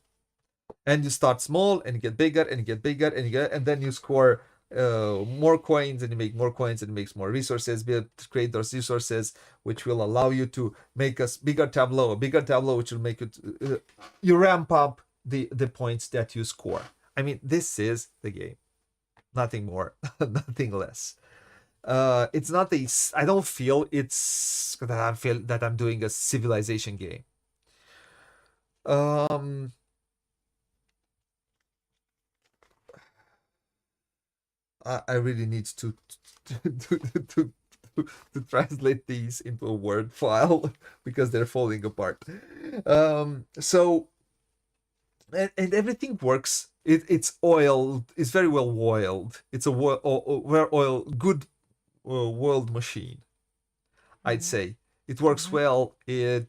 And you start small and you get bigger and you get bigger and then you score more coins and you make more coins and it makes more resources, be able to create those resources which will allow you to make a bigger tableau which will make it you ramp up the points that you score. I mean, this is the game, nothing more, nothing less. It's not I don't feel it's that I feel that I'm doing a civilization game. I really need to, to, to translate these into a Word file because they're falling apart. So and everything works. It's oiled. It's very well oiled. It's a well oiled, good world machine. I'd say it works well. It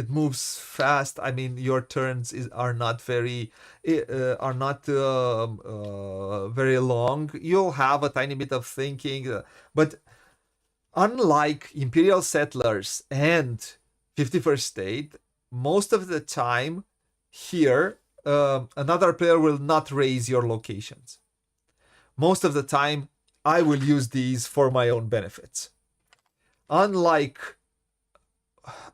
moves fast. I mean, your turns are not very very long. You'll have a tiny bit of thinking, but unlike Imperial Settlers and 51st State, most of the time here another player will not raise your locations. Most of the time, I will use these for my own benefits. Unlike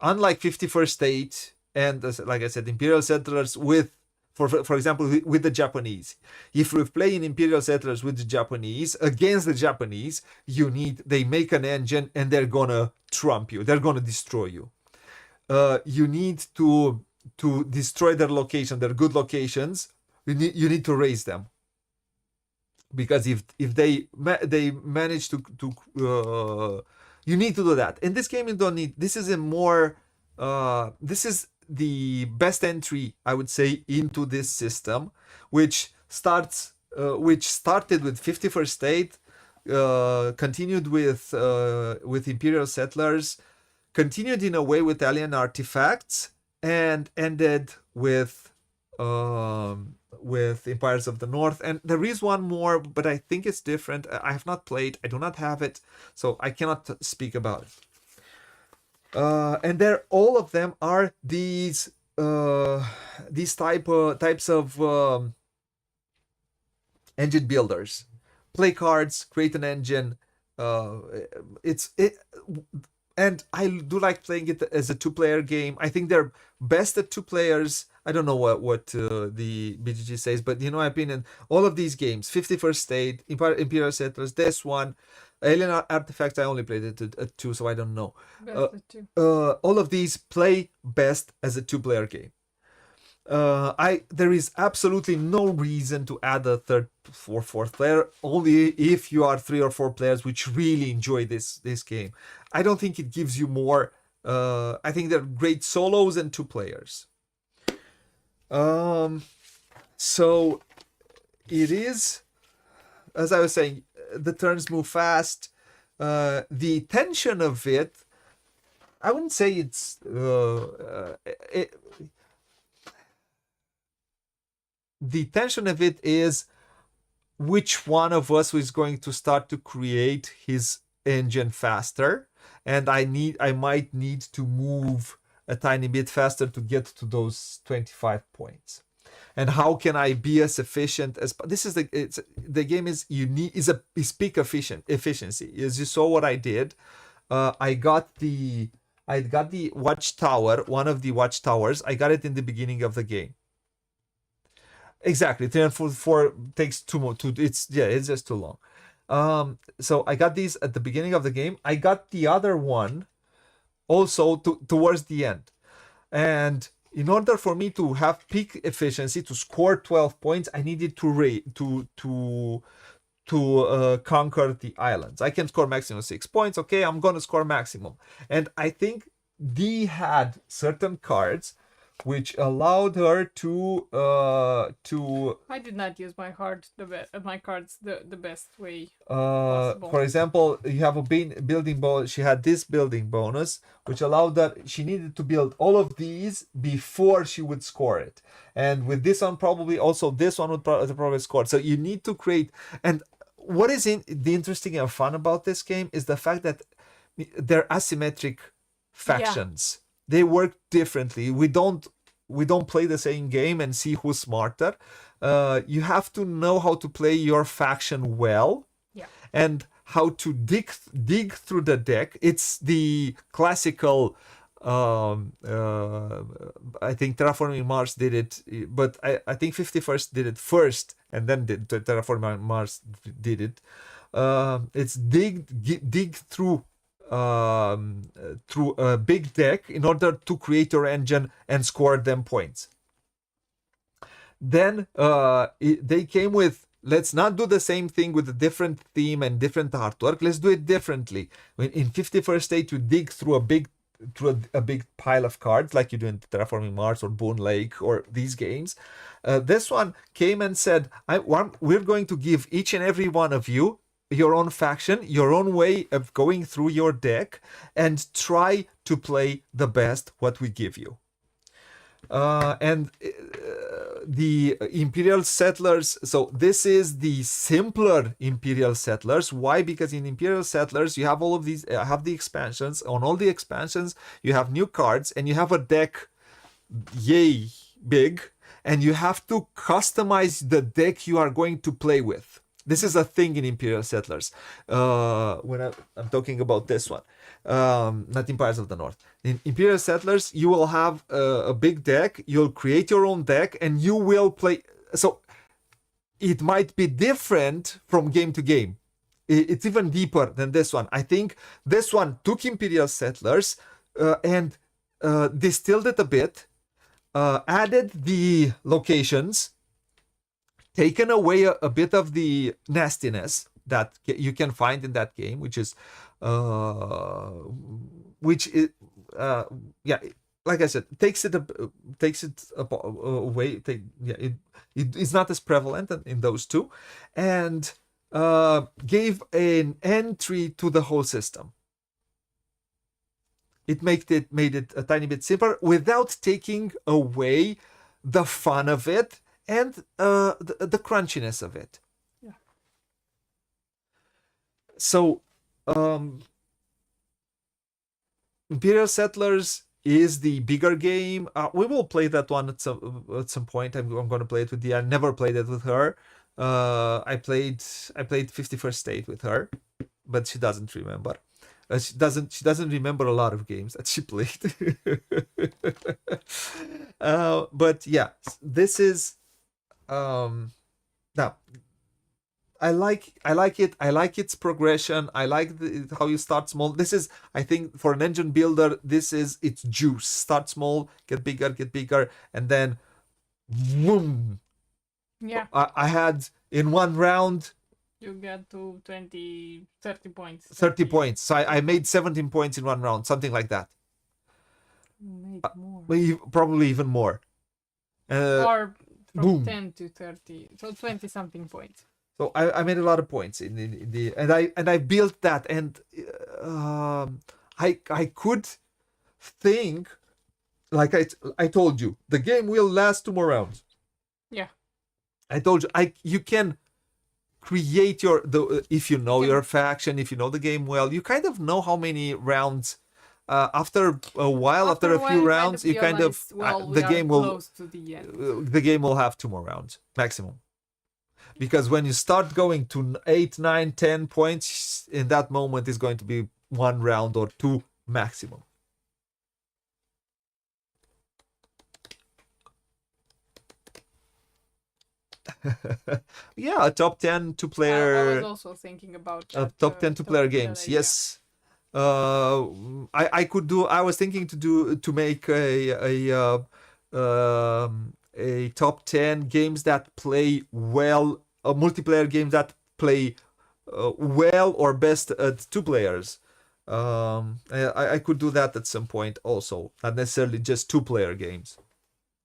51st State and like I said, Imperial Settlers with for example with the Japanese, if we play in Imperial Settlers with the Japanese against the Japanese, they make an engine and they're gonna trump you, they're gonna destroy you. You need to destroy their location, their good locations. You need to raise them, because if they manage to you need to do that. In this game you don't need. This is a more this is the best entry, I would say, into this system, which started with 51st State, continued with Imperial Settlers, continued in a way with Alien Artifacts, and ended with Empires of the North. And there is one more, but I think it's different. I have not played. I do not have it, so I cannot speak about it. And all of them are these types of engine builders. Play cards, create an engine. And I do like playing it as a two-player game. I think they're best at two players. I don't know what the BGG says, but in my opinion, all of these games, 51st State, Imperial Settlers, this one, Alien Artifacts, I only played it at two, so I don't know. All of these play best as a two-player game. There is absolutely no reason to add a third or fourth player, only if you are 3 or 4 players which really enjoy this game. I don't think it gives you more. I think they're great solos and 2 players. So it is, as I was saying, the turns move fast. The tension of it, I wouldn't say it's the tension of it is which one of us is going to start to create his engine faster, and I might need to move a tiny bit faster to get to those 25 points. And how can I be as efficient as this is the game is peak efficiency. As you saw what I did, I got the watchtower, one of the watchtowers. I got it in the beginning of the game. Exactly, 3 and 4 takes it's just too long. So I got these at the beginning of the game. I got the other one also towards the end. And in order for me to have peak efficiency, to score 12 points, I needed to conquer the islands. I can score maximum 6 points. Okay, I'm gonna score maximum. And I think D had certain cards which allowed her to I did not use my cards the best way possible. For example, you have a building bonus. She had this building bonus, which allowed that she needed to build all of these before she would score it. And with this one, probably also this one would probably score. So you need to create. And what is the interesting and fun about this game is the fact that they're asymmetric factions. Yeah. They work differently. We don't play the same game and see who's smarter. You have to know how to play your faction well, and how to dig through the deck. It's the classical. I think Terraforming Mars did it, but I think 51st did it first, and then Terraforming Mars did it. It's dig through a big deck in order to create your engine and score them points. Then they came with let's not do the same thing with a different theme and different artwork. Let's do it differently. When in 51st State you dig through a big pile of cards like you do in Terraforming Mars or Boon Lake or these games. This one came and said, we're going to give each and every one of you your own faction, your own way of going through your deck, and try to play the best what we give you. And the Imperial Settlers, so this is the simpler Imperial Settlers. Why? Because in Imperial Settlers you have all of these, have the expansions. On all the expansions you have new cards and you have a deck yay big, and you have to customize the deck you are going to play with. This is a thing in Imperial Settlers. When I'm talking about this one, not Empires of the North. In Imperial Settlers, you will have a big deck. You'll create your own deck, and you will play. So it might be different from game to game. It's even deeper than this one. I think this one took Imperial Settlers and distilled it a bit, added the locations, taken away a bit of the nastiness that you can find in that game, which is yeah, like I said, takes it away. It's not as prevalent in those two, and gave an entry to the whole system. It made it a tiny bit simpler without taking away the fun of it and the crunchiness of it. Yeah. So, Imperial Settlers is the bigger game. We will play that one at some point. I'm going to play it with I never played it with her. I played 51st State with her, but she doesn't remember. She doesn't remember a lot of games that she played. But yeah, this is now. I like it. I like its progression. I like how you start small. This is, I think, for an engine builder, this is its juice. Start small, get bigger, and then, boom. Yeah. I had in one round. You get to 20, 30 points. 30 points. So I made 17 points in one round, something like that. Made more. Probably even more. Or from boom. 10 to 30. So 20 something points. So I made a lot of points in the and I built that, and I could think, like I told you, the game will last 2 more rounds. Yeah. I told you you can create if you know your faction, if you know the game well, you kind of know how many rounds. After a while, after a few rounds, you kind of the game will close to the end. The game will have 2 more rounds maximum. Because when you start going to 8, 9, 10 points, in that moment is going to be 1 round or 2 maximum. Yeah, a top 10 2-player. I was also thinking about that, top 10 2-player games. Yes. I was thinking to make a top 10 games that play well, multiplayer games that play well or best at 2 players. I could do that at some point also, not necessarily just 2-player games.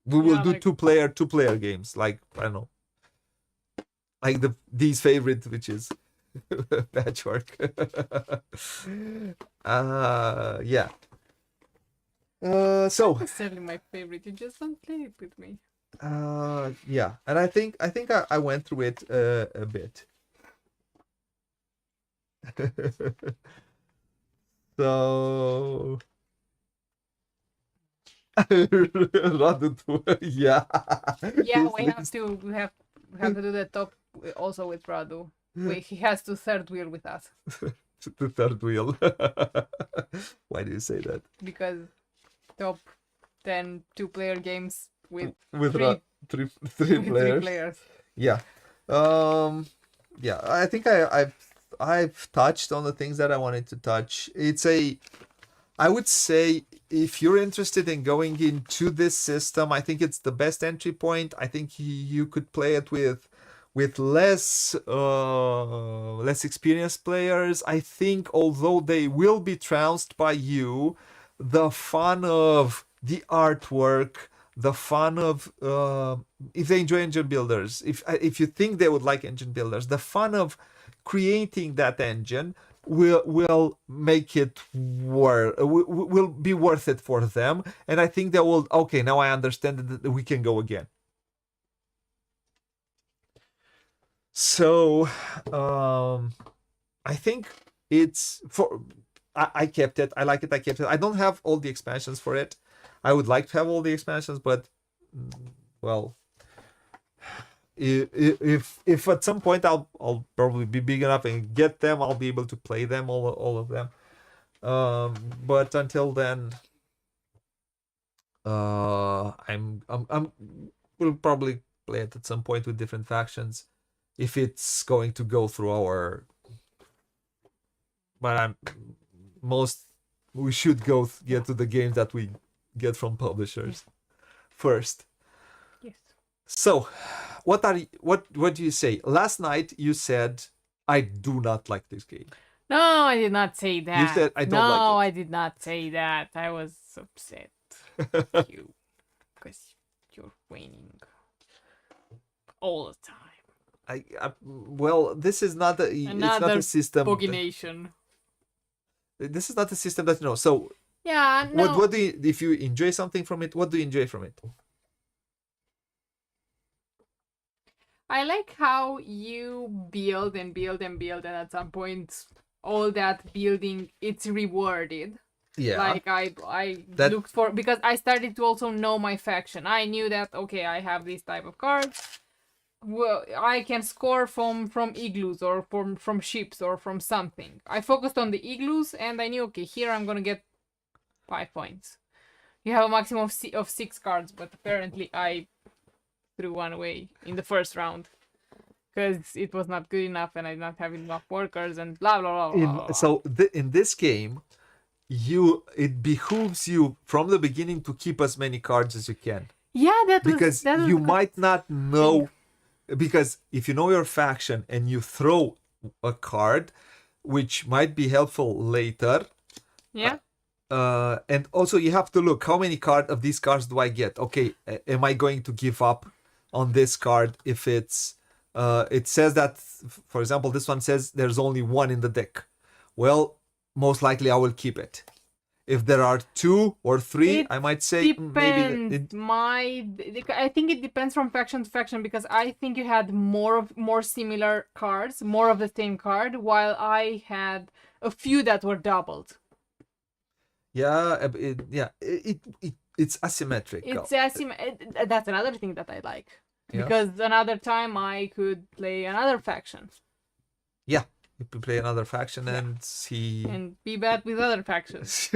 We will do like 2-player games, like, I don't know, like D's favorite, which is Patchwork. Yeah. So not necessarily my favorite. You just don't play it with me. Yeah, and I think I went through it a bit. So Radu, yeah. Yeah, we have to do the top also with Radu. He has to third wheel with us. The third wheel. Why do you say that? Because top 10 2-player games with three players. players. Yeah. Yeah, I think I've touched on the things that I wanted to touch. I would say if you're interested in going into this system, I think it's the best entry point. I think you could play it with with less experienced players, I think although they will be trounced by you, the fun of the artwork, the fun of if they enjoy engine builders, if you think they would like engine builders, the fun of creating that engine will make it will be worth it for them, and I think they will. Okay, now I understand that we can go again. So, I think it's for. I kept it. I like it. I kept it. I don't have all the expansions for it. I would like to have all the expansions, but well, if at some point I'll probably be big enough and get them, I'll be able to play them all of them. But until then, I'm we'll probably play it at some point with different factions if it's going to go through our. But we should get to the games that we get from publishers first. Yes. So, what do you say? Last night you said I do not like this game. No, I did not say that. You said I don't like it. No, I did not say that. I was upset with you because you're winning all the time. Well, this is not it's not a system. Booghy Nation. This is not a system that you know. So yeah, no. What do you, if you enjoy something from it? What do you enjoy from it? I like how you build and build and build, and at some point, all that building it's rewarded. Yeah. Like I looked for, because I started to also know my faction. I knew that okay, I have this type of cards. Well, I can score from igloos or from ships or from something. I focused on the igloos and I knew okay, here I'm gonna get 5 points. You have a maximum of 6 cards, but apparently I threw one away in the first round because it was not good enough and I did not have enough workers and blah blah blah. blah. So in this game, it behooves you from the beginning to keep as many cards as you can. Yeah, because you might not know. Because if you know your faction and you throw a card, which might be helpful later. Yeah. And also you have to look how many of these cards do I get? Okay, am I going to give up on this card if it's it says that, for example, this one says there's only one in the deck. Well, most likely I will keep it. If there are 2 or 3, I might say maybe. I think it depends from faction to faction, because I think you had more similar cards, more of the same card, while I had a few that were doubled. Yeah, it's asymmetric. It's asymmetric. That's another thing that I like, because another time I could play another faction. Yeah. You could play another faction and be bad with other factions.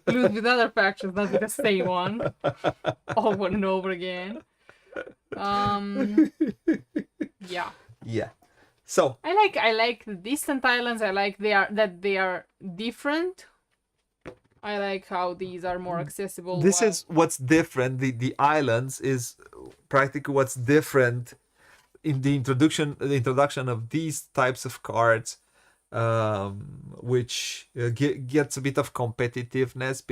Lose with other factions, not with the same one. Over and over again. Yeah. Yeah. So I like the distant islands. I like they are different. I like how these are more accessible. This is what's different. The islands is practically what's different in the introduction of these types of cards. Which gets a bit of competitiveness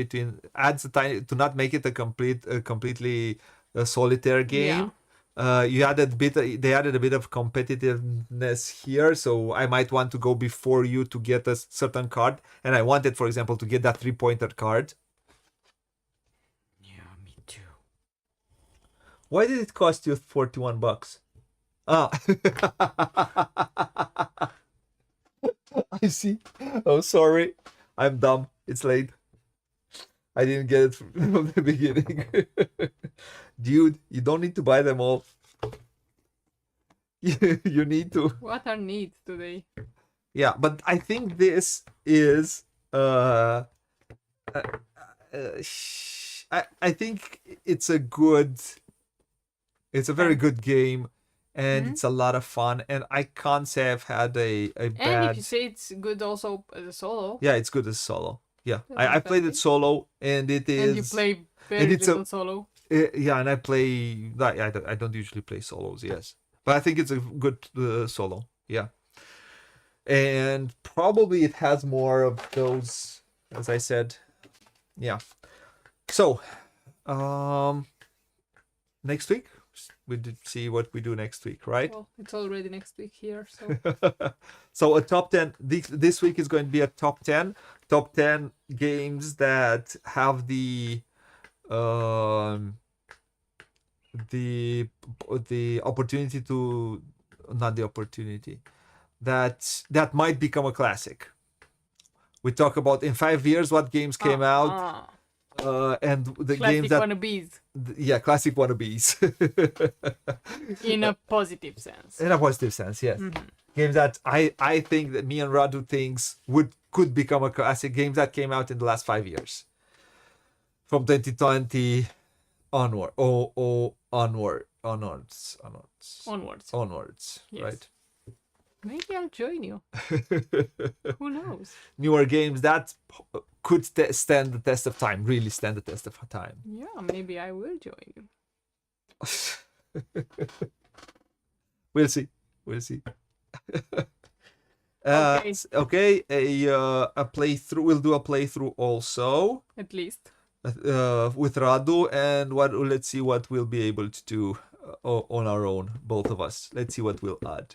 adds a tiny, to not make it a completely solitaire game. Yeah. They added a bit of competitiveness here, so I might want to go before you to get a certain card, and I wanted, for example, to get that 3-pointer card. Yeah, me too. Why did it cost you $41? Ah. I see. Oh, sorry. I'm dumb. It's late. I didn't get it from the beginning. Dude, you don't need to buy them all. You need to. What are needs today? Yeah, but I think this is I think it's a very good game. And it's a lot of fun, and I can't say I've had a bad. And if you say it's good also as a solo. Yeah, it's good as solo. Yeah, I played it solo, and it is. And you play very little solo. Yeah, and I play. I don't usually play solos. Yes. But I think it's a good solo. Yeah. And probably it has more of those, as I said. Yeah. So, next week we did see what we do next week, right? Well, it's already next week here, so So a top 10 this week is going to be a top 10 games that have the opportunity to, not the opportunity, that might become a classic. We talk about in 5 years what games came out, and the games classic that wannabes yeah, classic wannabes. in a positive sense. In a positive sense, yes. Games that I think that me and Radu thinks could become a classic. Games that came out in the last 5 years, from 2020 onward. Onwards. Yes. Right. Maybe I'll join you. Who knows? Newer games that could stand the test of time. Really stand the test of time. Yeah, maybe I will join you. We'll see. Okay. Okay. A playthrough. We'll do a playthrough also. At least. With Radu, and let's see what we'll be able to do on our own, both of us. Let's see what we'll add.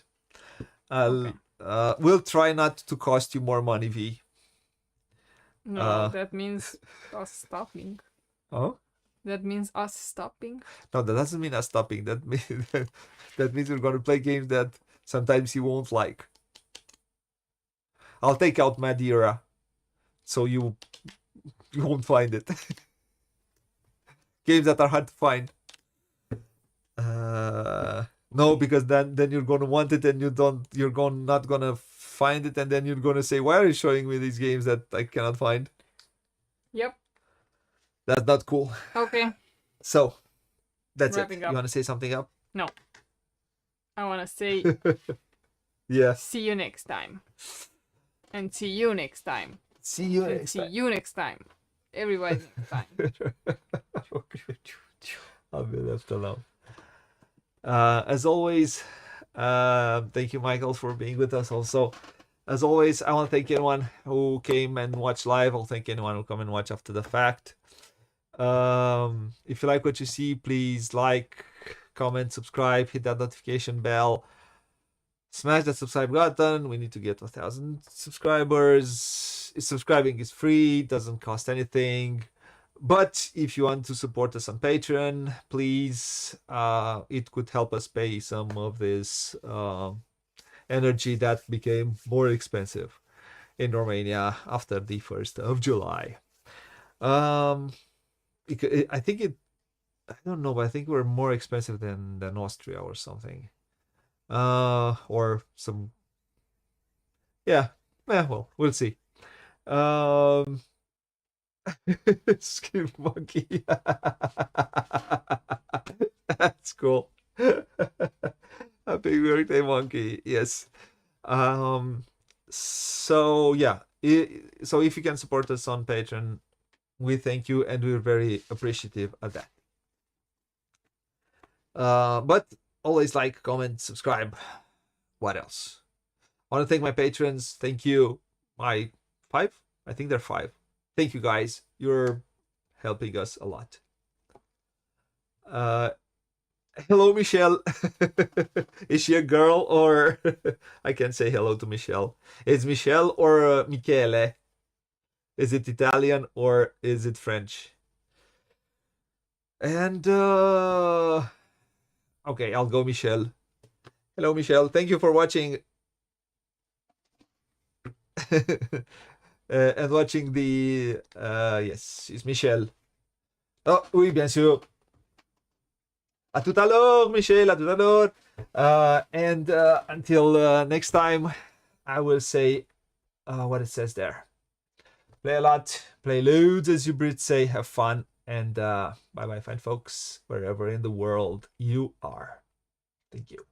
Okay. We'll try not to cost you more money, V. No, that means us stopping. Oh? That means us stopping. No, that doesn't mean us stopping. That means we're going to play games that sometimes you won't like. I'll take out Madeira, so you won't find it. Games that are hard to find. No, because then you're gonna want it and you're not gonna find it, and then you're gonna say, why are you showing me these games that I cannot find? Yep. That's not cool. Okay. So that's Wrapping it. up. You wanna say something up? No. I wanna say Yeah. see you next time. And see you next time. See you And next see time. you next time. Everybody next time. I'll be left alone. As always, thank you, Michael, for being with us. Also, as always, I want to thank anyone who came and watched live. I'll thank anyone who come and watch after the fact. If you like what you see, please like, comment, subscribe, hit that notification bell, smash that subscribe button. We need to get 1,000 subscribers. Subscribing is free, doesn't cost anything. But if you want to support us on Patreon, please, it could help us pay some of this energy that became more expensive in Romania after the 1st of July. I don't know, but I think we're more expensive than Austria or something. Or some, yeah, well, we'll see. Skip monkey. That's cool. Happy birthday, monkey. Yes. So yeah. So if you can support us on Patreon, we thank you and we're very appreciative of that. But always like, comment, subscribe. What else? I want to thank my patrons. Thank you. My 5? I think they're 5. Thank you, guys. You're helping us a lot. Hello, Michelle. Is she a girl or I can't say hello to Michelle. Is Michelle or Michele? Is it Italian or is it French? And okay, I'll go Michelle. Hello, Michelle. Thank you for watching. And watching the yes, it's Michel. Oh oui, bien sûr. À tout à l'heure, Michel. À tout à l'heure. And until next time, I will say what it says there. Play a lot, play loads, as you Brits say. Have fun, and bye bye, fine folks, wherever in the world you are. Thank you.